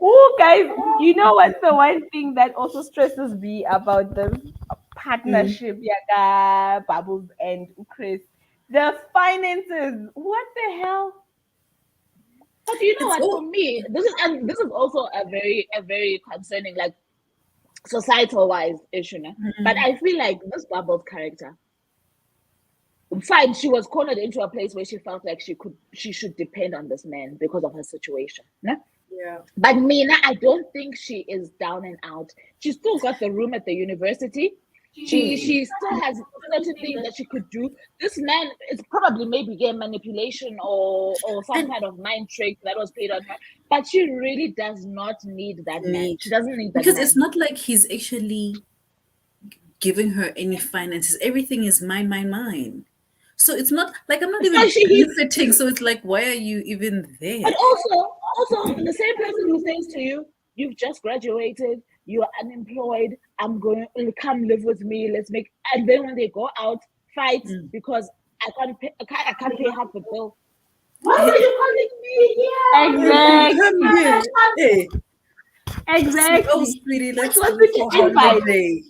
oh, guys, you know what's the one thing that also stresses me about this partnership, Yaga, Bubbles, and Chris? The finances. What the hell? But you know what? For me, this is also a very concerning, like, societal wise issue. But I feel like this Bubbles character, fine, she was cornered into a place where she felt like she should depend on this man because of her situation. Yeah. But Mina, I don't think she is down and out. She still got the room at the university. She still has certain things that she could do. This man is probably maybe game manipulation or some kind of mind trick that was played on her. But she really does not need that man. She doesn't need that because man. it's not like he's actually giving her any finances. Everything is mine. So it's not like I'm not even benefiting. So it's like, why are you even there? And also the same person who says to you, you've just graduated, you're unemployed, I'm going to come live with me, let's make, and then when they go out, fight because I can't pay half the bill. Why are you calling me here? Hey, Exactly. oh, sweetie, let's What go we can for invite. holiday.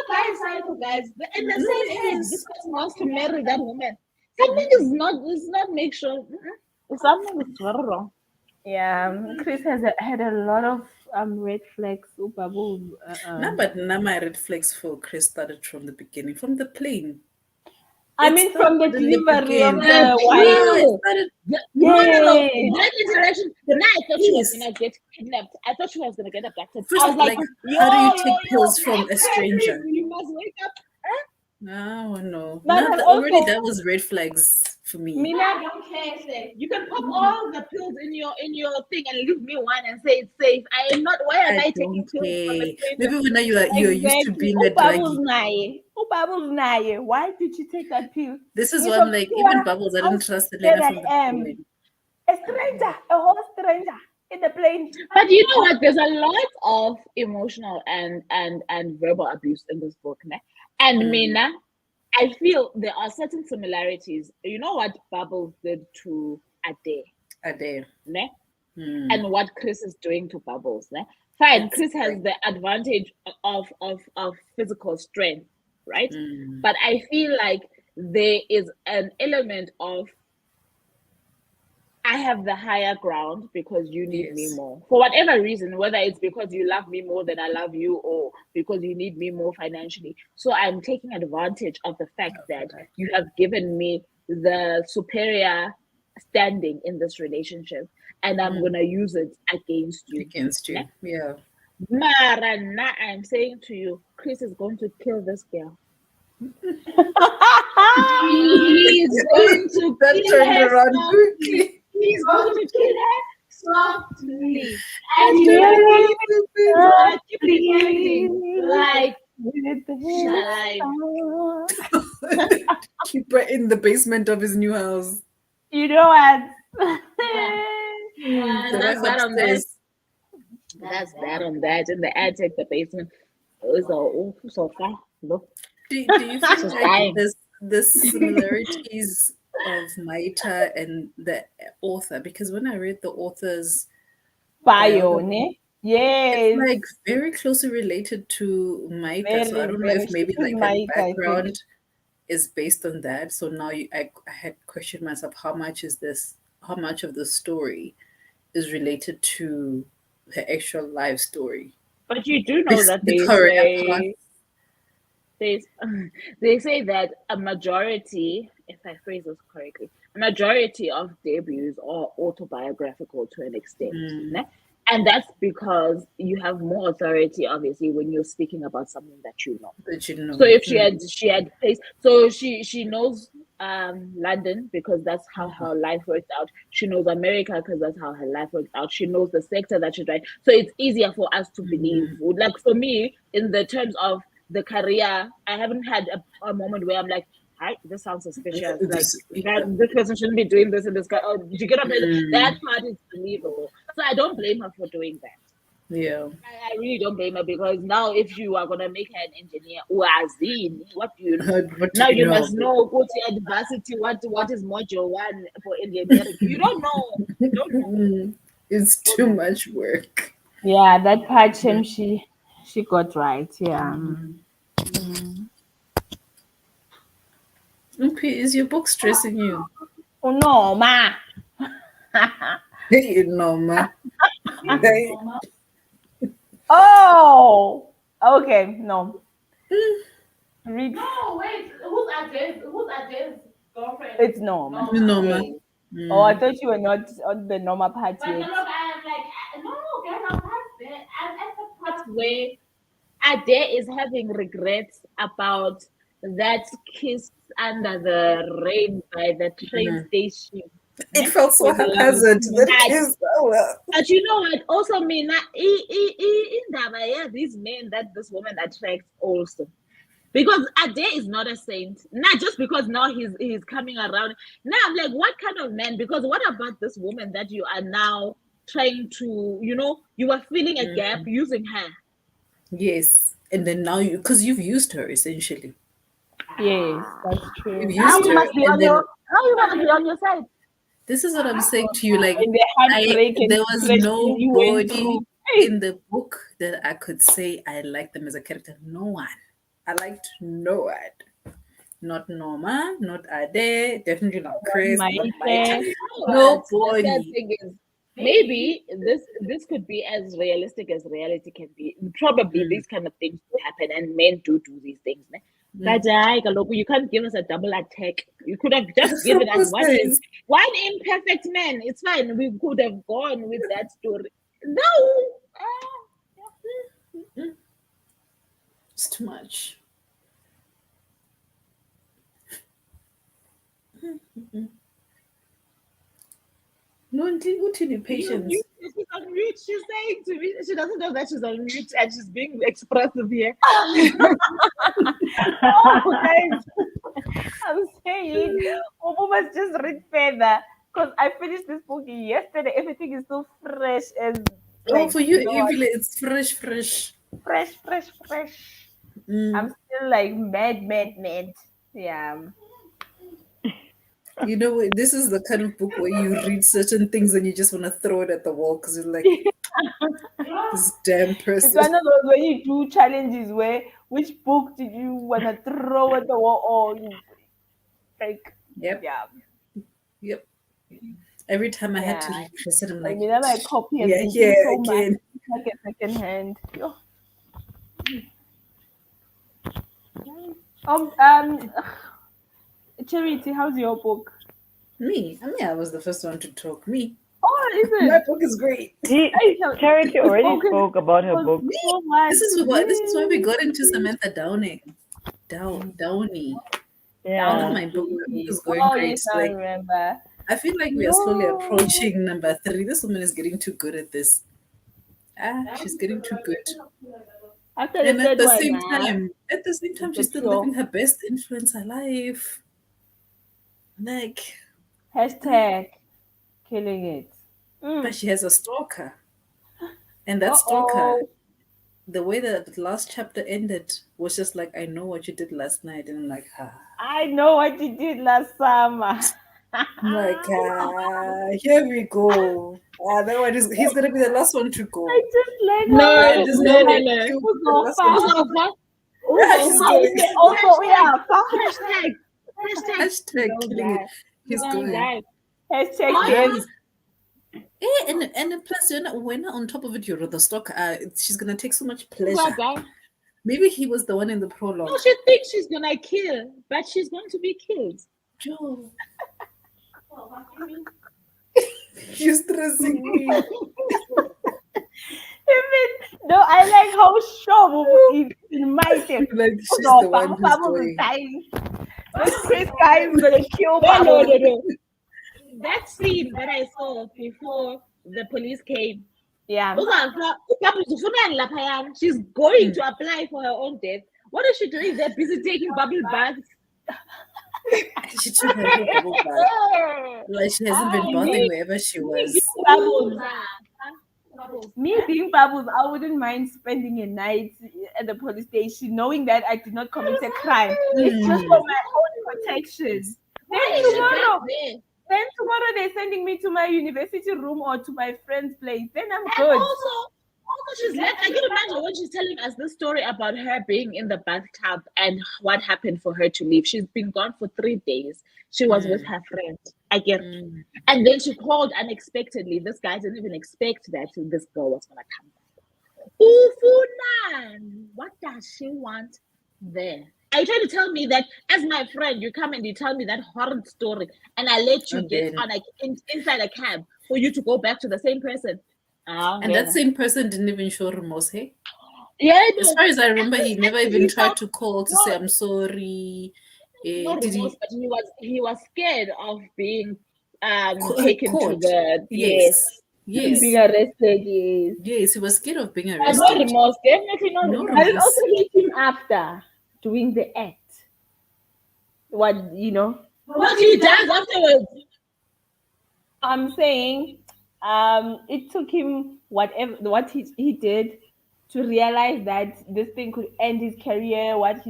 Guys, cycle, guys. In the same head, Yes. this person wants to marry that woman. Something is not make sure. Something is very wrong. Yeah, Chris has had a lot of red flags. Bubbles. No, but now my red flags for Chris started from the beginning, from the plane. I It mean, from the started in the delivery of beginning. the The wine. Yeah, it pill. started. No. Yes. That interaction. The night I thought she was Yes. gonna get kidnapped. I thought she was gonna get abducted. First, I was like, how do you take yo, pills from a black stranger? baby, you must wake up. No, no. But No, already also, that was red flags for me. Mina, I don't care. Say you can pop all the pills in your thing and leave me one and say it's safe. I am not. Why am I taking don't pills from a care. stranger? Maybe when you're used to exactly. being a Bubbles druggie. naye. Bubbles naye. Why did you take that pill? This is Me why from I'm like, here, even Bubbles, I how didn't trust scared Elena I from the am. beginning. A stranger, a whole stranger in the plane. But you know what? There's a lot of emotional and verbal abuse in this book, né? And Mina, I feel there are certain similarities. You know what Bubbles did to Ade, Ade. né? And what Chris is doing to Bubbles, né? Fine, Chris has the advantage of physical strength, right? But I feel like there is an element of I have the higher ground because you need me more. For whatever reason, whether it's because you love me more than I love you or because you need me more financially. So I'm taking advantage of the fact that you have given me the superior standing in this relationship and I'm going to use it against you. Yeah. Mara, now I'm saying to you, Chris is going to kill this girl. He's going to kill her around quickly. He's going to kill her softly. And you like keep her in the basement of his new house. You know what? That's that on that. That's that on that. In the attic, the basement is all so far. Look. Do you feel like the similarities of Maita and the author? Because when I read the author's bio, ne? Yes. It's like very closely related to Maita. So I don't know if maybe like her background is based on that. So now I had questioned myself, how much of the story is related to her actual life story? But you do know that they say that a majority, if I phrase this correctly, a majority of debuts are autobiographical to an extent. And that's because you have more authority, obviously, when you're speaking about something that you know. So if she had placed, so she knows London because that's how her life worked out. She knows America because that's how her life worked out. She knows the sector that she's right. So it's easier for us to believe. Like for me, in the terms of the career, I haven't had a moment where I'm like, hi, this sounds suspicious. Like this person shouldn't be doing this in this guy. Oh, did you get up? That part is believable. So I don't blame her for doing that. Yeah. I really don't blame her because now if you are gonna make her an engineer, what do you know? Now you must know go to adversity, what is module 1 for engineering. You don't know. You don't know. It's too much work. Yeah, that part she got right. Yeah. Okay, is your book stressing you? Oh no, ma. Hey, no, ma. Hey. Oh, okay, no. Read. No, wait. Who's Ade's girlfriend? It's Norma. Norma. Oh, I thought you were not on the Norma part But yet. no, I'm like, no, guys, I'm past that. I'm at the part where Ade is having regrets about that kiss under the rain by the train station. It felt so haphazard. That kiss. Oh well. But you know what? Also, me in these men that this woman attracts also. Because Ade is not a saint. Not just because now he's coming around. Now I'm like, what kind of man? Because what about this woman that you are now trying to, you are filling a gap using her? Yes. And then now because you've used her essentially. Yes, that's true. We've Now used you her, must be on and then your. Now you must be on your side. this is what I'm saying to you. Like, And the heartbreak and there was depression you went nobody through. Hey, in the book that I could say I liked them as a character. No one. I liked no one. Not Norma, not Ade, definitely not Chris, not Maite. Maite. But the sad Nobody. thing is, maybe this could be as realistic as reality can be. Probably these kind of things do happen, and men do these things. Ne? But you can't give us a double attack. You could have just given us one imperfect man. It's fine. We could have gone with that story. No. It's too much. No, go to the patience. She's on mute. She's saying to me, she doesn't know that she's on mute and she's being expressive here. Oh, guys, I'm saying, Obo must just read further because I finished this book yesterday. Everything is so fresh and For you, God, it's fresh. fresh. Mm. I'm still like mad. Yeah. You know, this is the kind of book where you read certain things and you just want to throw it at the wall because you're like, this damn It's person. one of those where you do challenges where which book did you want to throw at the wall or like, Yep. yeah. Every time I had to read Chris, I'm like, I mean, my copy has been yeah, so again. much like a second hand. Yo. Charity, how's your book? Me? I mean, I was the first one to talk. Me. Oh, is it? My book is great. Charity already spoke about her book. So much. This is why we got into Samantha Downey. Downey. Yeah. My book is going Oh, great. yes, I remember. I feel like we are slowly approaching number 3. This woman is getting too good at this. She's getting too good. After And the at the third same time, It's she's still pure. living her best influencer life. Like, hashtag killing it. but she has a stalker. And that stalker, the way that the last chapter ended was just like, I know what you did last night. And I'm like, I know what you did last summer. I'm like, here we go. That one he's gonna be the last one to go. I just like No. Hashtag killing it. He's going. Hashtag And plus, when on top of it, you're the stalker. She's gonna take so much pleasure. Maybe he was the one in the prologue. No, she thinks she's gonna kill, but she's going to be killed. Joe. You're stressing me. No, I like how sure in my thing. Like she's the one who's going. This guy is gonna kill No. That scene that I saw before the police came. Yeah. She's going to apply for her own death. What is she doing? They're busy taking bubble baths. She took her whole bubble bath. Like she hasn't been bathing wherever she was. Me being Bubbles, I wouldn't mind spending a night at the police station knowing that I did not commit a crime. It's just for my own protection. Then tomorrow they're sending me to my university room or to my friend's place. Then I'm good. Also she's left. I can imagine when she's telling us this story about her being in the bathtub and what happened for her to leave. She's been gone for 3 days. She was with her friend. I get it. And then she called unexpectedly. This guy didn't even expect that this girl was gonna come back. Ufunan, what does she want there? Are you trying to tell me that as my friend, you come and you tell me that horrid story and I let you get on inside a cab for you to go back to the same person? And that same person didn't even show remorse, hey? Yeah. As far as I remember, he never even tried to call to say, I'm sorry. Not remorse, but he was scared of being taken to the... Yes. Being arrested, Yes, he was scared of being arrested. No remorse, definitely not remorse. I will also hit him after doing the act. What he does afterwards. I'm saying, it took him what he did to realize that this thing could end his career. What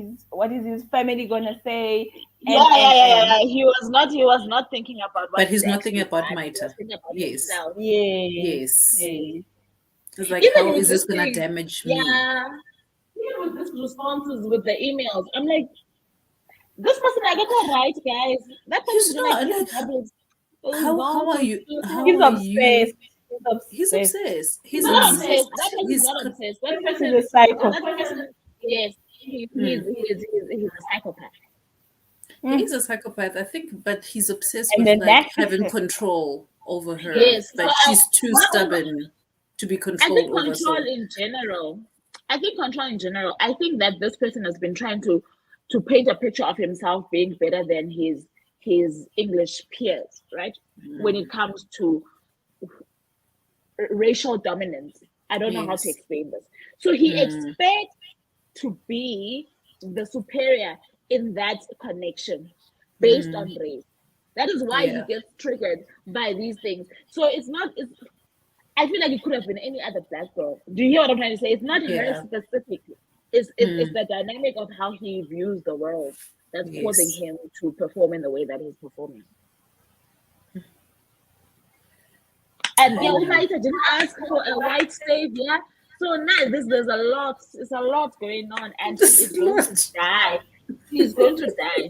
is his family gonna say? Yeah. He was not thinking about what But his he's not ex thinking would about want. He was Maita. thinking about Yes. himself. Yes. Yes. Yes. It's like, Even how with is this this gonna thing, damage me? yeah. Even with these responses with the emails, I'm like, this person I got that right, guys. That He's person's been like not, like, doubles. how are you? How He's are obsessed. you? He's He's obsessed. obsessed. He's not obsessed. That person's he's not obsessed. That He's person, a psycho. that person, yes, he's a psychopath. He's a psychopath, I think, but he's obsessed And with then like that having is control over her. Yes, But so she's too stubborn to be I controlled think over. control So in general. I think control in general. I think that this person has been trying to paint a picture of himself being better than his English peers, right? When it comes to racial dominance. I don't know how to yes. explain this. So he expects to be the superior in that connection based on race. That is why he Yeah. gets triggered by these things. So it's I feel like it could have been any other black girl. Do you hear what I'm trying to say? It's not her Yeah. specifically. It's the dynamic of how he views the world that's causing Yes. him to perform in the way that he's performing. And the Umaita didn't ask for a white savior. So now there's a lot. It's a lot going on, and she is going to die. She's going to die.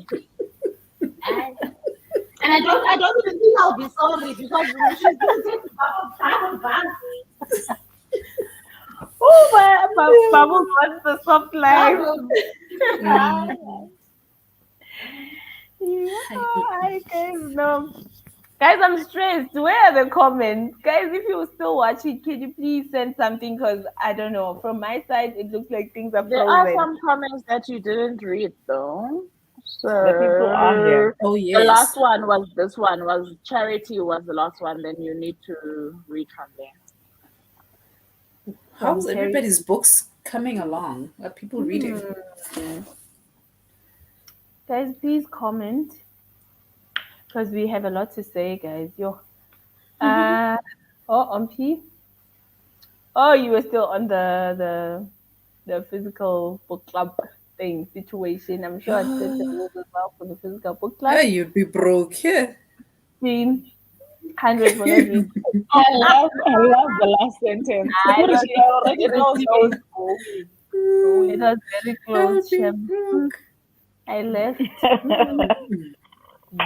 And I don't even think I'll be sorry because she's going to take Oh, Babu wants the soft life. I guys know. Guys, I'm stressed. Where are the comments? Guys, if you're still watching, can you please send something? Because I don't know. From my side, it looks like things are There frozen. are some comments that you didn't read though. So The people are here. Oh yes. the last one was this one was Charity was the last one. Then you need to read from there. How's everybody's books coming along? Are people reading? Guys, please comment. Because we have a lot to say, guys. P. Oh, you were still on the physical book club thing situation. I'm sure I said the rules as well for the physical book club. Yeah, you'd be broke. Yeah. 100 for not reading. I love the last sentence. It was very close. Shem. I left.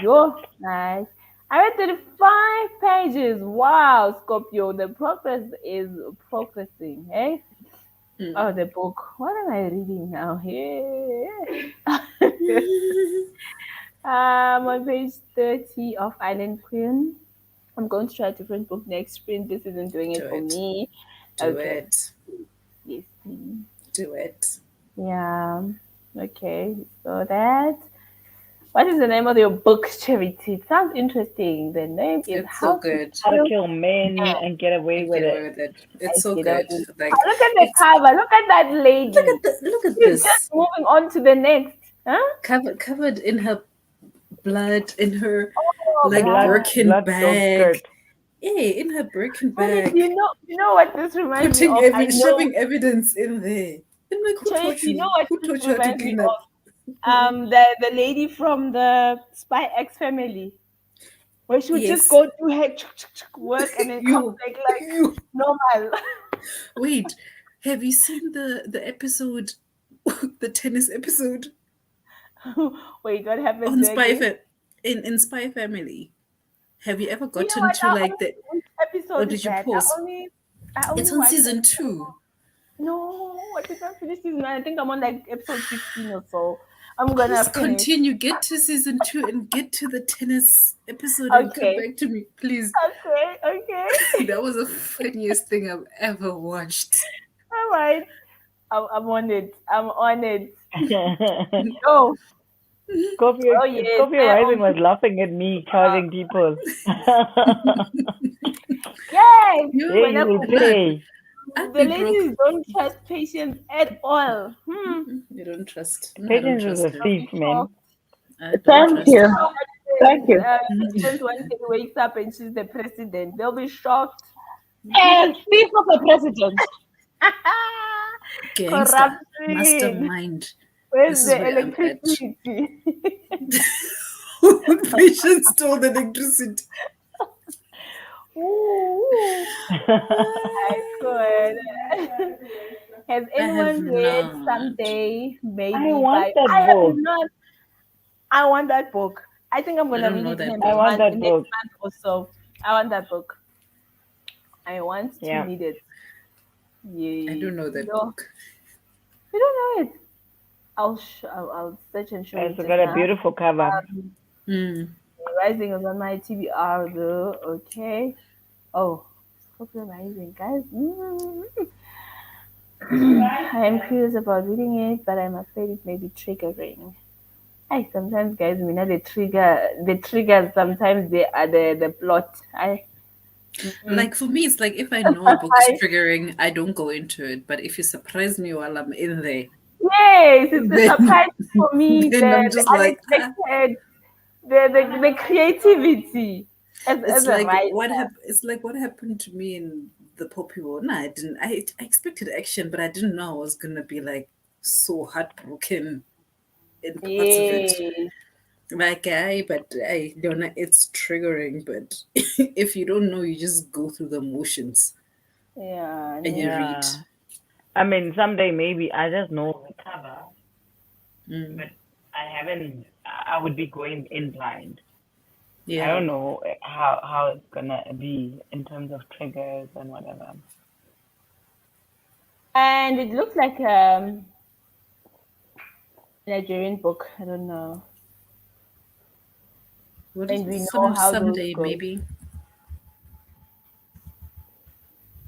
Yo, nice. I read 35 pages. Wow, Scorpio. The progress is progressing, eh? Oh, the book. What am I reading now? Here. On page 30 of Island Queen. I'm going to try a different book next sprint. This isn't doing it for me. Do it. Yes, please. Do it. Yeah. Okay. So that. What is the name of your book, Charity? It sounds interesting. The name is It's so good. How to kill men and get away with it. It's so good. Like, look at the cover. Look at that lady. Look at this. Just moving on to the next. Huh? Covered in her blood, in her Blood Birkin soaked bag. skirt. Yeah, in her Birkin bag. You know what this reminds me Putting of? shoving evidence in there. And like, who taught you? You know what Who this taught you how to reminds me clean of? up? The lady from the Spy X family, where she would just go do her work and then come back like normal. Wait, have you seen the episode, the tennis episode Wait, what happened on there? in Spy Family? Have you ever gotten what? to like the Episode or did you pause? I only It's on watched season 2. No, I did not finish season 1. I think I'm on like episode 15 or so. I'm gonna Please finish. continue. Get to season 2 and get to the tennis episode and come back to me, please. Okay. That was the funniest thing I've ever watched. All right. I'm on it. Go. Scorpio Rising was laughing at me charging people. Yes. You will pay. The ladies don't trust patience at all. You don't trust. Patience is a thief, man. Thank you. Patience one day wakes up and she's the president. They'll be shocked. And thief of the president. Gangster, Corruption. mastermind. Where's This is the where I'm at. electricity? Patient stole the electricity. Ooh, I could. Has I have anyone read not. Someday I Maybe want by? that I have book. not. I want that book. I think I'm I gonna don't read know it in that I a book. want month, that next book. month or so. I want that book. I want to Yeah. read it. I Yeah. don't know that No, book. you don't know it. I'll search and show you It's just got a now. beautiful cover. Mm. Rising is on my TBR though. Okay. Oh, so amazing, guys. I am curious about reading it, but I'm afraid it may be triggering. I sometimes, guys, we know the triggers. Sometimes they are the plot. Mm-mm. Like for me, it's like if I know a book is I triggering, I don't go into it. But if you surprise me while I'm in there, yes, it's the then surprise for me, then I'm the just like, ah. unexpected, the creativity as It's a like writer. It's like what happened to me in the Poppy War. No, I didn't. I expected action, but I didn't know I was gonna be like so heartbroken in parts of it. Yes, Like I don't know. It's triggering, but if you don't know, you just go through the motions yeah, and you read. Yeah. I mean, someday maybe I just know the cover, Mm. but I haven't. I would be going in blind. I Yeah. don't know how it's gonna be in terms of triggers and whatever. and it looks like Nigerian book. I don't know, What is and it? we know how those Someday go. maybe.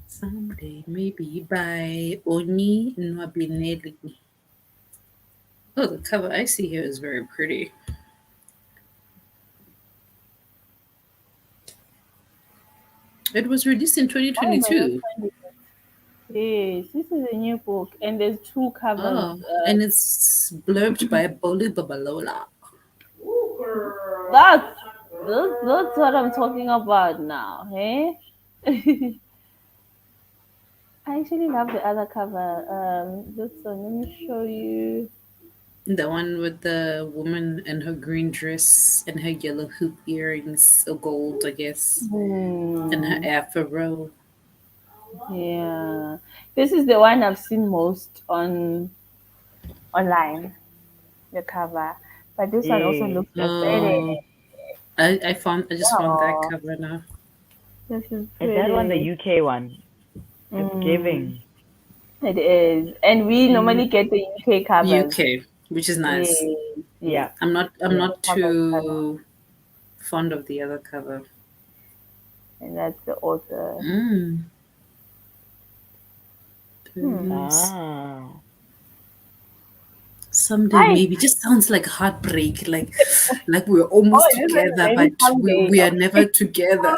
Someday maybe by Oni Nwabineli. Oh, the cover I see here is very pretty. It was released in Why am I not 2022. finding it? Yes, this is a new book, and there's two covers. Oh, and it's blurbed by Bolu Babalola. That's that's what I'm talking about now, hey? I actually love the other cover. This one, let me show you. The one with the woman in her green dress and her yellow hoop earrings, or gold, I guess, and her Hmm. afro. Yeah, this is the one I've seen most online. The cover, but this one also Yeah. looks aesthetic. Oh, I just found that Oh, cover now. this is Is that one the pretty. UK one? It's Mm, giving. it is, and we Mm, normally get the UK covers. UK, which is nice. Yes, yes. Yeah. I'm Yeah. The not covers are nice, too fond of the other cover. and that's the author. Mm. Very Hmm. nice. Ah. Someday Hi. maybe just sounds like heartbreak, like we're Oh, almost this is together, maybe but someday. we are never together.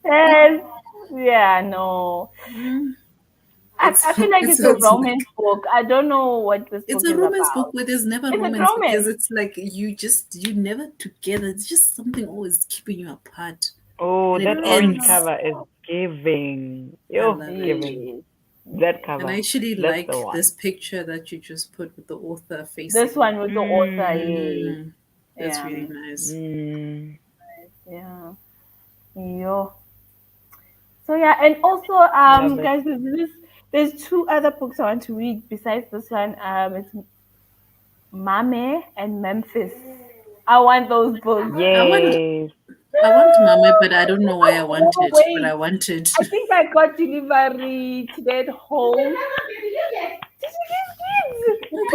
Yes. Yeah, no. Mm. I feel like It it's a sounds romance like book. I don't know what this it's book a is romance book about. where there's never Is it romance because romance? it's like you never together. It's just something always keeping you apart, Oh, and it that orange ends. cover is giving. I Yo, love it. giving. Yes. That Yes. And I cover. actually That's the like one. this picture that you just put with the author This facing. one with the author, yes. Mm. Mm, that's Yeah. really nice. Mm. Yeah. Yo. So yeah, and also Love it. guys, there's two other books I want to read besides this one. It's Mame and Memphis. I want those books. I want Yes. I want Mama, but I don't know why I want Oh it, but I wait, want it. I think I got delivery today at home. Did you get kids?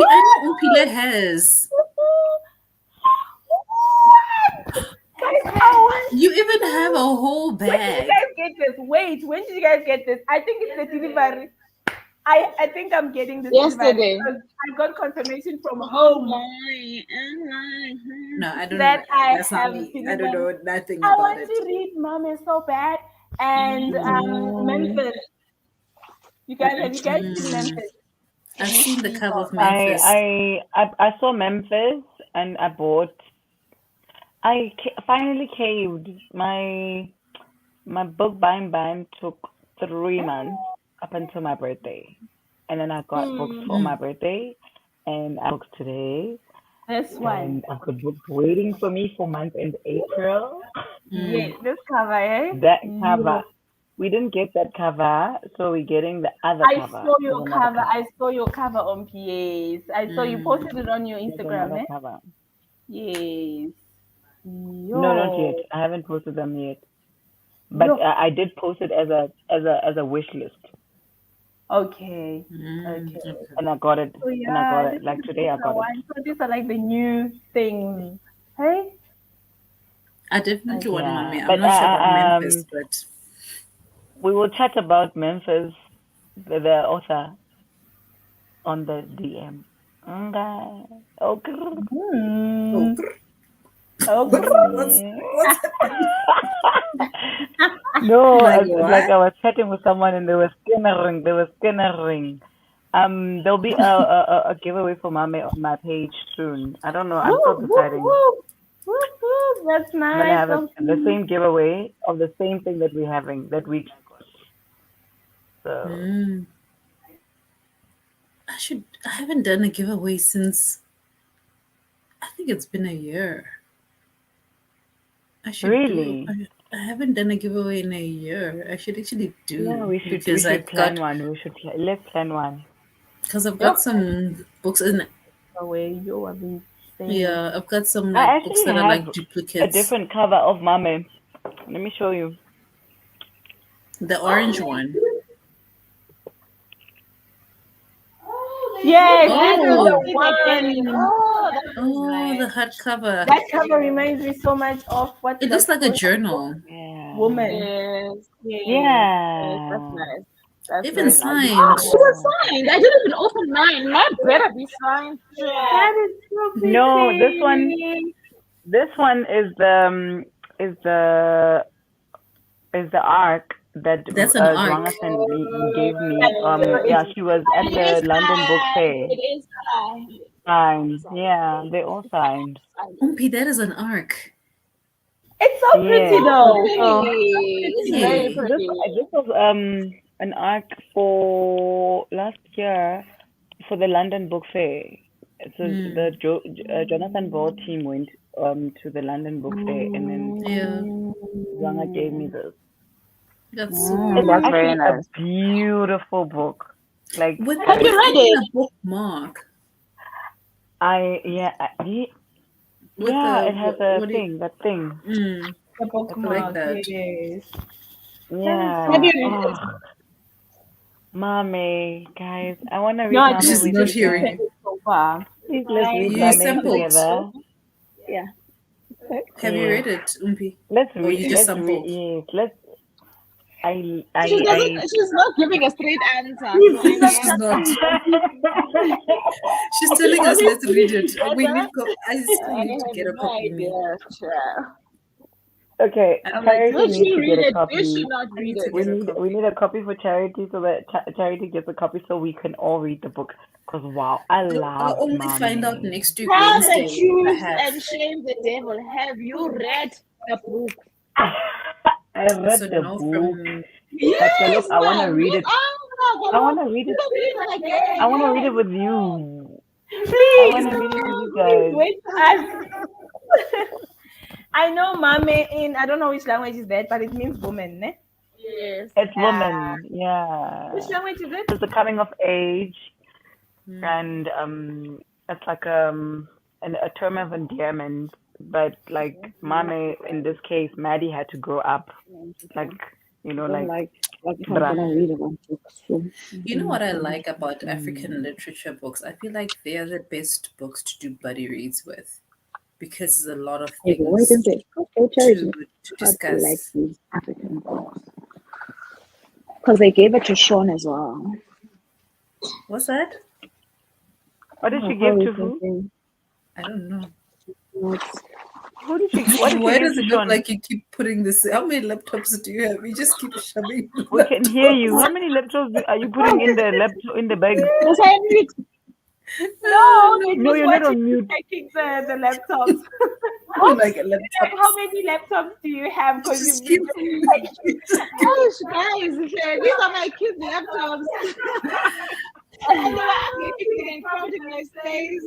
I know Umpile has. Guys, I want. You even have a whole When did you bag. guys get this? Wait, when did you guys get this? I think it's the delivery. I think I'm getting this delivery Yesterday. because I got confirmation from home No, I don't. that I That's not have me. I don't delivery. know nothing I about want it. to read Mom so bad and Mm. Memphis. Have you guys seen Mm. Memphis? I've seen the cover of I Memphis. I I saw Memphis and I bought. Finally caved. My book buying ban took 3 months up until my birthday. and then I got books for my birthday, and I booked today, This one. and I've got books waiting for me for month end April. Yeah, this cover, eh? That cover, we didn't get that cover, so we're getting the other I cover. saw your There's another cover. I saw your cover on PAs. I saw you posted it on your There's Instagram, another eh? cover. Yes. No, not yet. I haven't posted them yet, but I did post it as a wish list, Okay. Okay. and I got it. So And I got yeah, it. Like today, I got it. So these are like the new things. Hey? I definitely want Mommy. Yeah, I'm but not sure about Memphis, but we will chat about Memphis, the author, on the DM. Okay. Okay. No, I was chatting with someone and they were skinnering. There'll be a giveaway for Mame on my page soon. I don't know. I'm still deciding. That's nice. I'm gonna have the same giveaway of the same thing that we're having that week. So I haven't done a giveaway since I think it's been a year. I should really. I haven't done a giveaway in a year. I should actually do. Yeah, we should plan one. Let's plan one. Because I've got some books in. Yeah, I've got some books that are like duplicates. A different cover of Mame. Let me show you. The orange one. Yes, oh, the one. The hardcover. That cover reminds me so much of what it looks like a journal. Yeah. Woman. Yes. That's nice. That's even signed. Oh, she was signed. I didn't even open mine. Mine better be signed. That is so pretty. No, this one is the arc that Jonathan gave me. Yeah, she was at the London Book Fair. It is signed. Yeah, they all signed. Umpi, that is an arc. It's so pretty though. It's very pretty. This was an arc for last year for the London Book Fair. So the Jonathan Ball team went to the London Book Fair, and then Zanga gave me this. That's it's very nice. A beautiful book. Like, have you read it? A bookmark. It has a thing. That thing. The bookmark. Like that. Yes. Yeah. Have you read it? Mame, guys, I want to read. No, Mame she's not hearing it so far. Please let's read Mame together. Yeah. Have you read it, Umpi? Let's read. Or you just sampled? Yes, let's. She's not giving a straight answer. She's not. She's telling us let's read it. We need. I still need to get a copy. Okay, Charity needs to get a copy. Did she not read it? We need a copy for Charity so that Charity gets a copy so we can all read the book. Because wow, I'll only find out next week. Tell the truth and shame the devil. Have you read the book? I read the book. But look, I want to read it. I want to read it. I want to read it with you. Please. I want to read it with you guys. Wait, I know Mame in, I don't know which language is that, but it means woman, ne? Yes. It's woman, yeah. Which language is it? It's the coming of age, and it's like a term of endearment. But like Mame, in this case, Maddie had to grow up, like you know, like if I'm gonna read about books. You know what I like about African literature books? I feel like they are the best books to do buddy reads with. Because there's a lot of things to discuss. Like these African books. Because they gave it to Sean as well. What's that? What did she give to who? I don't know. Who did she? Why does it look like you keep putting this? How many laptops do you have? You just keep shoving. We can hear you. How many laptops are you putting in the laptop in the bag? No, you're not on mute. Checking the laptops. Like a laptop. How many laptops do you have? Because you guys, these are my kids' laptops. And they were eating and crowding my space.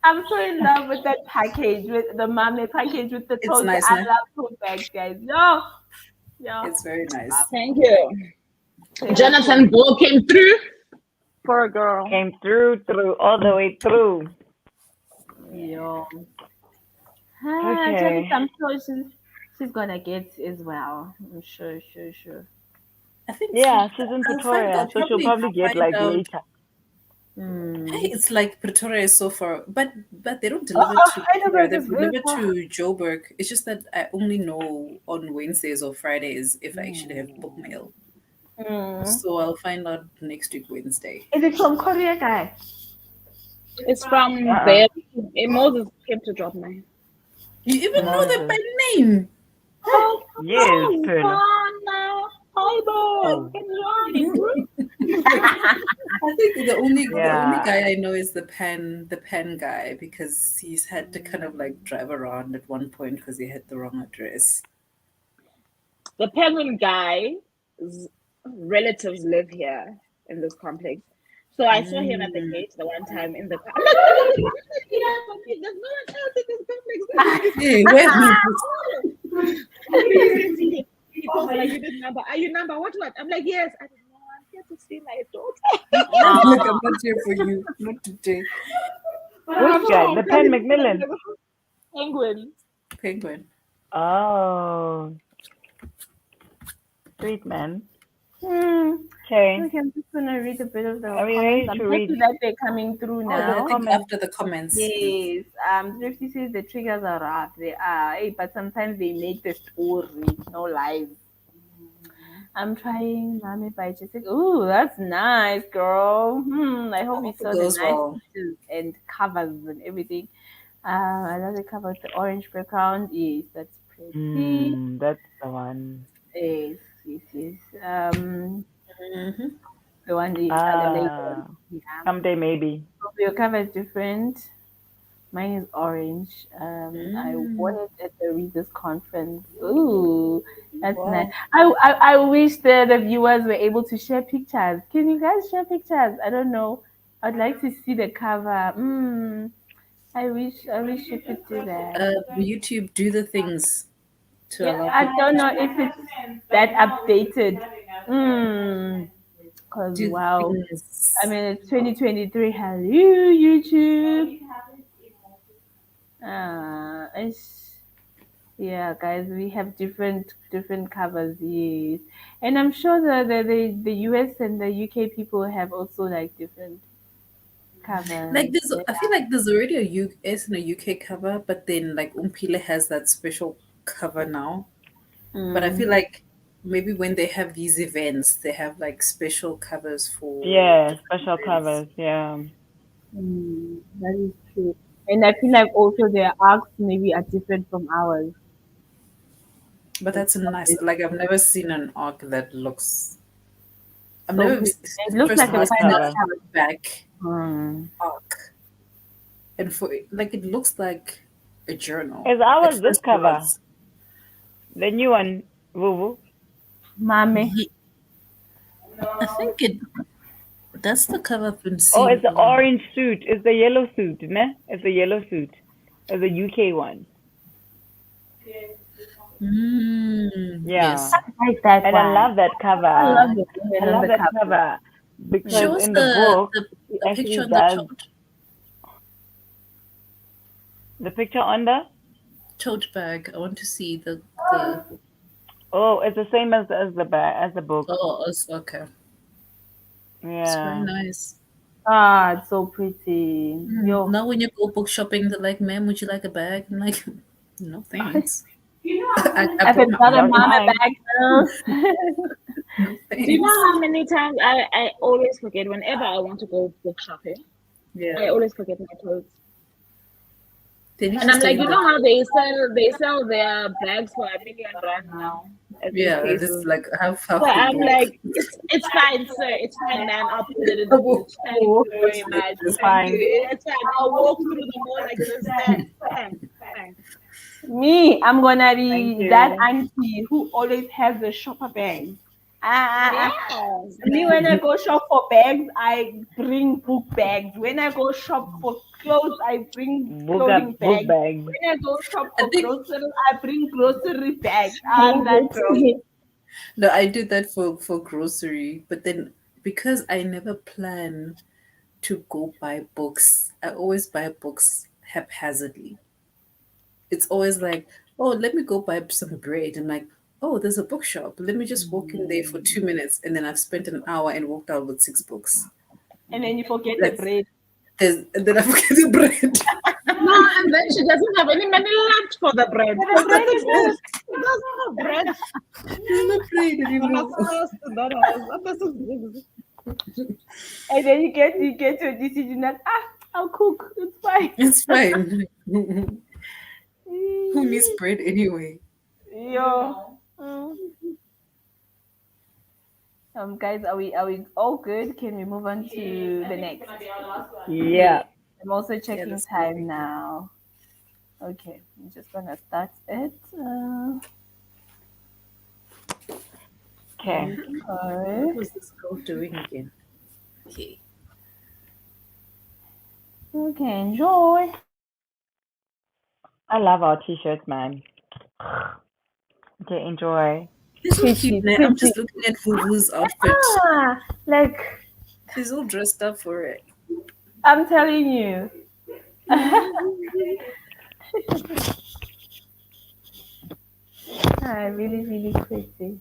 I'm so in love with that package, with the mommy package with the It's tote. nice, I nah? love tote bags, guys. No, yeah. It's very nice. Thank you. Jonathan Bull came through for a girl. Came through, all the way through. Yeah. Okay. I'm sure she's gonna get as well. I'm sure. I think Yeah, she's in I'll find, Pretoria, I'll so she'll probably get find like out. later. Hey, it's like Pretoria is so far, but they don't deliver to Pretoria. Heidelberg They is very deliver far. to Joburg. It's just that I only know on Wednesdays or Fridays if I actually have book mail. So I'll find out next week Wednesday. Is it from Korea, guy? It's from there. Moses came to drop me. You even know them by name. Yes, Pearl. I think the only guy I know is the pen guy, because he's had to kind of like drive around at one point because he had the wrong address. The penguin guy's relatives live here in this complex. So I saw him at the gate the one time in the car. I'm like, there's no one else in this complex. Hey, where's He goes like, are you number what? I'm like, yes. I don't know, I'm here to see my daughter. Look, I'm not here for you, not today. Which guy? The Pen Macmillan? Penguin. Oh. Sweet man. Okay, I'm just gonna read a bit of the comments. I'm happy that they're coming through now. I think after the comments. Yes. Thrifty says the triggers are rough. They are, but sometimes they make the story, no lies. I'm trying Mommy by Jessica. Ooh, that's nice, girl. I hope you saw the nice pictures and covers and everything. I love the cover with the orange background. Yes, that's pretty. That's the one. Yes. The one the label. Yeah. Someday maybe. Your cover is different. Mine is orange. I wore it at the Readers Conference. Ooh, that's nice. I wish the viewers were able to share pictures. Can you guys share pictures? I don't know. I'd like to see the cover. I wish you could do that. YouTube, do the things. I don't know if it's that updated. Because wow, I mean it's 2023. Hello, YouTube. Yeah, guys, we have different covers. Yes, and I'm sure the US and the UK people have also like different covers. Like this, I feel like there's already a US and a UK cover, but then like Umpile has that special cover now. But I feel like maybe when they have these events, they have like special covers for special covers. Yeah, that is true. And I feel like also their arcs maybe are different from ours. But that's nice. Like I've never seen an arc that looks. I've So never. it looks like a back arc, and for like it looks like a journal. Is ours this cover? The new one, Vuvu. Mommy. I think that's the cover I've been seeing. Oh, it's the orange suit. It's the yellow suit, ne? It's the yellow suit. It's the UK one. Yeah. Yes. I like that and one. I love that cover. I love that cover. Because in the book, the picture on the tote. The picture on the tote bag. I want to see the. Oh, it's the same as the book. Oh, okay. Yeah. It's very nice. It's so pretty. Now when you go book shopping, they're like, "Ma'am, would you like a bag?" I'm like, "No, thanks." I been got a mama bag. Do you know how many times I always forget whenever I want to go book shopping? Yeah. I always forget my clothes. And I'm like, you know how they sell their bags for R1 million now? Yeah, this is like half. So I'm like, it's fine, sir. It's fine, man. I'll put it in the boot. Thank you very much. It's fine. It's fine. I'll walk through the mall like this. Thanks. Me, I'm gonna be that auntie who always has a shopper bag. Yes. Me, when I go shop for bags, I bring book bags. When I go shop for clothes, I bring clothing Book bags. bags. When I go shop I for think groceries, I bring grocery bags. I'm Love that girl. it. no, I do that for grocery, but then because I never plan to go buy books, I always buy books haphazardly. It's always like, oh, let me go buy some bread. I'm like, oh, there's a bookshop. Let me just walk in there for 2 minutes, and then I've spent an hour and walked out with 6 books. And then you forget the That's bread. and then I forget the bread. No, and then she doesn't have any money left for the bread. The bread is She doesn't have bread. There's no bread anymore. and then you get your decision that I'll cook. It's fine. It's fine. Who needs bread anyway? Yo. Guys, are we all good? Can we move on to the next? Yeah. I'm also Yeah, checking that's time perfect. now. Okay, I'm just gonna start it. Okay. What was this girl doing again? Okay. Okay, enjoy. I love our t-shirts, man. Okay, enjoy. They're so cute, Pretty, man. I'm pretty. just looking at Vuvu's outfit. Like She's all dressed up for it. I'm telling you. Really, really pretty.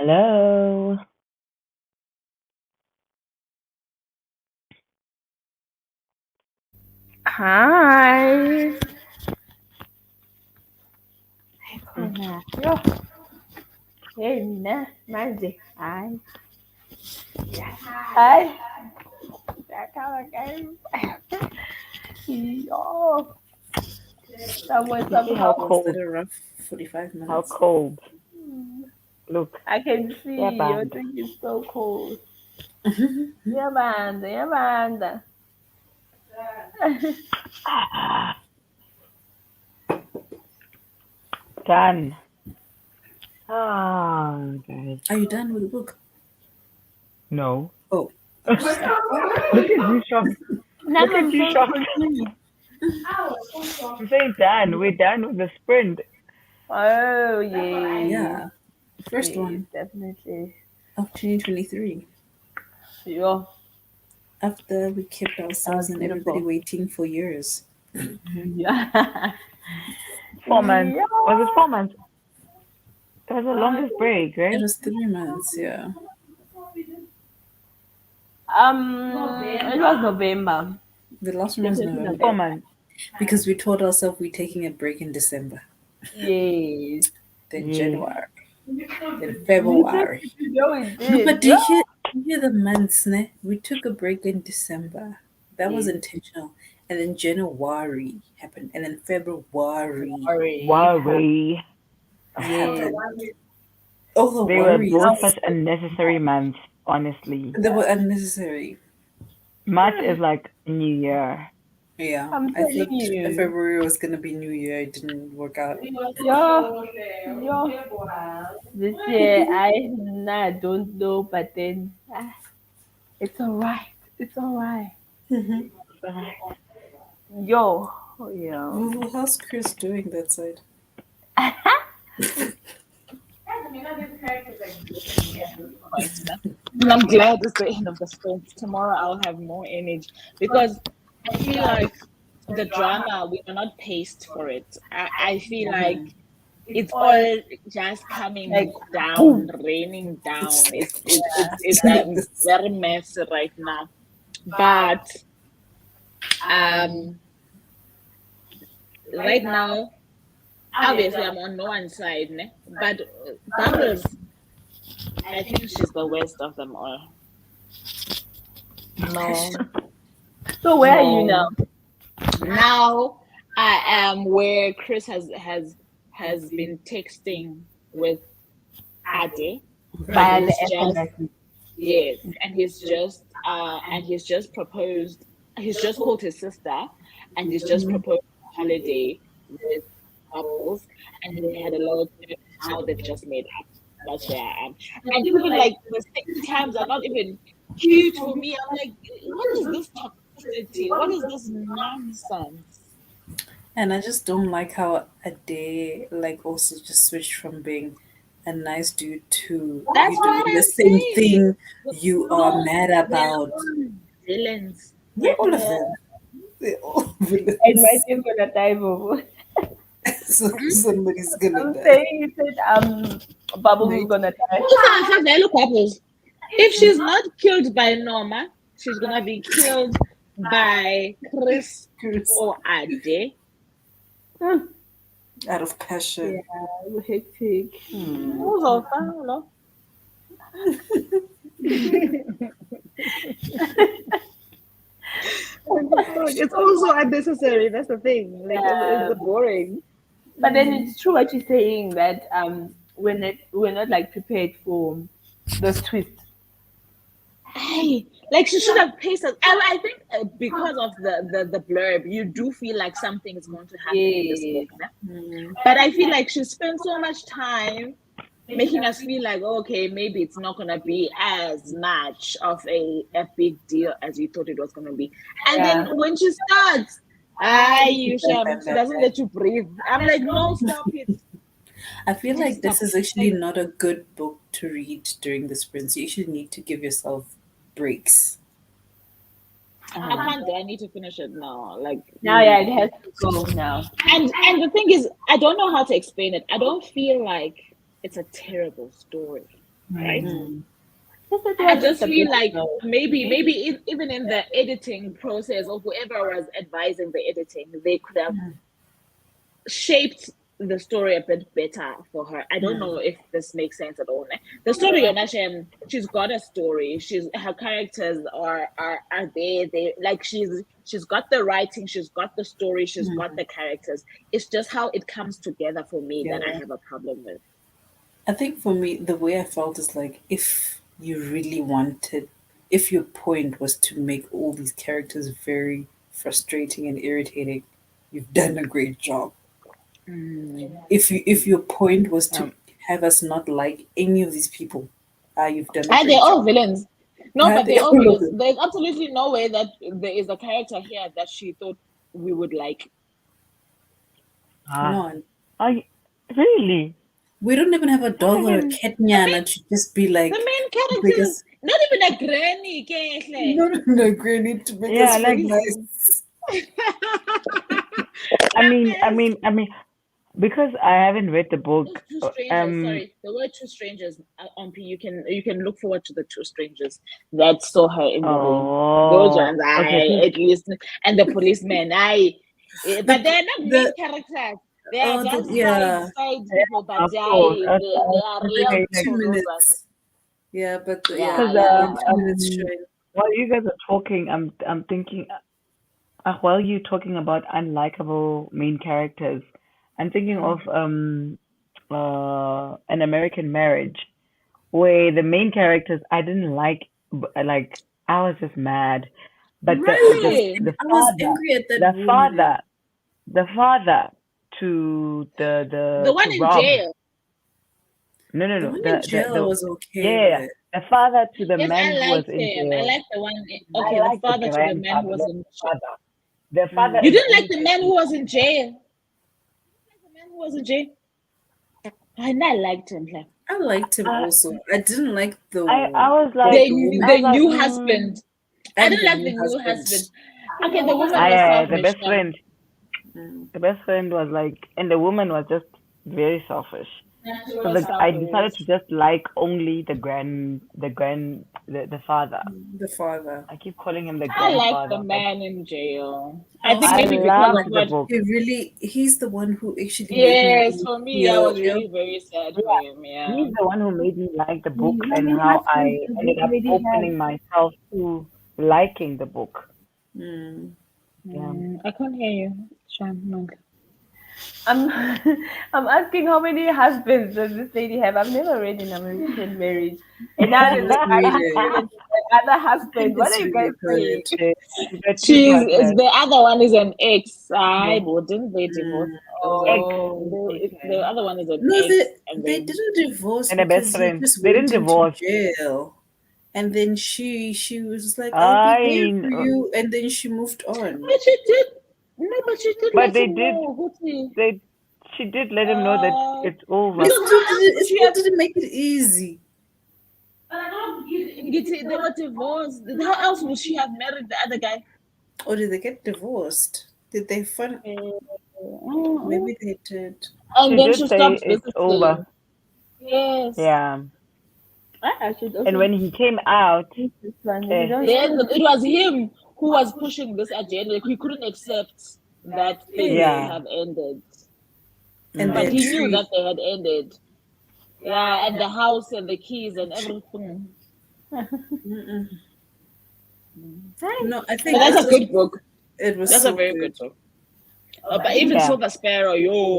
Hello. Hi. Khona. Yo. Hey mina manje. Hi. Hi. Yakhala guys. Yo. Somewhere You see how somehow. Was that cold? a rough 45 How minutes? cold? Look. I can see Yeah, your band. thing is so cold. Yeah, banda. Yeah, banda. Done. Ah, guys. Are you done with the book? No. Oh. Look at you shocked. Now Look at I'm you saying shocked. complete. I'm saying done. We're done with the sprint. Oh, yeah. Yeah. First Yes, one definitely. of 2023. Yo, After we kept that ourselves was and everybody beautiful. waiting for years. Yeah. 4 months. Yeah. Was it 4 months? It was the longest break, It right? was 3 months, yeah. It was November. The last one was Definitely November. 4 months. Because we told ourselves we're taking a break in December. Yes. Then Yes. January. Then We did. February. You know we No, but did. do you hear the months, ne? We took a break in December. That was Yes. intentional. And then January happened. And then February Sorry. Worry. Yes. happened. All the They were worries. both such unnecessary months, honestly. They were unnecessary. March is like New Year. Yeah. I'm I telling thought you. February was going to be New Year. It didn't work out. Yo. This year I don't know, but then it's alright. It's alright. Mm-hmm. Yo. Yo. Well, how's Chris doing that side? And I'm glad it's the end of the sprint. Tomorrow I'll have more energy because I feel like the drama, we are not paced for it. I feel like it's all just coming Like, down, raining down. It's This- very messy right now. But um, right now, obviously I'm on no one's side, ne? But Bubbles, I think she's the worst of them all. No. so where are you now? Now I am where Chris has been texting with Ade, Via and the he's just SMS. yes, and he's just proposed. He's just called his sister, and he's just proposed a holiday with Bubbles, and he had a lot of how they've just made up. That's where I am, and even like the same times are not even cute for me. I'm like, what is this toxicity? What is this nonsense? And I just don't like how a day like also just switched from being a nice dude to That's you what doing the I'm same saying. thing you are No, mad they're about. all villains. They're all of them. They're all villains. And my team's gonna die, Bobo. So somebody's gonna I'm die. saying you said Bubbles is gonna die. If she's not killed by Norma, she's gonna be killed by Chris Chris, or Ade. out of passion. Hectic. Who's all fine, it's also unnecessary. That's the thing. Like it's boring. But then it's true what you're saying that we're not like prepared for those twists. Hey, like she should have pasted. I think because of the blurb, you do feel like something is going to happen in this book. Mm. But I feel like she spent so much time making us feel like, okay, maybe it's not gonna be as much of a big deal as we thought it was gonna be. And then when she starts, she doesn't let you breathe. I'm like, no, stop it. I feel like this is actually not a good book to read during the sprints. You actually need to give yourself breaks. I can't do. I need to finish it now. Like Now, yeah, it has to go now. And the thing is, I don't know how to explain it. I don't feel like it's a terrible story. right? I I just feel like maybe even in the editing process or whoever was advising the editing, they could have shaped the story a bit better for her. I don't know if this makes sense at all. The story on Hashem, she's got a story. Her characters are there. They like she's got the writing, she's got the story, she's got the characters. It's just how it comes together for me that I have a problem with. I think for me, the way I felt is like if you really wanted, if your point was to make all these characters very frustrating and irritating, you've done a great job. If your point was to have us not like any of these people, you've done a And great they're all job. villains. No, but They're they're all all villains. villains. There's absolutely no way that there is a character here that she thought we would like. Come on. Really? We don't even have a dog or a cat nyana to just be like The main characters, because not even a granny. Kehle. no granny to make Yeah, us like- feel nice. I mean, because I haven't read the book. Those two strangers, sorry, there were two strangers on P. You can look forward to the two strangers that saw her in the room. Those ones, okay. at least, and the policeman, but they're not main characters. They are just yeah. side people, but Of they course, are real okay. 2 people. minutes. Yeah, but Yeah, Because yeah. 2 minutes showing. while you guys are talking, I'm thinking. While you're talking about unlikable main characters, I'm thinking of An American Marriage, where the main characters I didn't like. I was just mad. But Really? the I was father, angry at that the woman. father to The one to in Rob. jail. The No. one in jail I was okay Yeah, with. the father to the Yes, man I who was liked in him. jail. I like the one. I Okay, the like the father to the man who grandfather, was not in the jail. father. The father. You is didn't like only the man who was in jail. The man who was in jail. I liked him. Like, I liked him also. I didn't like the I was like, the I was new like, husband. I and didn't the like the new new husband. husband. Okay, the woman was the selfish. best now. friend. The best friend was like, and the woman was just very selfish. She So was I selfish. decided to just like only the father. The father. I keep calling him the I like grandfather. the but man in jail. I think Also, maybe I because loved of the what. book. he's the one who actually Yes, made me for me, I feel was really very sad for him. Yeah. He's the one who made me like the book I and mean, how I husbands, the ended book up already opening myself to liking the book. Yeah. I can't hear you, Sean. I'm I'm asking how many husbands does this lady have? I've never read An American Marriage. And now there's a guy experience with another husband. What are you guys saying? You got two partners. The other one is an ex. I wouldn't they divorce? Oh, The other one is an No, ex. they didn't divorce And a best because he friend. just They went didn't into divorce. jail. And then she was like, I'll be there for you. And then she moved on. But she did. No, but she did. But let they him did. know, Gucci. She did let him know that it's over. It still didn't make it easy. They were divorced. How else would she have married the other guy? Or did they get divorced? Did they find? Maybe they did. And She then did she say stopped it's visiting. over. Yes. Yeah. I should also And when he came out, this one. Eh. You don't Then it was him who was pushing this agenda. Like, he couldn't accept that things Yeah. have ended. And But their he knew tree. that they had ended. Yeah, and the house and the keys and everything. No, I think But that's a it good book. was That's so a very good book. But even Yeah. Silver Sparrow,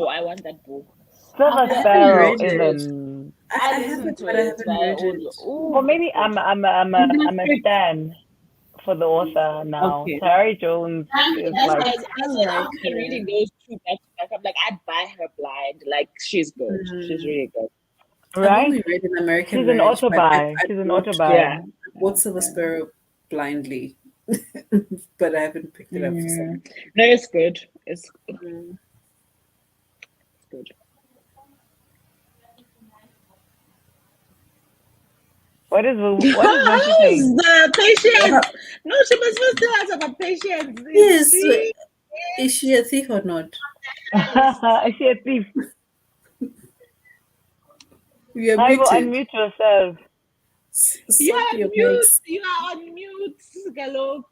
I want that book. Silver haven't Sparrow read it. even. I listened haven't, to but I it haven't by read audio. it. Or maybe I'm a stan for the author now. Okay. Terry Jones is That's like, why after reading those two back to back, I'm like, I'd buy her blind. Like, she's good. She's really good. I've right? only read An American She's an Marriage. auto but buy. I She's an bought- auto buy. Yeah. I bought Silver Sparrow blindly, but I haven't picked it up for some. No, it's good. It's good. It's good. What is Moshi saying? The patience. No, she was supposed to ask about patience. Yes. Is she a thief or not? Is she a thief? We are Naivo, muted. unmute yourself. You Suck are your mute. mics. You are on mute, Galo.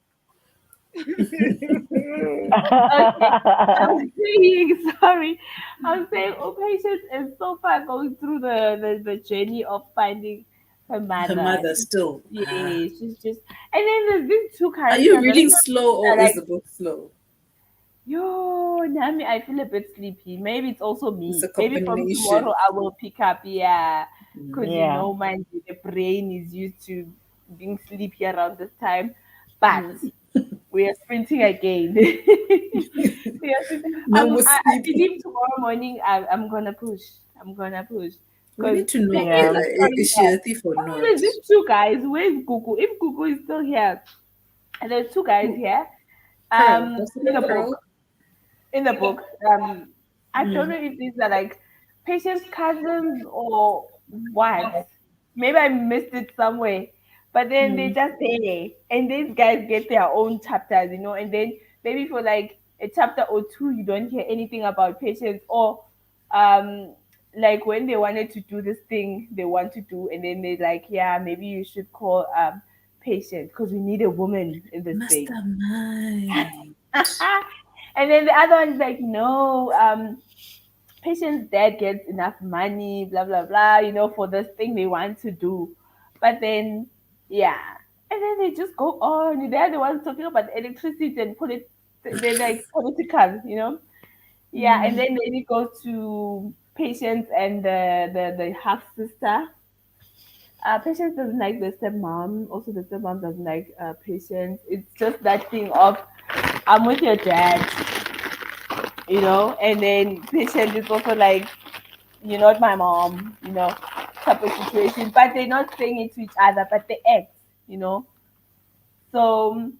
Okay. I'm saying, sorry. I'm saying, Patience is so far going through the journey of finding her Her mother. mother still. Yeah, Ah. she's just. And then there's these two Are you characters. reading slow Are or is like, the book slow? yo, Nami, I feel a bit sleepy. Maybe it's also It's a me. Maybe from tomorrow combination. I will pick up. Yeah, because Yeah. mind you, the brain is used to being sleepy around this time. But we are sprinting again. We are sprinting. No more I sleeping. believe tomorrow morning I'm gonna push. I'm gonna push We because need to know, there is Yeah. a Kayla, story is she here. a thief or Oh, not? there's these two guys. Where's Gugu? If Gugu is still here, and there's two guys Who? here. Pearl. In Gossiping the Pearl? book. In the book. I don't know if these are like Patient's cousins or what. Maybe I missed it somewhere. But then they just say, and these guys get their own chapters, and then maybe for like a chapter or two, you don't hear anything about Patience, or like when they wanted to do this thing they want to do, and then they're like, yeah, maybe you should call Patient because we need a woman in this thing. Mastermind. And then the other one is like, no, Patient's dad gets enough money, blah blah blah, for this thing they want to do. But then, yeah, and then they just go on. They're the ones talking about electricity and they're like political. Yeah, and then it goes to Patience and the half sister. Patience doesn't like the stepmom. Also, the stepmom doesn't like Patience. It's just that thing of I'm with your dad. And then Patient is also like, you're not my mom, type of situation. But they're not saying it to each other, but they act. So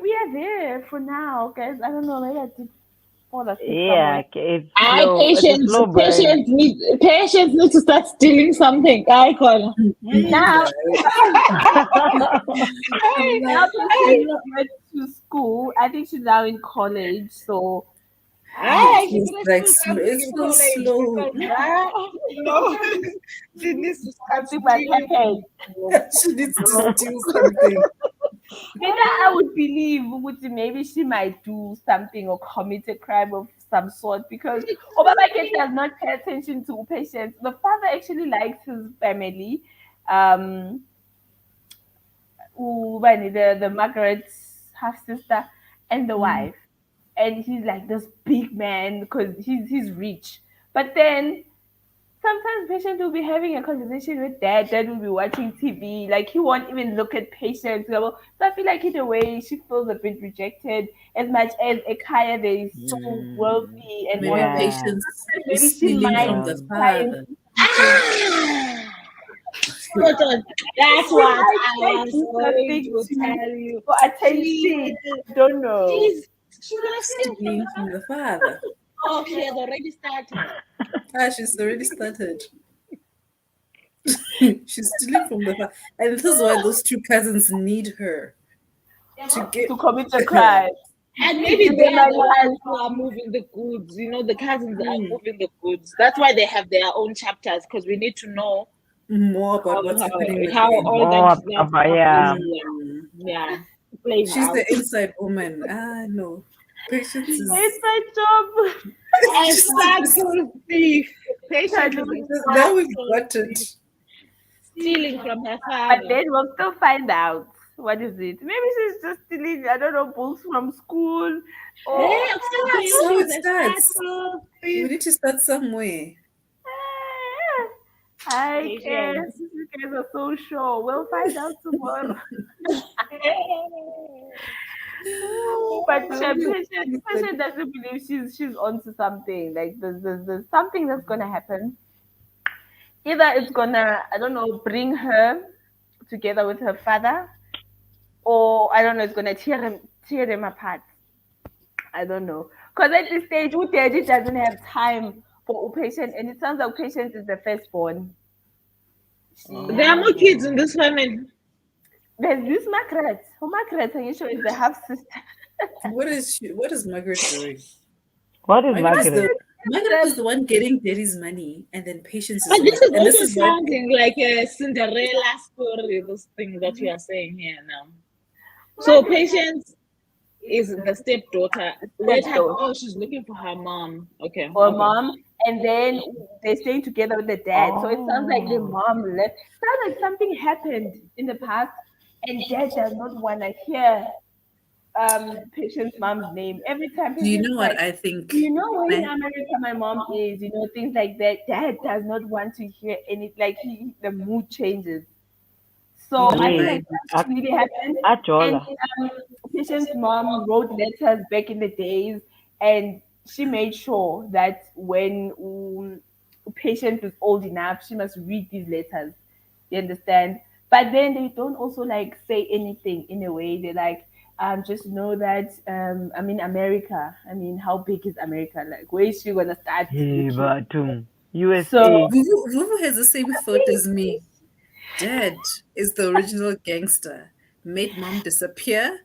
we are there for now, guys. I don't know, maybe I did fall asleep Yeah. somewhere. It's I slow. It's a slow burn. patience need to start stealing something. I call. Now, now I Patient went to school. I think she's now in college. So she It's better like do something it's in so college slow. because she needs to start something might stealing. happen. She needs to steal something. Maybe I would believe Ukuthi maybe she might do something or commit a crime of some sort because Obama Kete does not pay attention to patients. The father actually likes his family. Um, the Margaret half sister and the wife, and he's like this big man because he's rich. But then sometimes patient will be having a conversation with dad. Dad will be watching TV. Like he won't even look at patients. So I feel like in a way she feels a bit rejected. As much as Ekaya, they is so wealthy and all Maybe of that. Yeah. Patience Maybe is she stealing might from the Yeah. try and father. do something. Hold on. That's She what might I try was do going something to to tell you. for She, attention. I don't know. she's gonna steal from Stealing from the father. Oh, she has already started. Ah, she's already started. She's stealing from the father. And this is why those two cousins need her to get To commit a crime. And To maybe give they them are money the and ones who are moving the goods. The cousins are moving the goods. That's why they have their own chapters because we need to know more how about what's happening with how all them. that More stuff about is yeah. yeah playing She's out. the inside woman. Ah, no. Patience is. it's my job. A Just- subtle thief. Patient is now we've a got it. stealing from her But father. then we'll still find out. What is it? Maybe she's just stealing, I don't know, books from school. Or Hey, I'm telling That's you, how it she's a starts. subtle We thief. need to start somewhere. I Patient. guess you guys are so sure. We'll find out tomorrow. But Patient doesn't believe she's onto something. Like there's something that's gonna happen. Either it's gonna, I don't know, bring her together with her father, or I don't know, it's gonna tear them apart. I don't know. Because at this stage, Uteji doesn't have time for patient, and it sounds like patient is the firstborn. There are more kids in this family. There's this Margaret. Who Margaret, are you sure is the half sister? What is she? What is Margaret doing? What is Margaret is the Margaret? Margaret is the one getting Daddy's money, and then Patience is But this is and this also is why sounding like a Cinderella story, this thing that you are saying here now. So Patience is the stepdaughter. Oh, she's looking for her mom. Okay. or Okay. mom, and then they're staying together with the dad. So it sounds like the mom left. Sounds like something happened in the past, and dad does not want to hear Patient's mom's name. Every time do you Patient's know like, what I think? you know where in Meh? America my mom is, things like that. Dad does not want to hear any, like the mood changes. So You know I what feel Yes. like that really happened. And Ajola. Patient's mom wrote letters back in the days, and she made sure that when Patient is old enough, she must read these letters. You understand? But then they don't also like say anything in a way. They like just know that I'm in America. I mean, how big is America? Like, where is she gonna start Hey, looking? Batum. So USA. Vuvu has the same thought as me. Dad is the original gangster. Made mom disappear,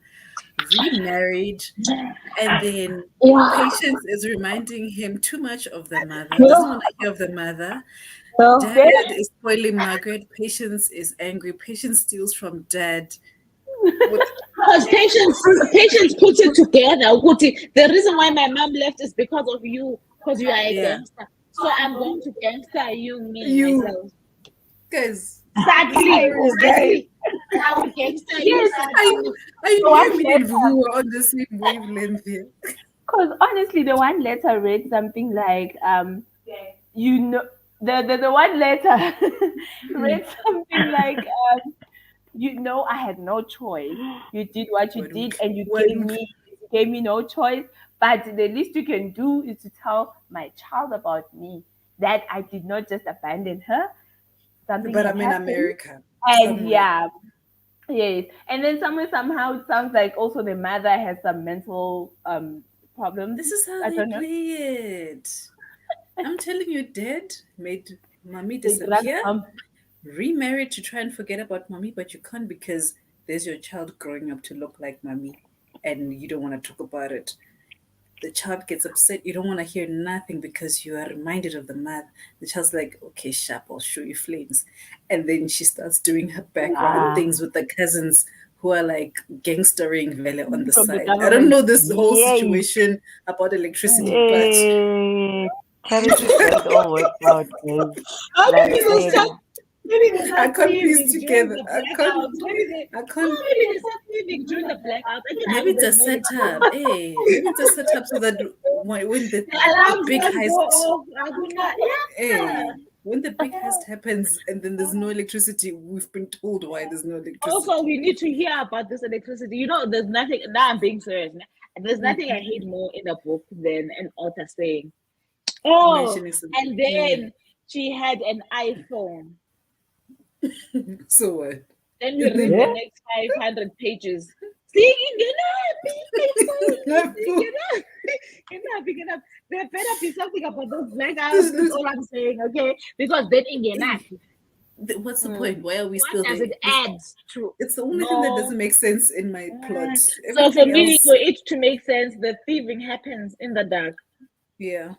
remarried, and then Yeah. Patience is reminding him too much of the mother, doesn't want to hear of the mother. Dad then is spoiling Margaret. Patience is angry. Patience steals from dad. With Because patience puts it together. Ukuthi, the reason why my mom left is because of you, because you are a yeah, gangster. So I'm going to gangster you, me, you myself. guys. Sadly, Hilarious, guys. sadly, I will gangster you. yes, I the one knew me and letter. Vuvu were on the same wavelength here. Because honestly, the one letter read something like, you know, the one letter read something like, I had no choice. You did what you did, and you gave me no choice. But the least you can do is to tell my child about me, that I did not just abandon her. Something But had I'm in happened, America and somewhere. yeah, yes. And then somehow it sounds like also the mother has some mental problems. This is how I they don't know. play it. I'm telling you, dad made mommy They drug disappear, mom. remarried to try and forget about mommy, but you can't because there's your child growing up to look like mommy and you don't want to talk about it. The child gets upset. You don't want to hear nothing because you are reminded of the mother. The child's like, okay, sharp, I'll show you flames. And then she starts doing her background Ah. things with the cousins who are like gangstering Vele on the From the side. I don't government. know this whole Yay. situation about electricity, but Yay. Charity got it all worked out, guys. Maybe Like, they'll start. Maybe they I start can't piece thieving during together. the blackouts. I can't. Maybe they start thieving during the blackouts. I can Maybe have it's a this maybe. setup. Hey, maybe it's a setup so that when The the alarms big don't go heist, off. I could not. Yeah. hey, when the big heist happens and then there's no electricity, we've been told why there's no Also, electricity. we need to hear about this electricity. There's nothing. Now I'm being serious. There's nothing I hate more in a book than an author saying, "Oh, Mentioning some. and then she had an iPhone." So what? Then we And read then the yeah. next 500 pages. Singing enough. There better be something about those blackouts. That's all I'm saying, okay? Because then enough. What's the point? Why are we What still does there? it add to? It's the only thing that No. doesn't make sense in my plot. So for Everything me, else, for it to make sense, the thieving happens in the dark. yeah.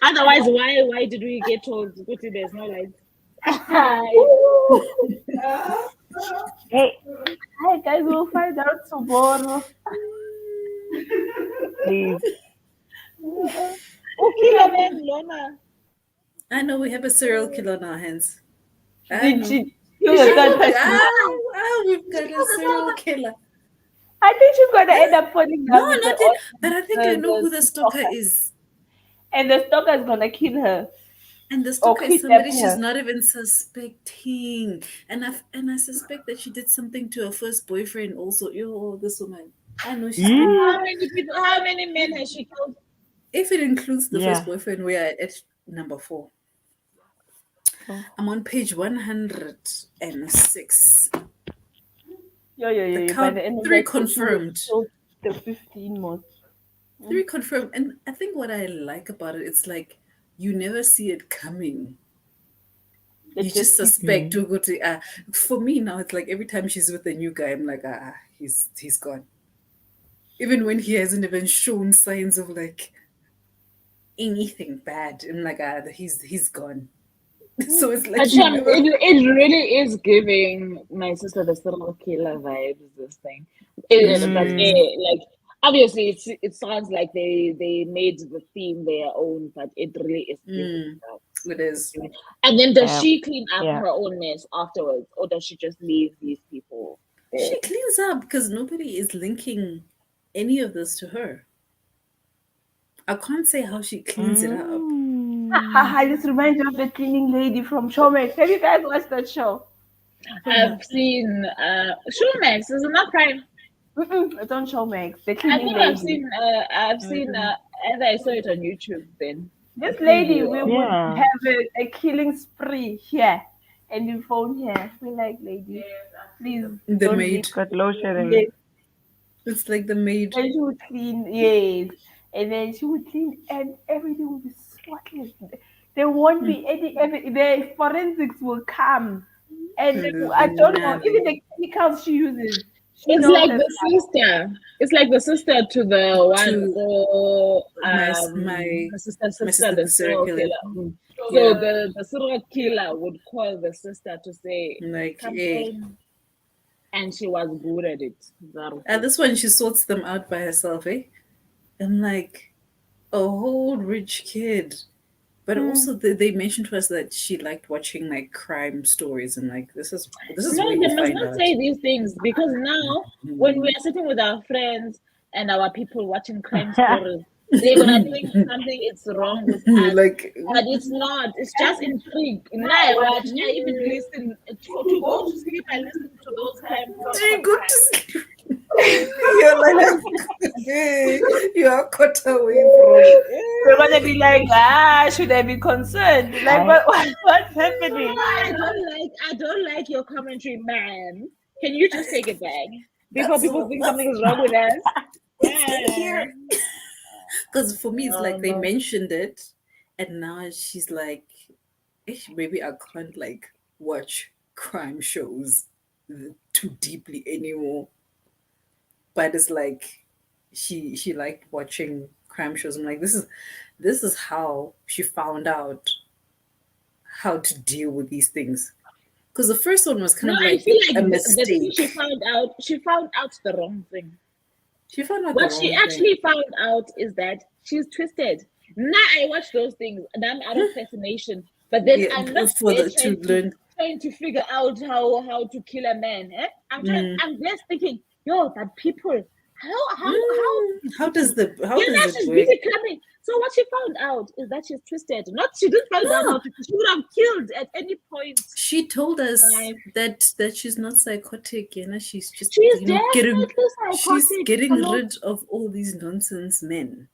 Otherwise, why did we get told Guti, there's no light? Hey, Hi guys, we'll find out tomorrow. please. Okay, man, Lona. I know we have a serial killer on our hands. I Did know. she kill the third person? We've got a serial killer. I think she's gonna end up falling No, down with not the yet. But I think I know the who the stalker stalker, is. and the stalker is gonna kill her And the or stalker is kidnap somebody she's her. not even suspecting. And I suspect that she did something to her first boyfriend also. Yo, this woman. I know she's been. How many people? How many men has she killed? If it includes the first Yeah. boyfriend, we are at number 4. Oh. I'm on page 106. The By count the end of 3 that book, she will confirmed. kill the 15 most. 3 confirmed. And I think what I like about it, it's like you never see it coming. They You just keep suspect to go to for me now it's like every time she's with a new guy I'm like he's gone, even when he hasn't even shown signs of like anything bad. I'm like, he's gone. So it's like But you never. it really is giving my sister the serial killer vibes. This thing, but like obviously it sounds like they made the theme their own, but it really is giving that. It is. And then does Yeah. she clean up Yeah. her own mess afterwards, or does she just leave these people there? She cleans up because nobody is linking any of this to her. I can't say how she cleans it up. Haha, this reminds me of the cleaning lady from Showmax. Have you guys watched that show? I've seen Showmax. Is it not Prime? It's on Showmax. The I cleaning think lady. I've seen either I saw it on YouTube then. This lady, we would Yeah. have a killing spree here, and we phone her. We like, lady, please The don't maid. leave. Got low shedding. Yes. It's like the maid. And she would clean, yes, and then she would clean, and everything would be spotless. There won't be any. The forensics will come, and I don't know. Even the chemicals she uses. She It's knows like her the stuff. sister. It's like the sister to the one. To So, my the sister, sister, the the serial serial killer. killer. So Yeah. the serial killer would call the sister to say Like, come eh. home, and she was good at it. And this one, she sorts them out by herself, eh? I'm like, a whole rich kid. But also, they mentioned to us that she liked watching like crime stories, and like this is No, where they you must find not out. say these things because now when we are sitting with our friends and our people watching crime stories, they're gonna think something is wrong with us. Like, But it's not. It's just intrigue. Now I watch. I even listen to go to sleep. I listen to those crime hey, stories. go to sleep. You're like, hey, you are cut away They're gonna be like, should I be concerned? Like, what's happening? I don't like your commentary, man. Can you just take it back before people think something is wrong with us? It's here. Because for me, it's like they no. mentioned it, and now she's like, maybe I can't like watch crime shows too deeply anymore. But it's like she liked watching crime shows. I'm like, this is how she found out how to deal with these things. Because the first one was kind No, of I like feel a like the mistake. thing she found out the wrong thing. She found out What the she wrong actually thing. found out is that she's twisted. Now I watch those things and I'm out of fascination. But then Yeah, I'm not for there the to learn. trying to figure out how to kill a man. Eh? I'm just thinking, yo, but people, How does yeah, now it she's work? busy clubbing. So what she found out is that she's twisted. Not she didn't find out how to. She would have killed at any point. She told us Right. that she's not psychotic, you know, she's just She's getting definitely she's psychotic. getting Hello? rid of all these nonsense men.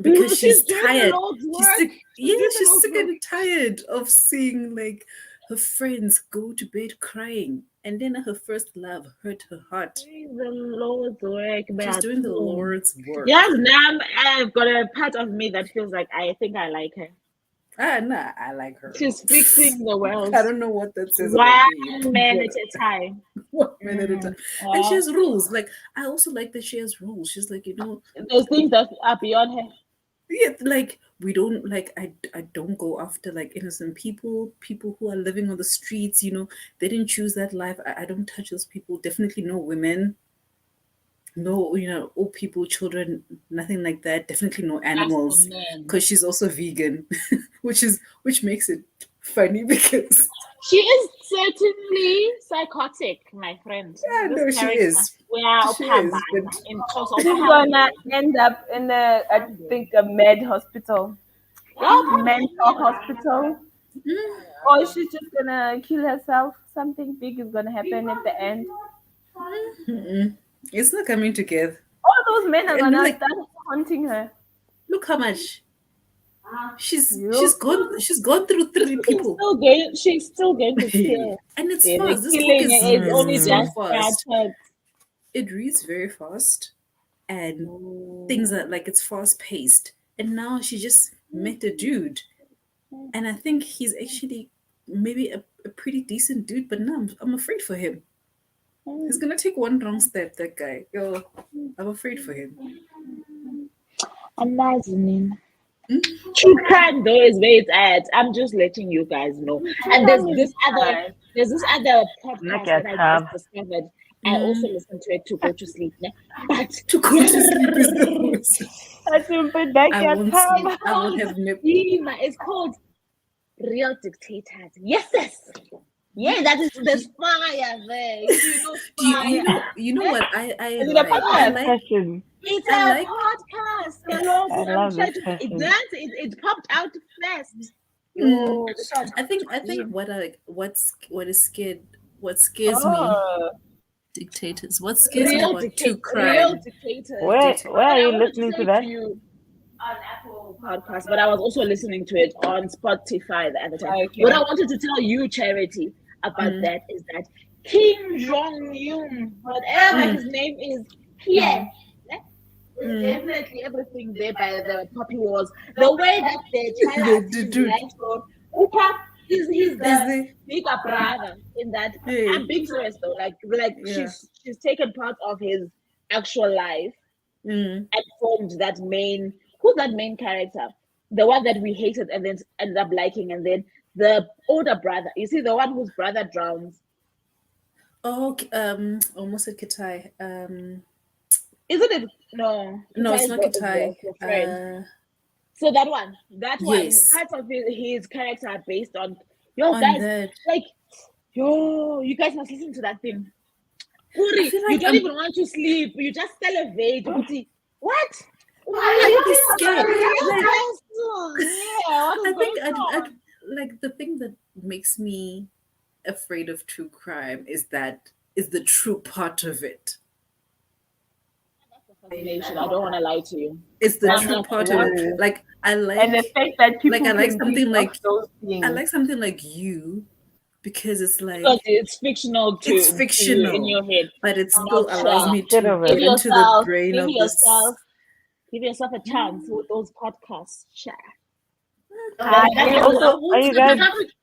Because she's doing tired. the Lord's She's work. sick. She's doing the She's Lord's sick work. and tired of seeing like her friends go to bed crying, and then her first love hurt her heart. Doing the Lord's work. She's doing the Lord's work. Yes, now I've got a part of me that feels like I think I like her. Nah, I like her. She's fixing the world. I don't know what that says about me. One man at a time. 1 minute at a time. And she has rules. Like, I also like that she has rules. She's like, There's things that are beyond her. yeah, like we don't like I don't go after like innocent people who are living on the streets, they didn't choose that life. I don't touch those people. Definitely no women, no, old people, children, nothing like that. Definitely no animals, because she's also vegan, which makes it funny because she is certainly psychotic, my friend. yeah, no, she is. We are She is, She's gonna end up in I think a med hospital, mental hospital, or she's just gonna kill herself. Something big is gonna happen at the end. It's not coming together. All those men are And gonna like, start haunting her. look how much she's gone through 3 people. She's still going to kill. And it's The fast. This book killing is is only so just fast. started. It reads very fast, and things are like it's fast paced. And now she just met a dude, and I think he's actually maybe a pretty decent dude. But now I'm afraid for him. He's gonna take one wrong step. That guy, yo, I'm afraid for him. Imagine. True crime though is where it's at. I'm just letting you guys know. And there's this other podcast that I just discovered. I also listen to it to go to sleep. But To go to sleep is the worst. I won't sleep. I won't have nip. It's called Real Dictators. Yes. Yeah, that is the fire there. You know what I Is it a podcast? Question. It's I a podcast. Hello, I love this question. it popped out fast. I think what scares me, dictators. What scares me about true crime? Real Dictators. Where are you listening to that? On Apple Podcast, but I was also listening to it on Spotify the other time. Okay. What I wanted to tell you, Charity, about that is that Kim Jong-un, whatever his name is, definitely everything there by the puppy wars. The way that they try to life on Upa, he's the bigger brother in that. I'm being serious though. Like she's taken part of his actual life and formed that main. Who's that main character? The one that we hated and then ended up liking, and then the older brother. You see, the one whose brother drowns. Oh, almost said Kitai. Isn't it? No, it's not Kitai. So that one, yes. Parts of his character are based on guys. Like, you guys must listen to that thing. Puri, you don't even want to sleep. You just elevate. What? I'd be scared. I think like the thing that makes me afraid of true crime is the true part of it. I don't want to lie to you. It's the true part of it. Like I like, and the fact that people I like something like those things. I like something like You, because it's like it's fictional too. It's fictional in your head, but it still allows me to Give get into the brain of Give yourself a chance with those podcasts. Are you guys?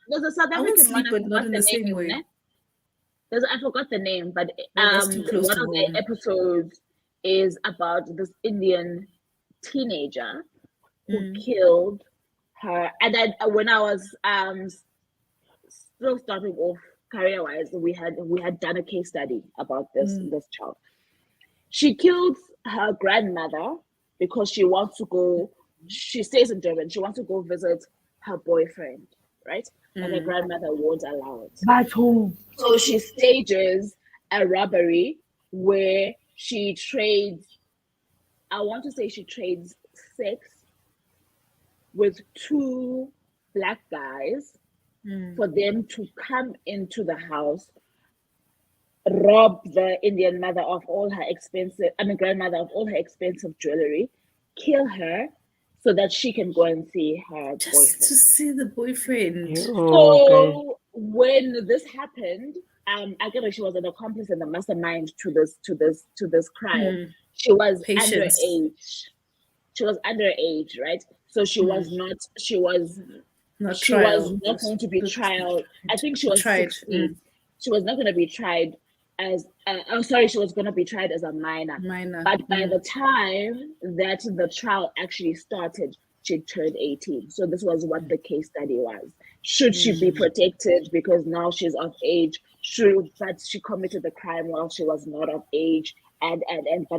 There's a South African sleep, one. but not in the same way. I forgot the name, but one of the episodes is about this Indian teenager who killed her. And then when I was still starting off career-wise, we had done a case study about this child. She killed her grandmother because she wants to go. She stays in Durban. She wants to go visit her boyfriend, right? And her grandmother won't allow it. But who? So she stages a robbery where she trades. I want to say she trades sex with two black guys for them to come into the house, rob the Indian mother of all her grandmother of all her expensive jewelry, kill her so that she can go and see her boyfriend. To see the boyfriend. So when this happened, I guess she was an accomplice and the mastermind to this crime. She was underage. She was underage, right? So she was not going to be tried. I think she was 16. She was not going to be tried as she was going to be tried as a minor. But by the time that the trial actually started, she turned 18. So this was what the case study was. Should she be protected because now she's of age? But she committed the crime while she was not of age, but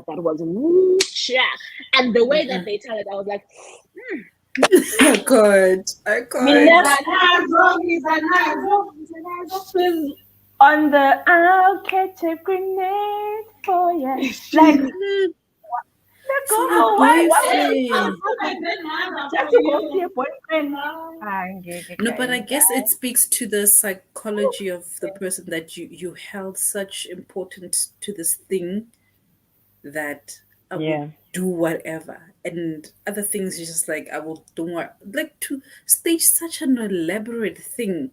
that was and the way that they tell it, I was like, I can't. On the I'll catch a grenade for you. Like, No, but I guess it speaks to the psychology of the person that you held such importance to this thing that I will do whatever, and other things you just like I will do what, like to stage such an elaborate thing.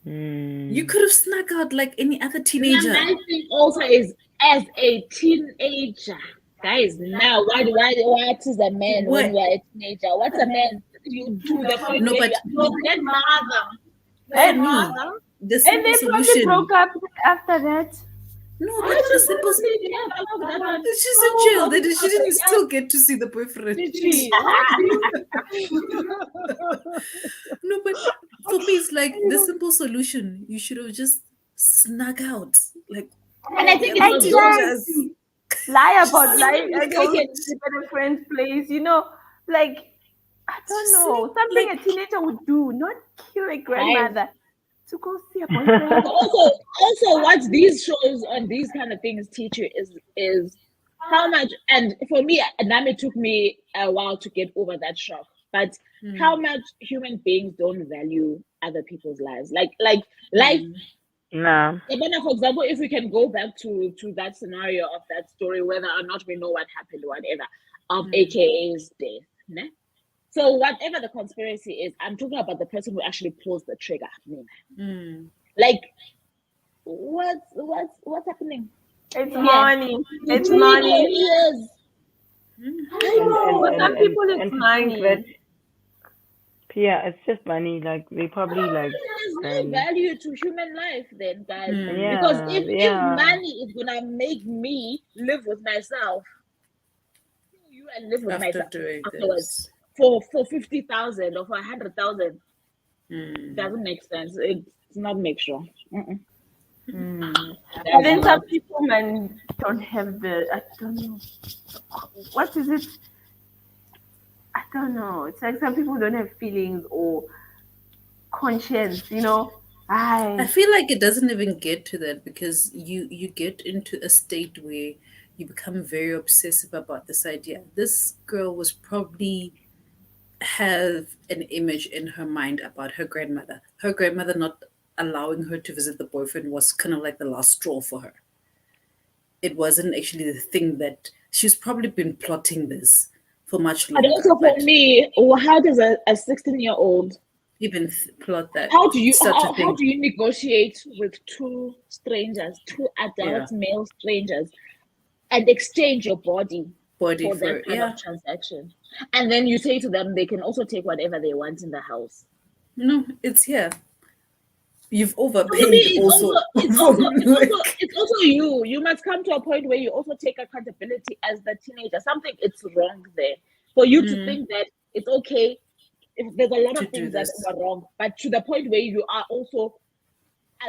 You could have snuck out like any other teenager. And my thing also is, as a teenager, guys, now what is a man when you're a teenager? What's a man? You do the No, but and they probably broke up after that. No, but the simple. She's in jail. Then she didn't still get to see the boyfriend. Did she? No, but for me, it's like the simple solution. You should have just snuck out. Like, And I think yeah, it was Exactly. Lie about Just lying like and go it. to a friend's place, like I don't Just know, something like- a teenager would do, not kill a grandmother to go see a But boyfriend. also what these shows and these kind of things teach you is how much, and for me, it took me a while to get over that shock, but how much human beings don't value other people's lives. Like life. Nah. For example, if we can go back to that scenario of that story, whether or not we know what happened, whatever, of AKA's death. Ne? So whatever the conspiracy is, I'm talking about the person who actually pulls the trigger. Like, what's happening? It's money. It's money. Yes. For some people, it's to think money. that, yeah, it's just money. Like they probably like. There's no value to human life, then, guys. Yeah, Because if yeah. money is gonna make me live with myself, you and live with after myself doing afterwards this. for 50,000 or for 100,000, doesn't make sense. It's not make sure. But then some people, man, don't have I don't know. What is it? I don't know. It's like some people don't have feelings or conscience, I feel like it doesn't even get to that because you get into a state where you become very obsessive about this idea. This girl was probably have an image in her mind about her grandmother. Her grandmother not allowing her to visit the boyfriend was kind of like the last straw for her. It wasn't actually the thing that she's probably been plotting this for much longer. And also for me, how does a 16-year-old even plot that? How do you such a thing? how do you negotiate with two adult male strangers, and exchange your body for that kind of transaction? And then you say to them they can also take whatever they want in the house. No, it's here. You've overpaid. It's also you. You must come to a point where you also take accountability as the teenager. Something it's wrong there for you to think that it's okay. If there's a lot of things that are wrong, but to the point where you are also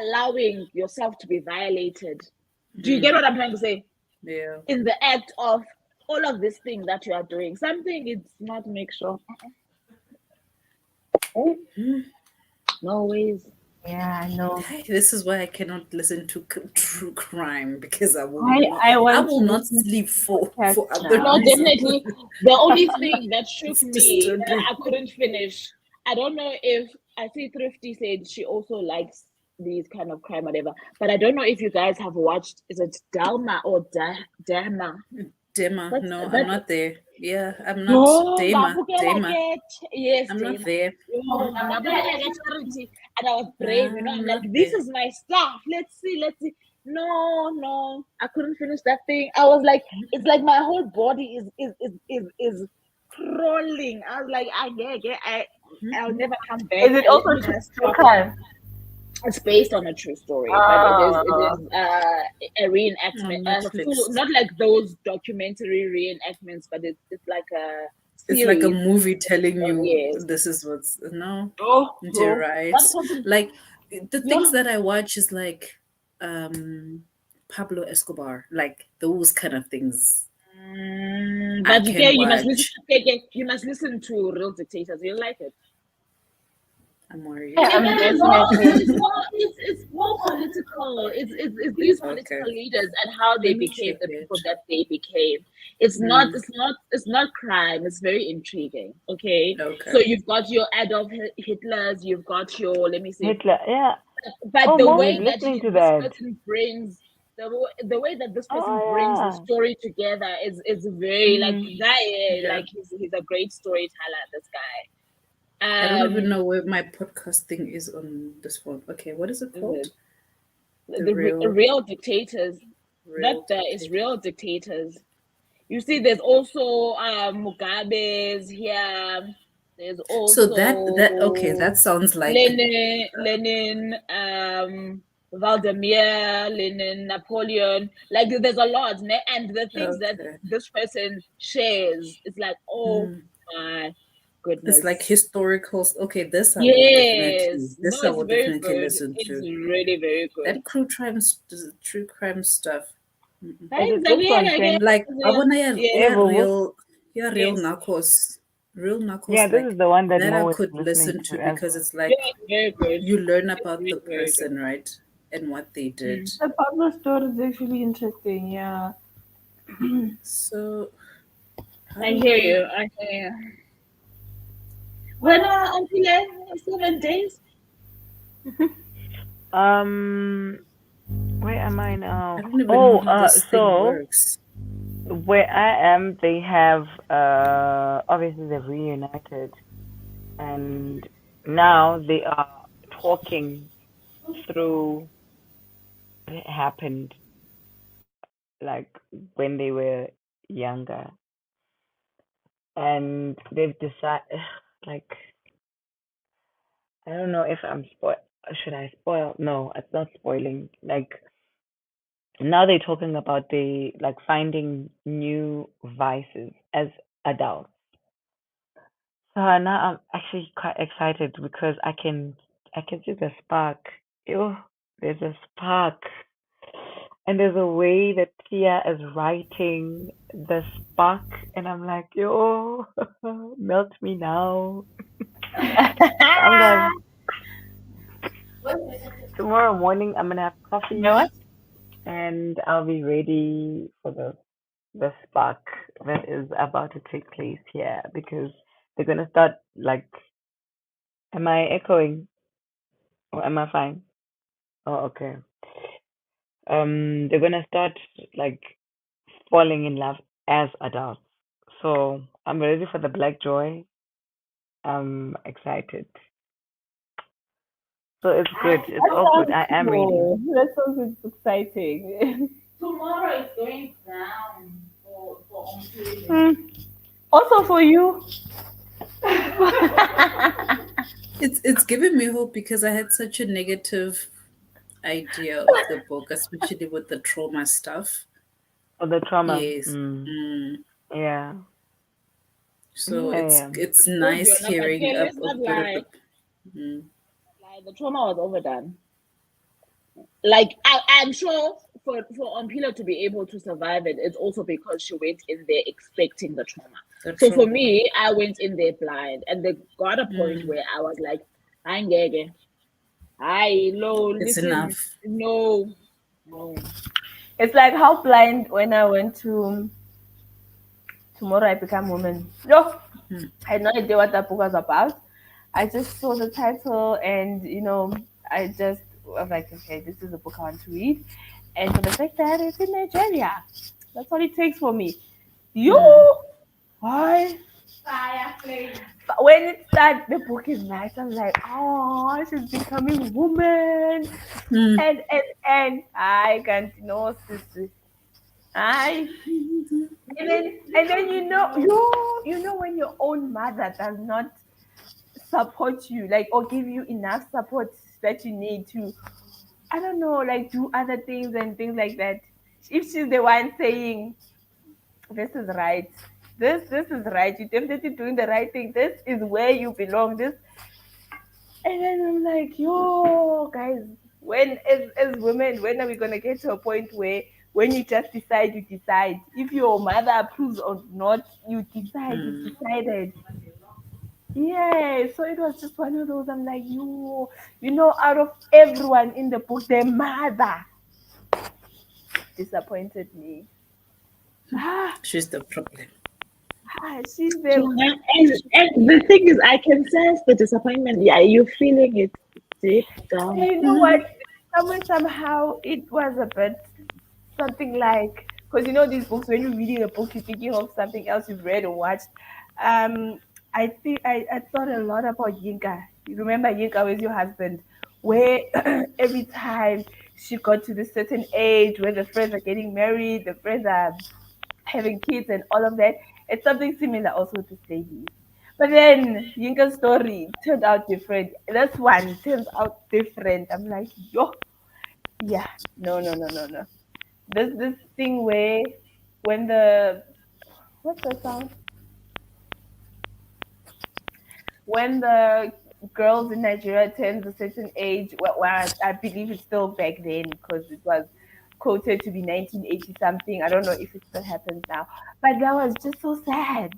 allowing yourself to be violated. Do you get what I'm trying to say? Yeah. In the act of all of this thing that you are doing, something it's not make sure. No ways. Yeah, no. This is why I cannot listen to true crime because I will not sleep for other No, reasons. definitely. The only thing that shook me that I couldn't finish. I don't know if I see Thrifty said she also likes these kind of crime, whatever. But I don't know if you guys have watched. Is it Dalma or Dama? Dema, no, I'm not there. Yeah, I'm not. No, Dema. Yes, I'm not there. And I was brave, I'm like, this is my stuff. Let's see. No, I couldn't finish that thing. I was like, it's like my whole body is crawling. I was like, I'll never come back. Is it also true crime? It's based on a true story, but it is a reenactment. Not like those documentary reenactments, but it's like a series. It's like a movie telling you this is what's you're right. Like the things that I watch is like Pablo Escobar, like those kind of things. But you must listen to Real Dictators. You like it. I'm worried. It's more political. It's these political leaders and how they became the people that they became. It's not crime. It's very intriguing. Okay. So you've got your Adolf Hitlers. You've got your Hitler. Yeah. But the way that this person brings the way that this person brings the story together is very like he's a great storyteller. This guy. I don't even know where my podcast thing is on this phone. Okay, what is it called? The real dictators. It's real dictators. You see, there's also Mugabe's here. There's also that sounds like Lenin. Valdemir, Lenin, Napoleon. Like there's a lot, and the things that Okay. this person shares, it's like, oh my It's like goodness. historical. Okay, Yes, no, this I it's will very definitely good. listen It's to. really very good. That true crime stuff. Mm-mm. Is Thanks, it booked on Xavier, again. print? Like I wanna Yes, yeah, Able book? real yes, narcos, Yeah, this like is the one that that I Mo is could listening listen to to as because well. it's like yes, very good. you learn It's about the really very good. person, right, and what they did. Mm. The Pablo story is actually interesting. Yeah. So how I do hear I? you. I hear you. When until 7 days. Um, where am I I now? don't even know Oh, how this thing so works. where I am, they have obviously they've reunited, and now they are talking through what happened, like when they were younger, and they've decided, like, I don't know if I'm spoil. Should I spoil? No, it's not spoiling. Like now they're talking about the like finding new vices as adults. So now I'm actually quite excited because I can see the spark. Ew, there's a spark. And there's a way that Tia is writing the spark and I'm like, yo, melt me now. I'm gonna tomorrow morning I'm gonna have You know coffee what? and I'll be ready for the spark that is about to take place here because they're gonna start like, am I echoing or am I fine? Oh, okay. They're gonna start like falling in love as adults. So I'm ready for the black joy. I'm excited. So it's good. It's That all good. sounds I am ready. cool. That sounds exciting. Tomorrow is going down for unpaid. Hmm. Also for you. It's giving me hope because I had such a negative idea of the book, especially with the trauma stuff. For the trauma. Yes. Mm. Yeah. So Yeah. Yeah. it's Told nice you, no, but hearing okay, let's a not bit of lie. the. Mm. Like the trauma was overdone. Like I'm sure for Ompilo to be able to survive it, it's also because she went in there expecting the trauma. The So for trauma. me, I went in there blind, and there got a point Mm. where I was like, "I'm gay, I no, It's listen, enough. no, no." It's like how blind when I went to Tomorrow I Become Woman. No, Mm. I had no idea what that book was about. I just saw the title and I just was like, okay, this is a book I want to read. And for the fact that it's in Nigeria, that's all it takes for me. You Mm. why? Fireplace. But when it started, the book is nice. I'm like, oh, she's becoming a woman. Mm. And I can't know, sister. I and then you know when your own mother does not support you, like, or give you enough support that you need to, I don't know, like do other things and things like that. If she's the one saying this is right, this is right, you're definitely doing the right thing, this is where you belong, this, and then I'm like, yo, guys, when as women, when are we gonna get to a point where when you just decide, you decide? If your mother approves or not, you decide, you've Mm. decided. Yeah, so it was just one of those. I'm like, out of everyone in the book, their mother disappointed me. Ah, She's the problem. she's Yeah, the. and the thing is, I can sense the disappointment. Yeah, you're feeling it deep And down. you know what? Mm. Somehow it was a bit something like, because these books, when you're reading a book, you're thinking of something else you've read or watched. Um, I think I thought a lot about Yinka. You remember Yinka was your husband, where every time she got to this certain age where the friends are getting married, the friends are having kids and all of that. It's something similar also to Stacey. But then Yinka's story turned out different. This one turns out different. I'm like, yo. Yeah, no. This thing where when the what's the sound? When the girls in Nigeria turns a certain age, well, I believe it's still back then because it was quoted to be 1980 something. I don't know if it still happens now, but that was just so sad.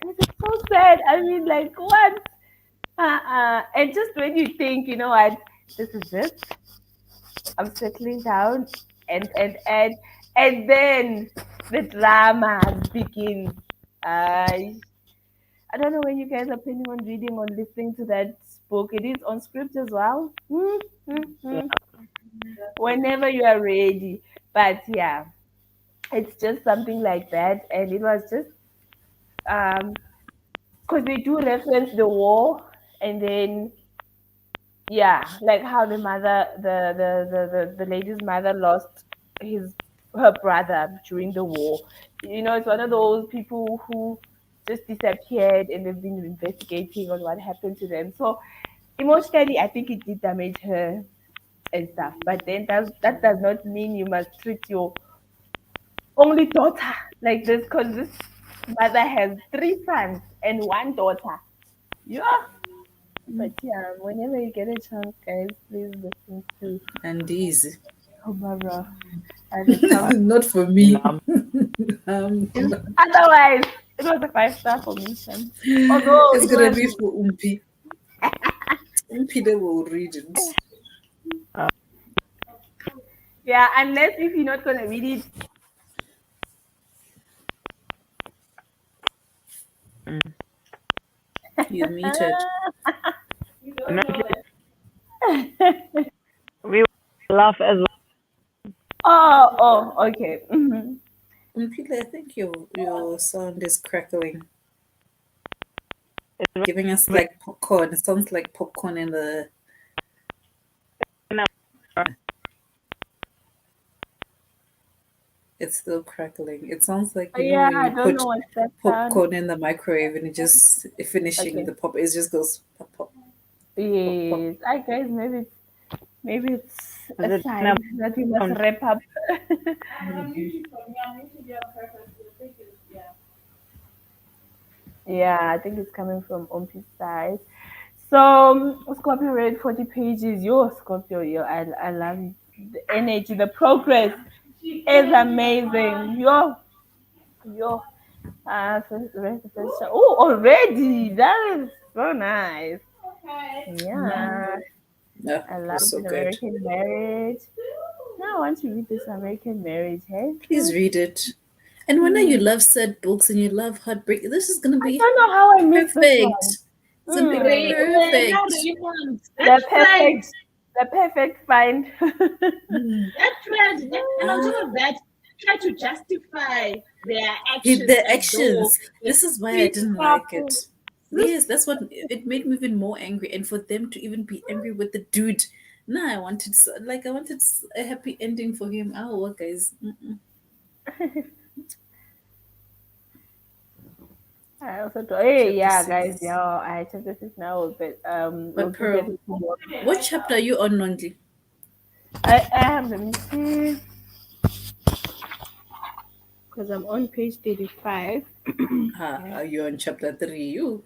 It's so sad. I mean, like what? And just when you think, you know what, this is it. I'm settling down, and then the drama begins. I don't know when you guys are planning on reading or listening to that book. It is on Scribd as well. Whenever you are ready. But yeah, it's just something like that. And it was just because they do reference the war, and then yeah, like how the mother, the lady's mother lost his her brother during the war. You know, it's one of those people who just disappeared and they've been investigating on what happened to them. So emotionally, I think it did damage her and stuff. But then that does not mean you must treat your only daughter like this, because this mother has three sons and one daughter. Yeah. But yeah, whenever you get a chance, guys, please listen to And these, Obara. And it comes. not for me. Nam. Otherwise, it was a 5-star for me. Sam. Although It's it gonna was, be for Umpi. Umpi, they will read it. yeah, unless if you're not gonna read it. You muted. You don't know it. We laugh as well. Okay. Mm-hmm. Umpi, I think your sound is crackling, It's giving us like popcorn. It sounds like popcorn in the. It's still crackling. It sounds like Yeah, when I you don't put know what's that sound. popcorn in the microwave and it just finishing Okay. the pop. It just goes pop pop pop pop. Yes. I guess maybe it's Is a it sign that we must wrap up. Yeah, I think it's coming from Ompi's side. So Scorpio read 40 pages. Yo, Scorpio, I love it. The energy, the progress is amazing. Yo. First show. Oh, already. That is so nice. Yeah. Yeah, I it love was so an good. American Marriage. Now I want to read this American Marriage. Hey? Please read it. And when you love sad books and you love heartbreak, this is gonna I be don't know how I missed this perfect. one. It's gonna be Now perfect. Raymond, The perfect find. that friend, and on top of that, try to justify their actions The as though actions. the This is why I sweet didn't like couple. it. Yes, that's what it made me even more angry. And for them to even be angry with the dude, nah, I wanted a happy ending for him. Oh, what guys? Mm-mm. I also thought, hey, Chapter yeah, guys, 6. yeah, I chapter 6 now, but we'll But do that Pearl, tomorrow. what chapter are you on, Nonly? I am. Let me see, because I'm on page 35. Are you on chapter 3? You.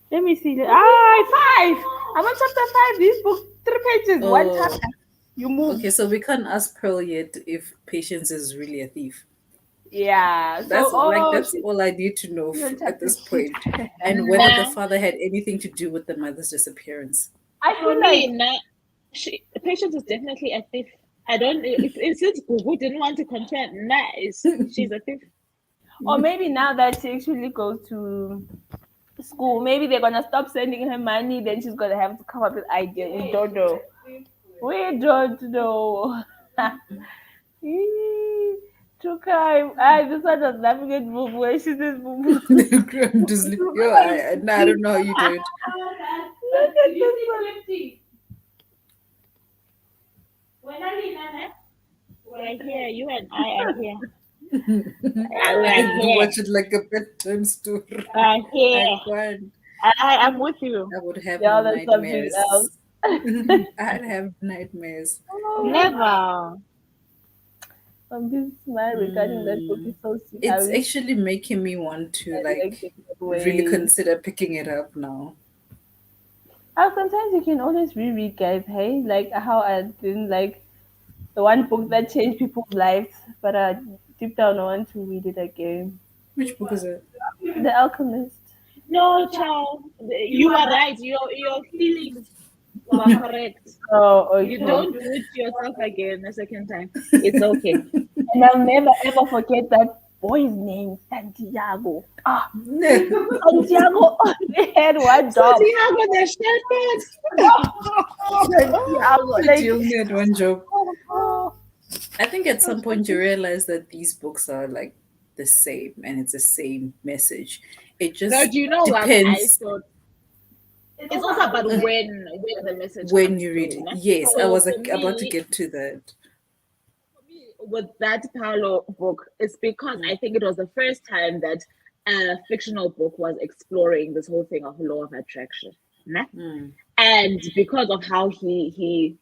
Let me see. 5. I'm on chapter 5. This book, 3 pages, one Oh, chapter. You move. okay. So we can't ask Pearl yet if Patience is really a thief. Yeah. That's that's She's all I need to know on at chapter this 6. point, and whether the Nah, father had anything to do with the mother's disappearance. I for feel me, like, nah, Patience is definitely a thief. I don't. If since Gugu didn't want to confirm, nice, she's a thief. or maybe now that she actually goes to school, maybe they're gonna stop sending her money. Then she's gonna have to come up with ideas. We don't know. We don't know. True crime. This one was laughing at Boo Boo. She says Boo Boo. I'm just yo, I don't know how you do it. Look at this We're here. You and I are here. We I are do here. watch it like a bedtime story. We are here. I can't. I'm with you. I would have Yeah, that's something nightmares. else. I'd have nightmares. Never. This smile regarding that book is Mm. so sweet. I It's wish actually making me want to I liked it that really way. consider picking it up now. Oh, sometimes you can always reread, guys. Hey, like how I didn't like the one book that changed people's lives, but deep down I want to read it again. Which book is it? The Alchemist. No, child. You are right. Your feelings were correct. Oh, You okay. don't do it to yourself again a second time. It's okay. And I'll never ever forget that boy's name, Santiago. Ah, Santiago only had one job. Santiago the shepherd. Santiago, But like, you only had one job. oh, I think at some point you realize that these books are like the same and it's the same message. It No, just do you know what I depends thought? It's also about when the message when comes you read through. it. Ne? Yes, I So was for like about to me, get to that. with that Paolo book, it's because I think it was the first time that a fictional book was exploring this whole thing of law of attraction. Ne? Mm. And because of how he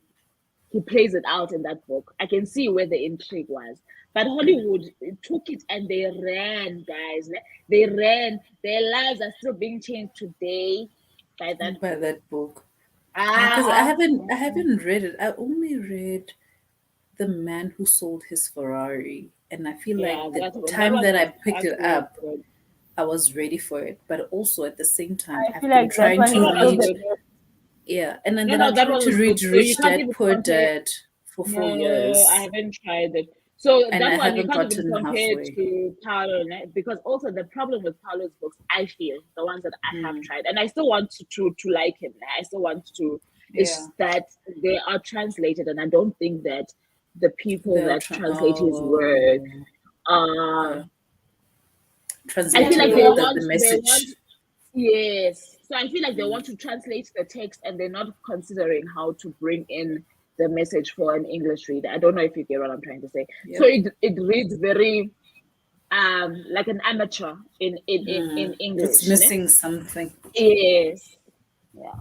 plays it out in that book, I can see where the intrigue was. But Hollywood took it and they ran, guys. Ne? They ran. Their lives are still being changed today by that By book. that book. Because Ah, I haven't read it. I only read The Man Who Sold His Ferrari. And I feel yeah, like the that time one that I was picked it actually up, good. I was ready for it. But also at the same time, I feel I've been like that trying one That to is one still was read, the good. best. yeah, and No, then I no, that tried one to was good. read So you Rich can't Dad even Poor compare. Dad for four No, I years, haven't tried it. So and that I one you haven't can't even gotten compare halfway. to Paolo, ne? Because also the problem with Paolo's books, I feel the ones that I have Mm. tried, and I still want to like him. Ne? I still want to. Yeah, It's that they are translated, and I don't think that the people they're that translate his work uh, are. I feel translating like Yeah. they want. message. Yes. So I feel like they Mm. want to translate the text and they're not considering how to bring in the message for an English reader. I don't know if you get what I'm trying to say. So Yep. it reads very like an amateur in It's English. Ne? missing something. Yes. Yeah.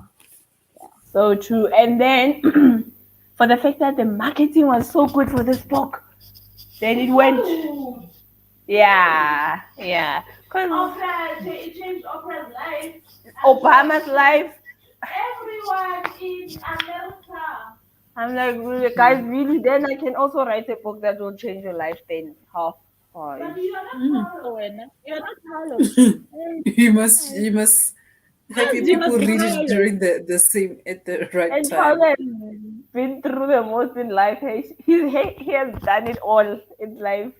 So true. And then for the fact that the marketing was so good for this book, then it went. Yeah, yeah. Because It changed Oprah's life. Obama's life, Everyone in America. I'm like, really, guys, really? Then I can also write a book that will change your life. Then how? But Oh, you are not Mm. Paolo. Oh, and you're not Paolo. You must have your You people must be read it Paolo. during the same at the right and Paolo time. has been through the most in life. He has done it all in life.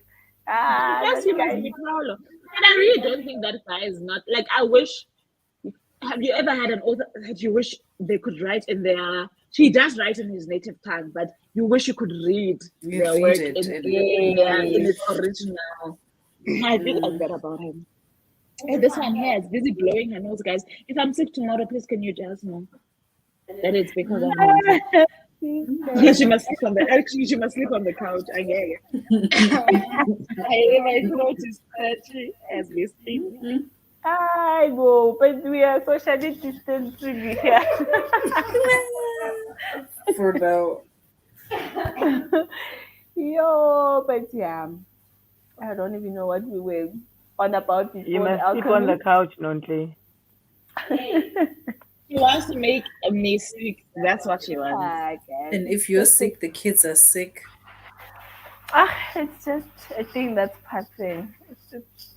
Ah, Yes, that you must guy. be Paolo. And I really don't think that guy is not like I wish. Have you ever had an author that you wish they could write in their? He does write in his native tongue, but you wish you could read You their read work it and in Yes. its original. I feel like mm. that about him. Hey, this one here is busy blowing her nose, guys. If I'm sick tomorrow, please can you just know that it's because I'm being sick. She must sleep on the actually she must sleep on the couch. I get it. My throat is scratchy as we speak. I know, but we are socially distancing here. For now. Yo, but yeah, I don't even know what we were on about You before the must sleep on the alchemy. couch, Nonhly. She wants to make me sick. That's what she wants. I guess And it's if you're just sick, the kids are sick. it's just a thing that's passing.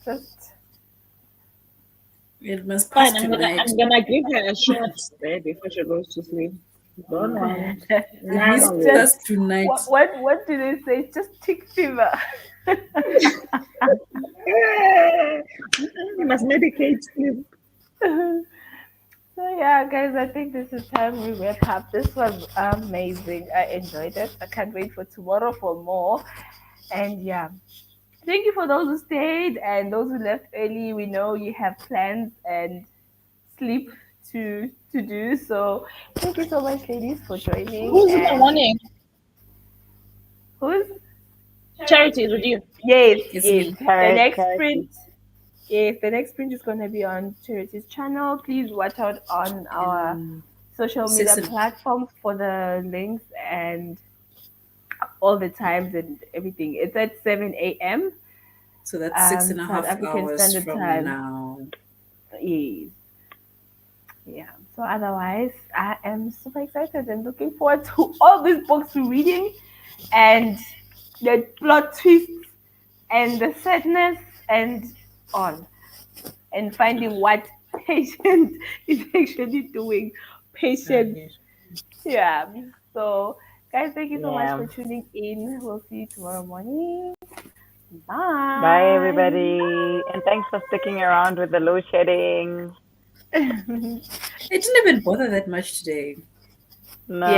Just It must pass Fine, tonight. I'm gonna give her a short spray before she goes to sleep. Don't worry. It it's must None of just pass tonight. what do they say? It's just tick fever. it. You must medicate sleep. So yeah, guys, I think this is time we wrap up. This was amazing. I enjoyed it. I can't wait for tomorrow for more. And yeah, thank you for those who stayed and those who left early. We know you have plans and sleep to do. So thank you so much, ladies, for joining. Who's in the And morning? who's Charity is with you. yes, It's yes. me. The next Charity. sprint. Yes, the next sprint is gonna be on Charity's channel. Please watch out on our And social media 6 and platforms for the links and all the times and everything. It's at 7 a.m. so that's six and a South half African hours Standard from Time. now. Yes. Yeah. So otherwise, I am super excited and looking forward to all these books we're reading and the plot twists and the sadness and all. And finding what patient is actually doing. Patient. Yeah. So guys, thank you so much Yeah. for tuning in. We'll see you tomorrow morning. Bye, Bye. everybody. And thanks for sticking around with the load shedding. It didn't even bother that much today. No.